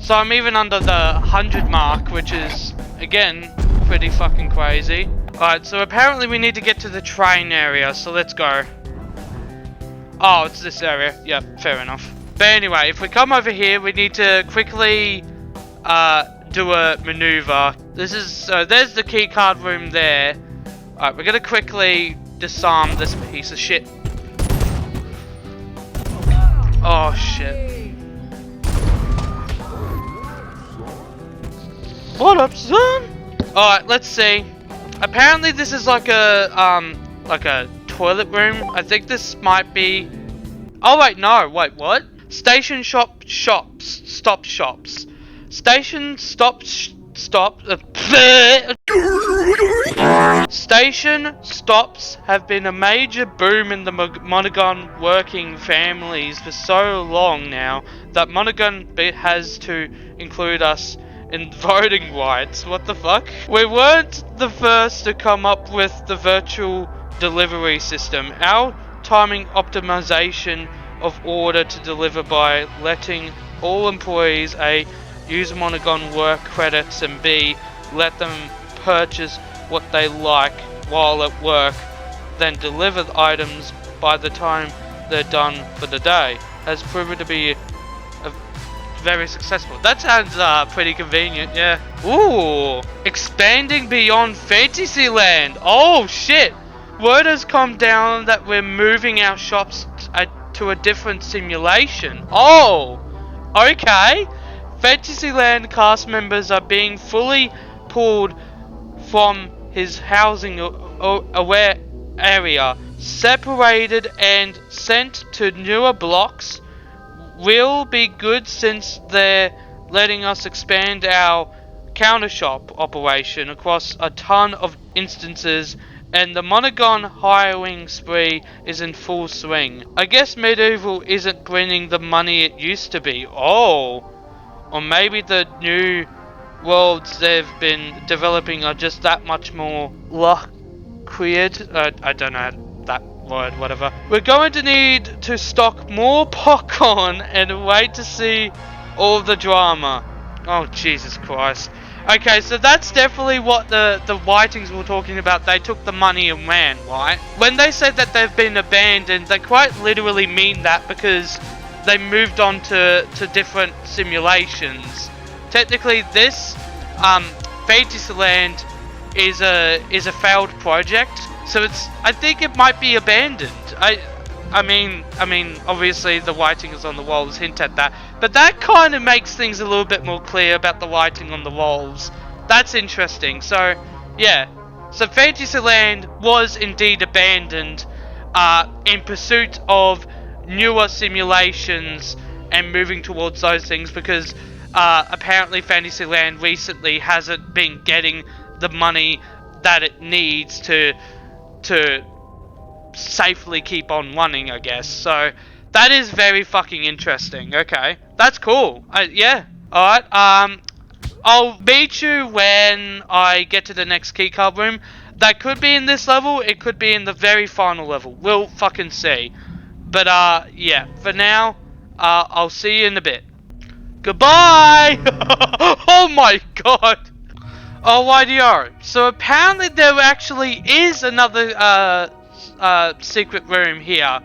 So I'm even under the 100 mark, which is, again, pretty fucking crazy. Alright, so apparently we need to get to the train area, so let's go. Oh, it's this area. Yeah, fair enough. But anyway, if we come over here, we need to quickly do a maneuver. This is, so there's the keycard room there. Alright, we're gonna quickly disarm this piece of shit. Oh, shit. What up, son? Alright, let's see. Apparently this is like a toilet room. I think this might be... Oh wait, no, wait, what? Station stop shops. Station stop Station stops have been a major boom in the Monaghan working families for so long now that Monaghan has to include us in voting rights. What the fuck? We weren't the first to come up with the virtual delivery system. Our timing optimization of order to deliver by letting all employees A. use Monaghan work credits and B. let them purchase what they like while at work, then deliver the items by the time they're done for the day, has proven to be very successful. That sounds pretty convenient, yeah. Ooh, expanding beyond Fantasyland. Oh shit! Word has come down that we're moving our shops to a different simulation. Oh, okay. Fantasyland cast members are being fully pulled from his housing aware area, separated and sent to newer blocks. Will be good since they're letting us expand our counter shop operation across a ton of instances, and the Monaghan hiring spree is in full swing. I guess Medieval isn't bringing the money it used to be. Oh, or maybe the new worlds they've been developing are just that much more lucrative. I don't know that word, whatever. We're going to need to stock more popcorn and wait to see all the drama. Oh, Jesus Christ. Okay, so that's definitely what the Whitings were talking about. They took the money and ran, right? When they said that they've been abandoned, they quite literally mean that, because they moved on to different simulations. Technically, this Fantasyland is a failed project, so I think it might be abandoned. I mean, obviously the writings on the walls hint at that, but that kind of makes things a little bit more clear about the writing on the walls. That's interesting. So, yeah. So Fantasyland was indeed abandoned in pursuit of newer simulations and moving towards those things, because apparently Fantasyland recently hasn't been getting the money that it needs to safely keep on running, I guess. So that is very fucking interesting. Okay, that's cool. Yeah. All right. I'll meet you when I get to the next keycard room. That could be in this level. It could be in the very final level. We'll fucking see. But yeah. For now, I'll see you in a bit. Goodbye. Oh my god. Alrighty-o. So apparently there actually is another secret room here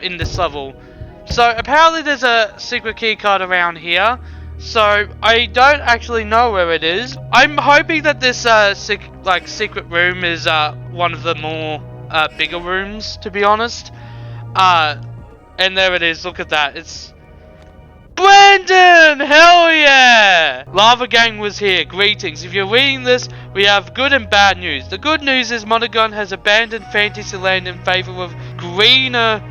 in this level. So apparently there's a secret keycard around here. So I don't actually know where it is. I'm hoping that this secret room is one of the more bigger rooms, to be honest. And there it is. Look at that. It's Brandon! Hell yeah! Lava Gang was here. Greetings. If you're reading this, we have good and bad news. The good news is Monaghan has abandoned Fantasyland in favor of greener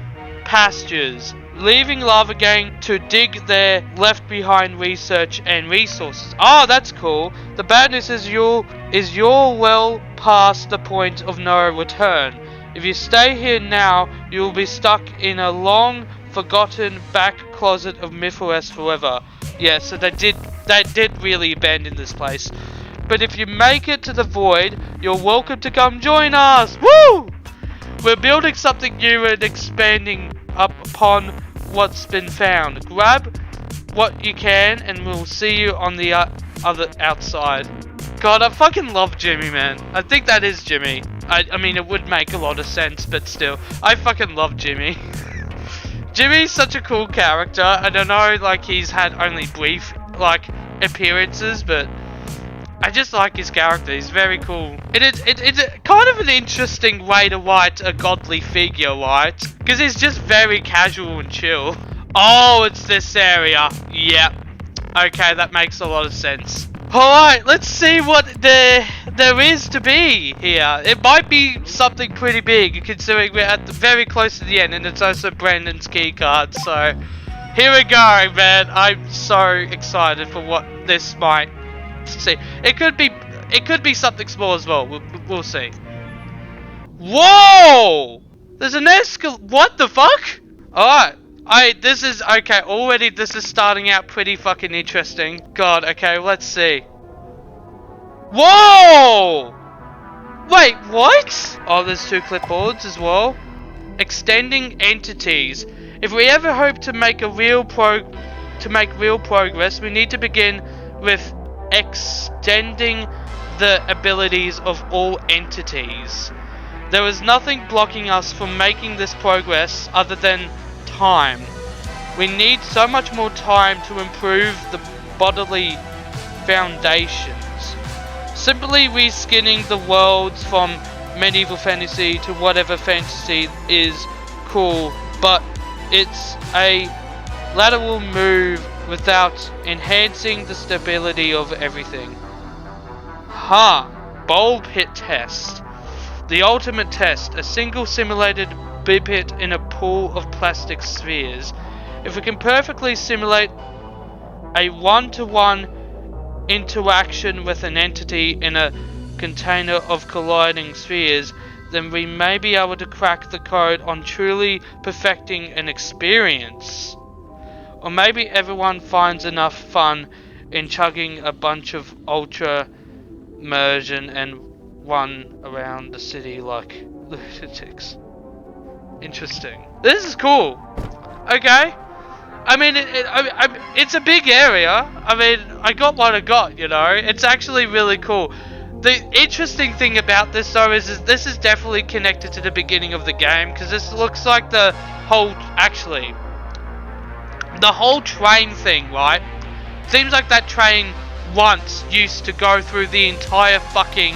pastures, leaving Lava Gang to dig their left behind research and resources. Oh, that's cool. The bad news is you're well past the point of no return. If you stay here now, you will be stuck in a long forgotten back closet of Mythos forever. Yeah, so they did really abandon this place. But if you make it to the void, you're welcome to come join us. Woo! We're building something new and expanding up upon what's been found. Grab what you can and we'll see you on the other outside. God, I fucking love Jimmy, man. I think that is Jimmy. I mean, it would make a lot of sense, but still. I fucking love Jimmy. Jimmy's such a cool character. I don't know, like, he's had only brief, like, appearances, but I just like his character. He's very cool. It's kind of an interesting way to write a godly figure, right? Because he's just very casual and chill. Oh, it's this area. Yep. Okay, that makes a lot of sense. Alright, let's see what there is to be here. It might be something pretty big, considering we're at very close to the end, and it's also Brandon's keycard, so here we go, man. I'm so excited for what this might see. It could be something small as well. We'll see. Whoa! There's an what the fuck? Alright. This is, okay, already this is starting out pretty fucking interesting. God, okay, let's see. Whoa! Wait, what? Oh, there's 2 clipboards as well. Extending entities. If we ever hope to make real progress, we need to begin with extending the abilities of all entities. There is nothing blocking us from making this progress other than time. We need so much more time to improve the bodily foundations. Simply reskinning the worlds from medieval fantasy to whatever fantasy is cool, but it's a lateral move without enhancing the stability of everything. Bowl pit test. The ultimate test, a single simulated pit in a pool of plastic spheres. If we can perfectly simulate a one-to-one interaction with an entity in a container of colliding spheres, then we may be able to crack the code on truly perfecting an experience. Or maybe everyone finds enough fun in chugging a bunch of ultra immersion and run around the city like lunatics. Interesting. This is cool. Okay. I mean, it's a big area. I mean, I got what I got, you know. It's actually really cool. The interesting thing about this, though, is this is definitely connected to the beginning of the game, because this looks like the whole train thing, right? Seems like that train once used to go through the entire fucking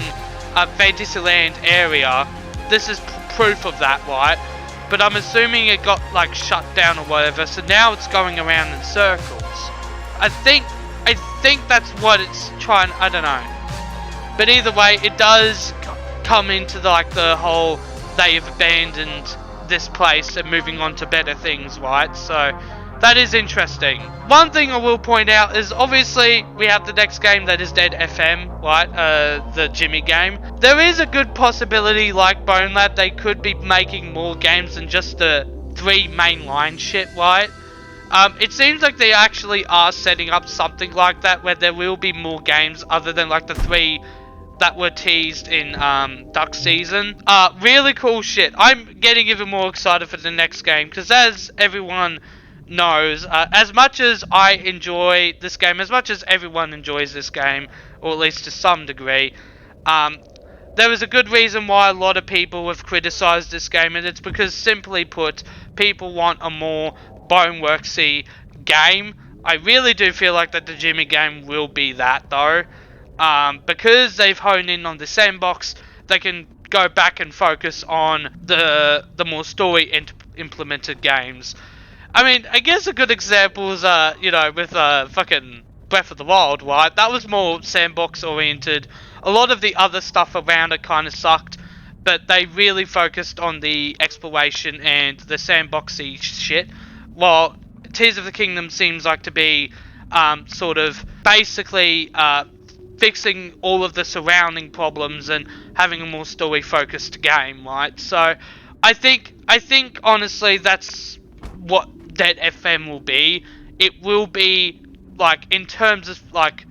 Fantasyland area. This is proof of that, right? But I'm assuming it got like shut down or whatever, so now it's going around in circles. I think that's what it's trying. I don't know. But either way, it does come into the whole they've abandoned this place and moving on to better things, right? So that is interesting. One thing I will point out is obviously we have the next game that is Dead FM, right? The Jimmy game. There is a good possibility, like Bone Lab, they could be making more games than just the 3 mainline shit, right? It seems like they actually are setting up something like that, where there will be more games other than like the 3 that were teased in Duck Season. Really cool shit. I'm getting even more excited for the next game, because as everyone knows, as much as I enjoy this game, as much as everyone enjoys this game, or at least to some degree, there is a good reason why a lot of people have criticized this game, and it's because, simply put, people want a more Boneworksy game. I really do feel like that the Jimmy game will be that, though. Because they've honed in on the sandbox, they can go back and focus on the more story implemented games. I mean, I guess a good example is, you know, with fucking Breath of the Wild, right? That was more sandbox oriented. A lot of the other stuff around it kind of sucked, but they really focused on the exploration and the sandboxy shit. While Tears of the Kingdom seems like to be sort of basically fixing all of the surrounding problems and having a more story focused game, right? So I think honestly that's what Dead FM will be. It will be, like, in terms of like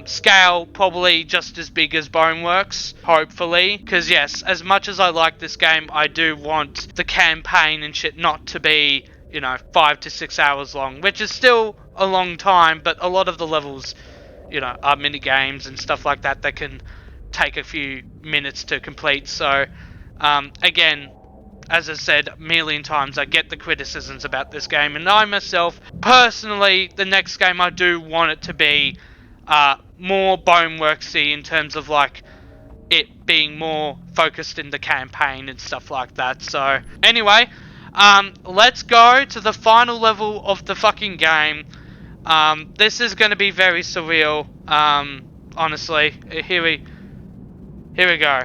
scale, probably just as big as Boneworks, hopefully. Because yes, as much as I like this game, I do want the campaign and shit not to be, you know, 5 to 6 hours long, which is still a long time, but a lot of the levels, you know, are mini games and stuff like that that can take a few minutes to complete. So again, as I said a million times, I get the criticisms about this game, and I myself, personally, the next game I do want it to be more Boneworksy in terms of like it being more focused in the campaign and stuff like that. So anyway, let's go to the final level of the fucking game. This is going to be very surreal, honestly. Here we go.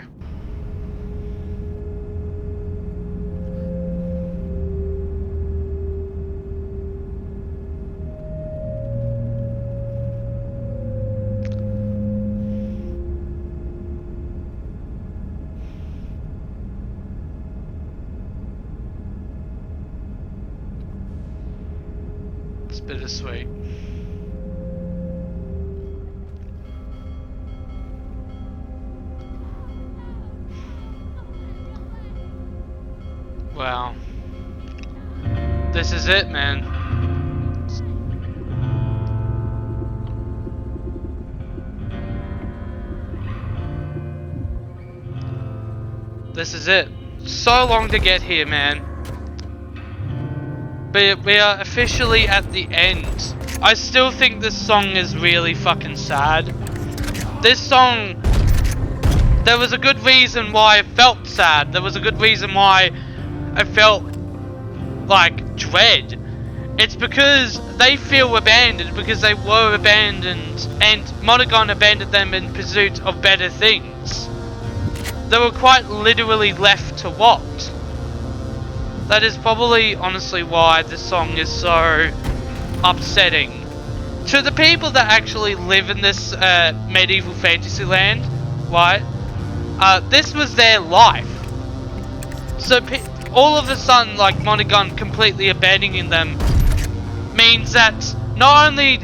It's bittersweet. Wow. This is it, man. This is it. So long to get here, man. But we are officially at the end. I still think this song is really fucking sad. This song, there was a good reason why I felt sad. There was a good reason why I felt like dread. It's because they feel abandoned, because they were abandoned, and Monogon abandoned them in pursuit of better things. They were quite literally left to what? That is probably honestly why this song is so upsetting. To the people that actually live in this medieval fantasy land, right? This was their life. So all of a sudden, like Monogon completely abandoning them means that not only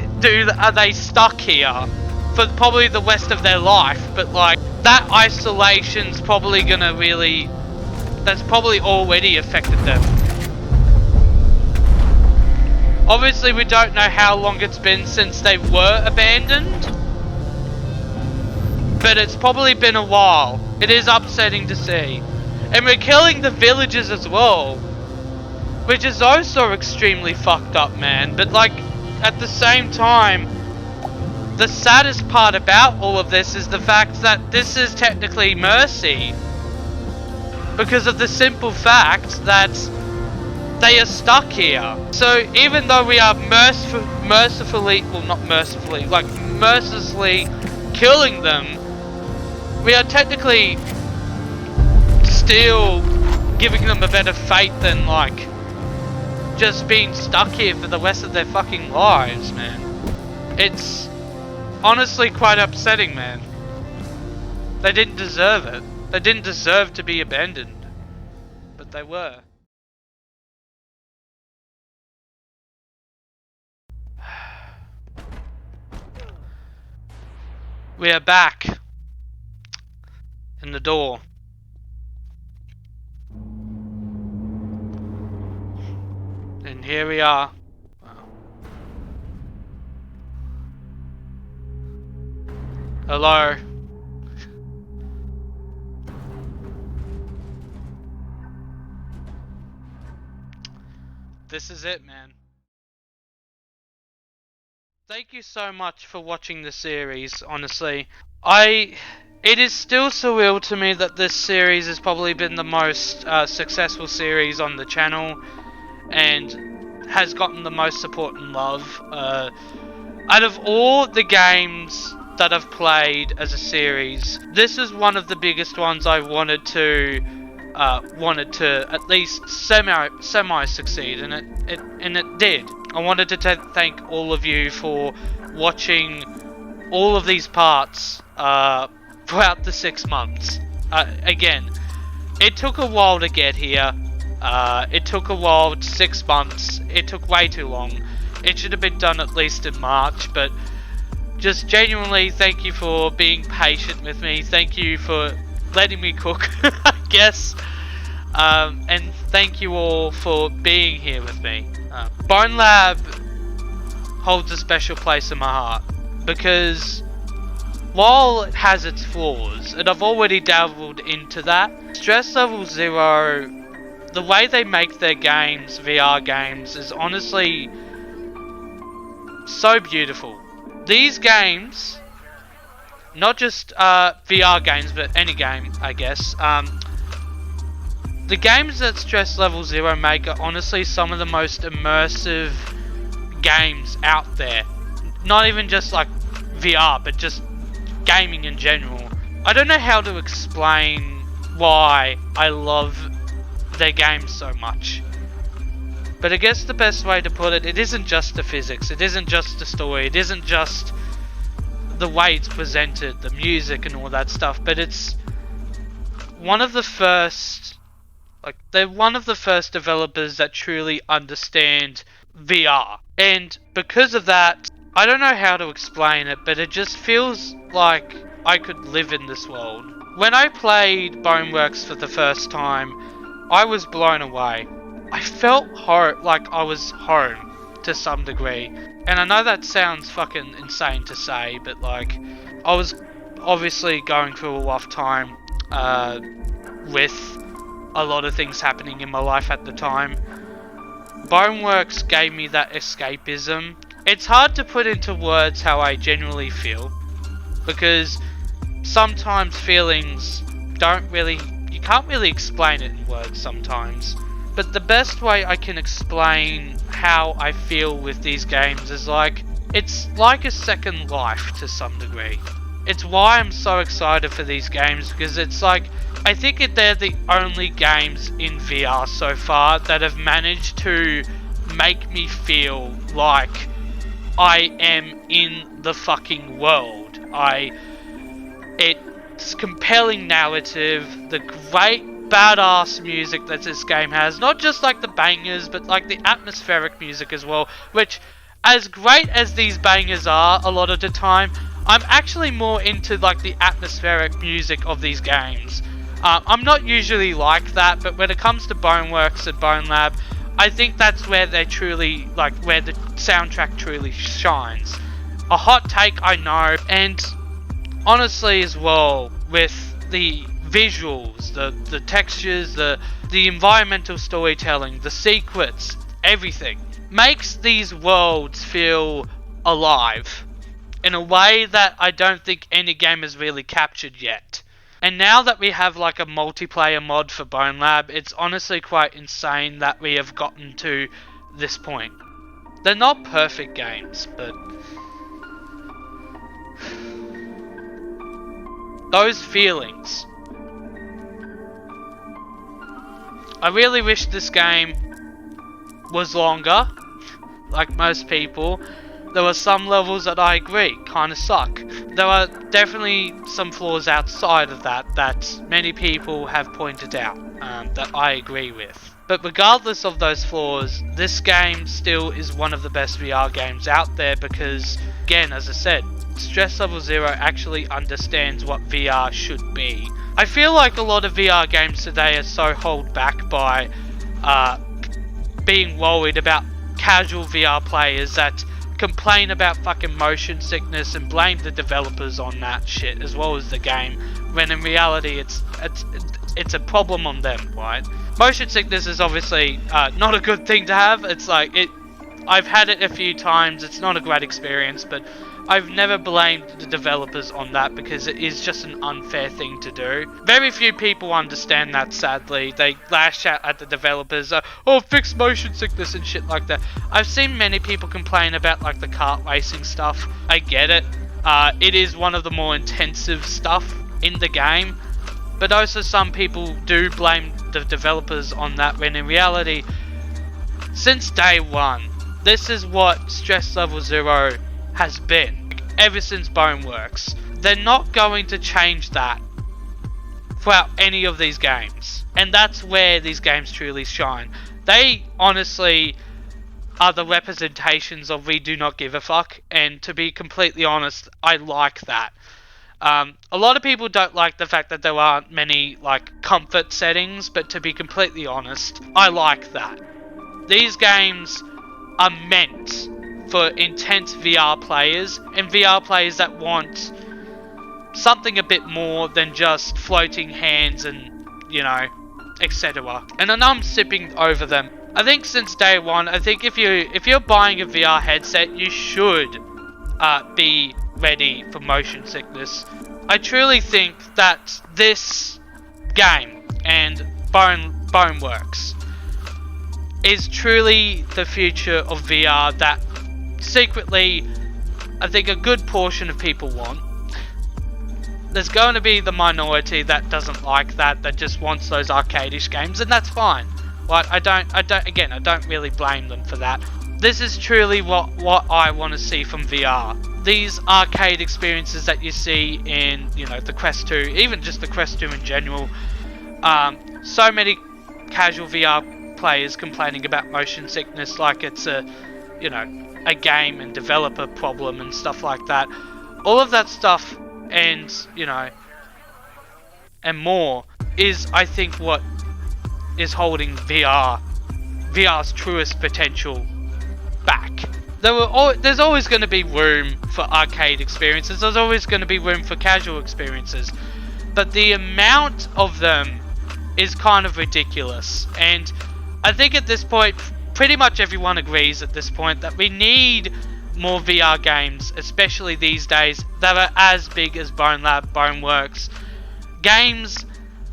are they stuck here for probably the rest of their life, but like that isolation's probably gonna really, that's probably already affected them. Obviously we don't know how long it's been since they were abandoned, but it's probably been a while. It is upsetting to see. And we're killing the villagers as well, which is also extremely fucked up, man. But like, at the same time, the saddest part about all of this is the fact that this is technically mercy. Because of the simple fact that they are stuck here. So even though we are mercifully killing them, we are technically still giving them a better fate than like just being stuck here for the rest of their fucking lives, man. It's honestly quite upsetting, man. They didn't deserve it. They didn't deserve to be abandoned, but they were. We are back in the door. And here we are. Wow. Hello. This is it, man. Thank you so much for watching the series, honestly. It is still surreal to me that this series has probably been the most successful series on the channel and has gotten the most support and love. Out of all the games that I've played as a series, this is one of the biggest ones I wanted to at least semi succeed, and it did. I wanted to thank all of you for watching all of these parts throughout the 6 months. Again, it took a while to get here. It took a while, 6 months. It took way too long. It should have been done at least in March, but just genuinely thank you for being patient with me. Thank you for letting me cook, I guess. And thank you all for being here with me. Bone Lab holds a special place in my heart because while it has its flaws, and I've already dabbled into that, Stress Level Zero, the way they make their games, VR games, is honestly so beautiful. These games, not just VR games, but any game, I guess, the games that Stress Level Zero make are honestly some of the most immersive games out there. Not even just like VR, but just gaming in general. I don't know how to explain why I love their games so much. But I guess the best way to put it, it isn't just the physics, it isn't just the story, it isn't just the way it's presented, the music and all that stuff, but it's one of the first, they're one of the first developers that truly understand VR. And because of that, I don't know how to explain it, but it just feels like I could live in this world. When I played Boneworks for the first time, I was blown away. I felt like I was home to some degree. And I know that sounds fucking insane to say, but like, I was obviously going through a rough time with a lot of things happening in my life at the time. Boneworks gave me that escapism. It's hard to put into words how I genuinely feel, because sometimes feelings you can't really explain it in words sometimes. But the best way I can explain how I feel with these games is like, it's like a second life to some degree. It's why I'm so excited for these games, because it's like, I think they're the only games in VR so far that have managed to make me feel like I am in the fucking world. It's compelling narrative, the great badass music that this game has, not just like the bangers, but like the atmospheric music as well, which, as great as these bangers are a lot of the time, I'm actually more into like the atmospheric music of these games. I'm not usually like that, but when it comes to Boneworks and Bone Lab, I think that's where they truly, like, where the soundtrack truly shines. A hot take, I know, and honestly as well, with the visuals, the textures, the environmental storytelling, the secrets, everything makes these worlds feel alive in a way that I don't think any game has really captured yet. And now that we have like a multiplayer mod for Bone Lab, it's honestly quite insane that we have gotten to this point. They're not perfect games, but those feelings. I really wish this game was longer, like most people. There were some levels that I agree kinda suck. There are definitely some flaws outside of that many people have pointed out, that I agree with. But regardless of those flaws, this game still is one of the best VR games out there because, again, as I said, Stress Level 0 actually understands what VR should be. I feel like a lot of VR games today are so held back by being worried about casual VR players that complain about fucking motion sickness and blame the developers on that shit as well as the game, when in reality it's a problem on them, right? Motion sickness is obviously not a good thing to have. It's like, I've had it a few times, it's not a great experience, but I've never blamed the developers on that because it is just an unfair thing to do. Very few people understand that, sadly. They lash out at the developers, oh, fix motion sickness and shit like that. I've seen many people complain about like the kart racing stuff. I get it. It is one of the more intensive stuff in the game. But also some people do blame the developers on that, when in reality, since day one, this is what Stress Level 0 has been ever since Boneworks. They're not going to change that throughout any of these games, and that's where these games truly shine. They honestly are the representations of we do not give a fuck, and to be completely honest, I like that. A lot of people don't like the fact that there aren't many like comfort settings, but to be completely honest, I like that. These games are meant for intense VR players, and VR players that want something a bit more than just floating hands and, you know, etc. And I know I'm sipping over them. I think since day one, I think if you're buying a VR headset, you should be ready for motion sickness. I truly think that this game and Boneworks is truly the future of VR that secretly I think a good portion of people want. There's going to be the minority that doesn't like that just wants those arcade-ish games, and that's fine. Right? I don't really blame them for that. This is truly what I want to see from VR. These arcade experiences that you see in, you know, the Quest 2, even just the Quest 2 in general. So many casual VR players complaining about motion sickness like it's a, you know, a game and developer problem and stuff like that. All of that stuff and, you know, and more is, I think, what is holding VR's truest potential back. There's always going to be room for arcade experiences. There's always going to be room for casual experiences. But the amount of them is kind of ridiculous. And I think at this point, pretty much everyone agrees at this point that we need more VR games, especially these days, that are as big as Bone Lab, Boneworks. Games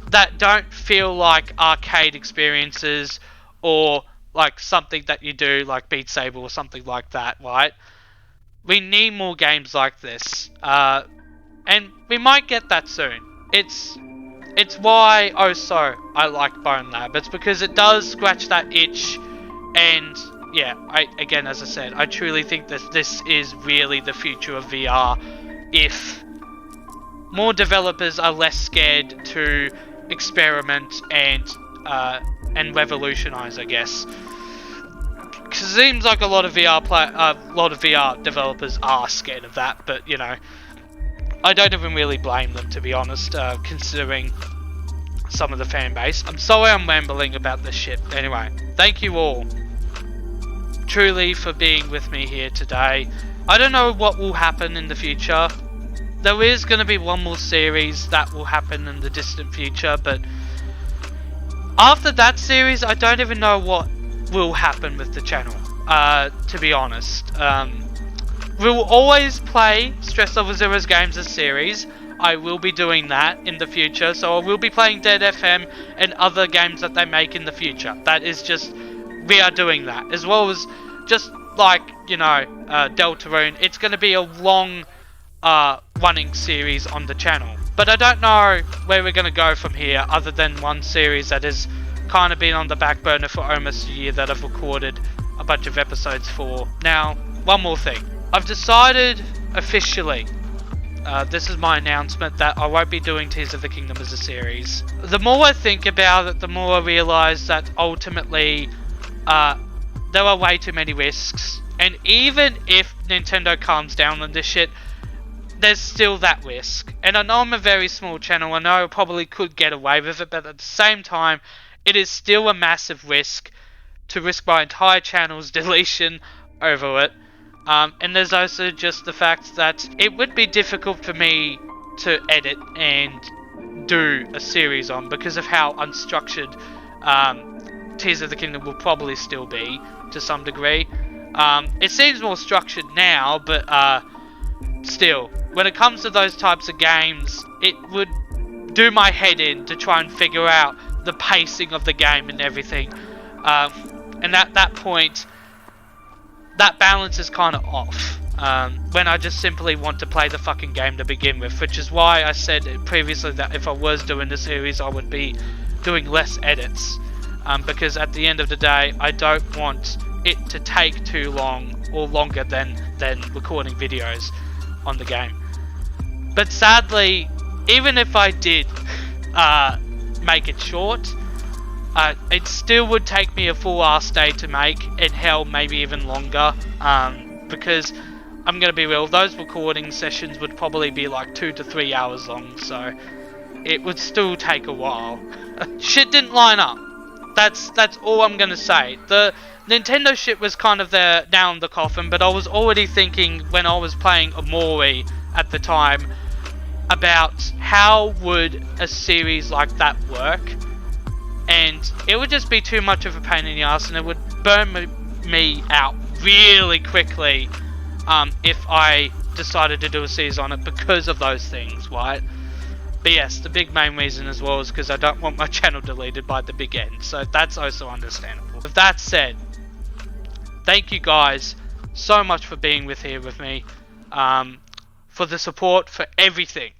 that don't feel like arcade experiences or like something that you do like Beat Saber or something like that, right? We need more games like this. And we might get that soon. It's why I like Bone Lab. It's because it does scratch that itch, and yeah, again, as I said, I truly think that this is really the future of VR if more developers are less scared to experiment and revolutionize, I guess. Because it seems like a lot of VR developers are scared of that, but you know, I don't even really blame them, to be honest, considering some of the fan base. I'm sorry I'm rambling about this shit. Anyway, thank you all truly for being with me here today. I don't know what will happen in the future. There is going to be one more series that will happen in the distant future, but after that series, I don't even know what will happen with the channel, to be honest. We'll always play Stress Level Zero's games as series. I will be doing that in the future, so I will be playing Dead FM and other games that they make in the future. That is just, we are doing that, as well as just like, you know, Deltarune. It's going to be a long running series on the channel, but I don't know where we're going to go from here other than one series that has kind of been on the back burner for almost a year that I've recorded a bunch of episodes for. Now, one more thing. I've decided officially, this is my announcement, that I won't be doing Tears of the Kingdom as a series. The more I think about it, the more I realise that ultimately there are way too many risks, and even if Nintendo calms down on this shit, there's still that risk. And I know I'm a very small channel, I know I probably could get away with it, but at the same time, it is still a massive risk to risk my entire channel's deletion over it. And there's also just the fact that it would be difficult for me to edit and do a series on because of how unstructured Tears of the Kingdom will probably still be to some degree. It seems more structured now, but still, when it comes to those types of games, it would do my head in to try and figure out the pacing of the game and everything. And at that point, that balance is kind of off when I just simply want to play the fucking game to begin with, which is why I said previously that if I was doing the series, I would be doing less edits, because at the end of the day, I don't want it to take too long or longer than recording videos on the game. But sadly, even if I did make it short, it still would take me a full ass day to make, and hell, maybe even longer, because I'm gonna be real, those recording sessions would probably be like 2 to 3 hours long, so it would still take a while. Shit didn't line up. That's all I'm gonna say. The Nintendo shit was kind of there down the coffin, but I was already thinking when I was playing Omori at the time about how would a series like that work. And it would just be too much of a pain in the ass, and it would burn me out really quickly if I decided to do a series on it because of those things, right? But yes, the big main reason as well is because I don't want my channel deleted by the big end, so that's also understandable. With that said, thank you guys so much for being here with me, for the support, for everything.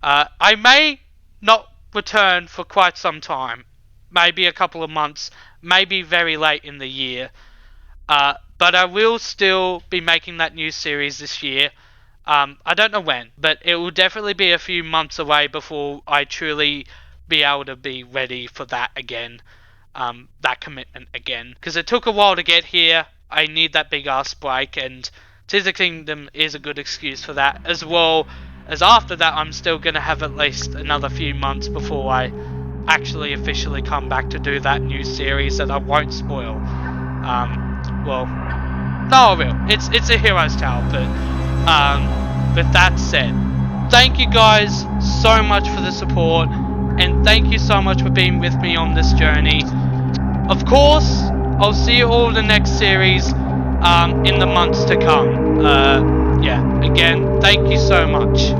I may not return for quite some time, maybe a couple of months, maybe very late in the year, but I will still be making that new series this year. I don't know when, but it will definitely be a few months away before I truly be able to be ready for that again. that commitment again. Because it took a while to get here. I need that big ass break, and Tears of the Kingdom is a good excuse for that, as well as after that I'm still going to have at least another few months before I actually officially come back to do that new series that I won't spoil. Well, no I will. It's a Hero's Tale, but with that said, thank you guys so much for the support, and thank you so much for being with me on this journey. Of course, I'll see you all in the next series in the months to come. Yeah, again, thank you so much.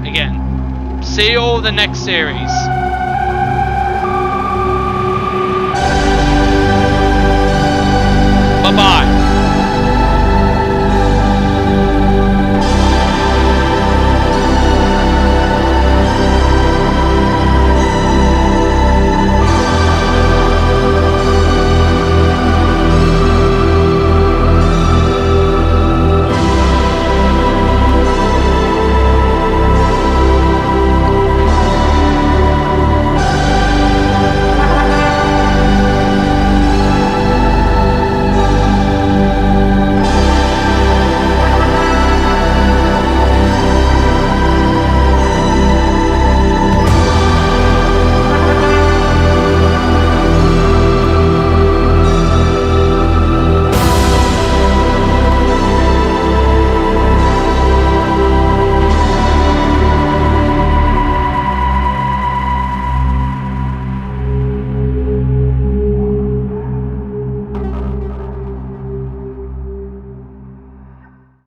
Again, see you all in the next series. Bye-bye.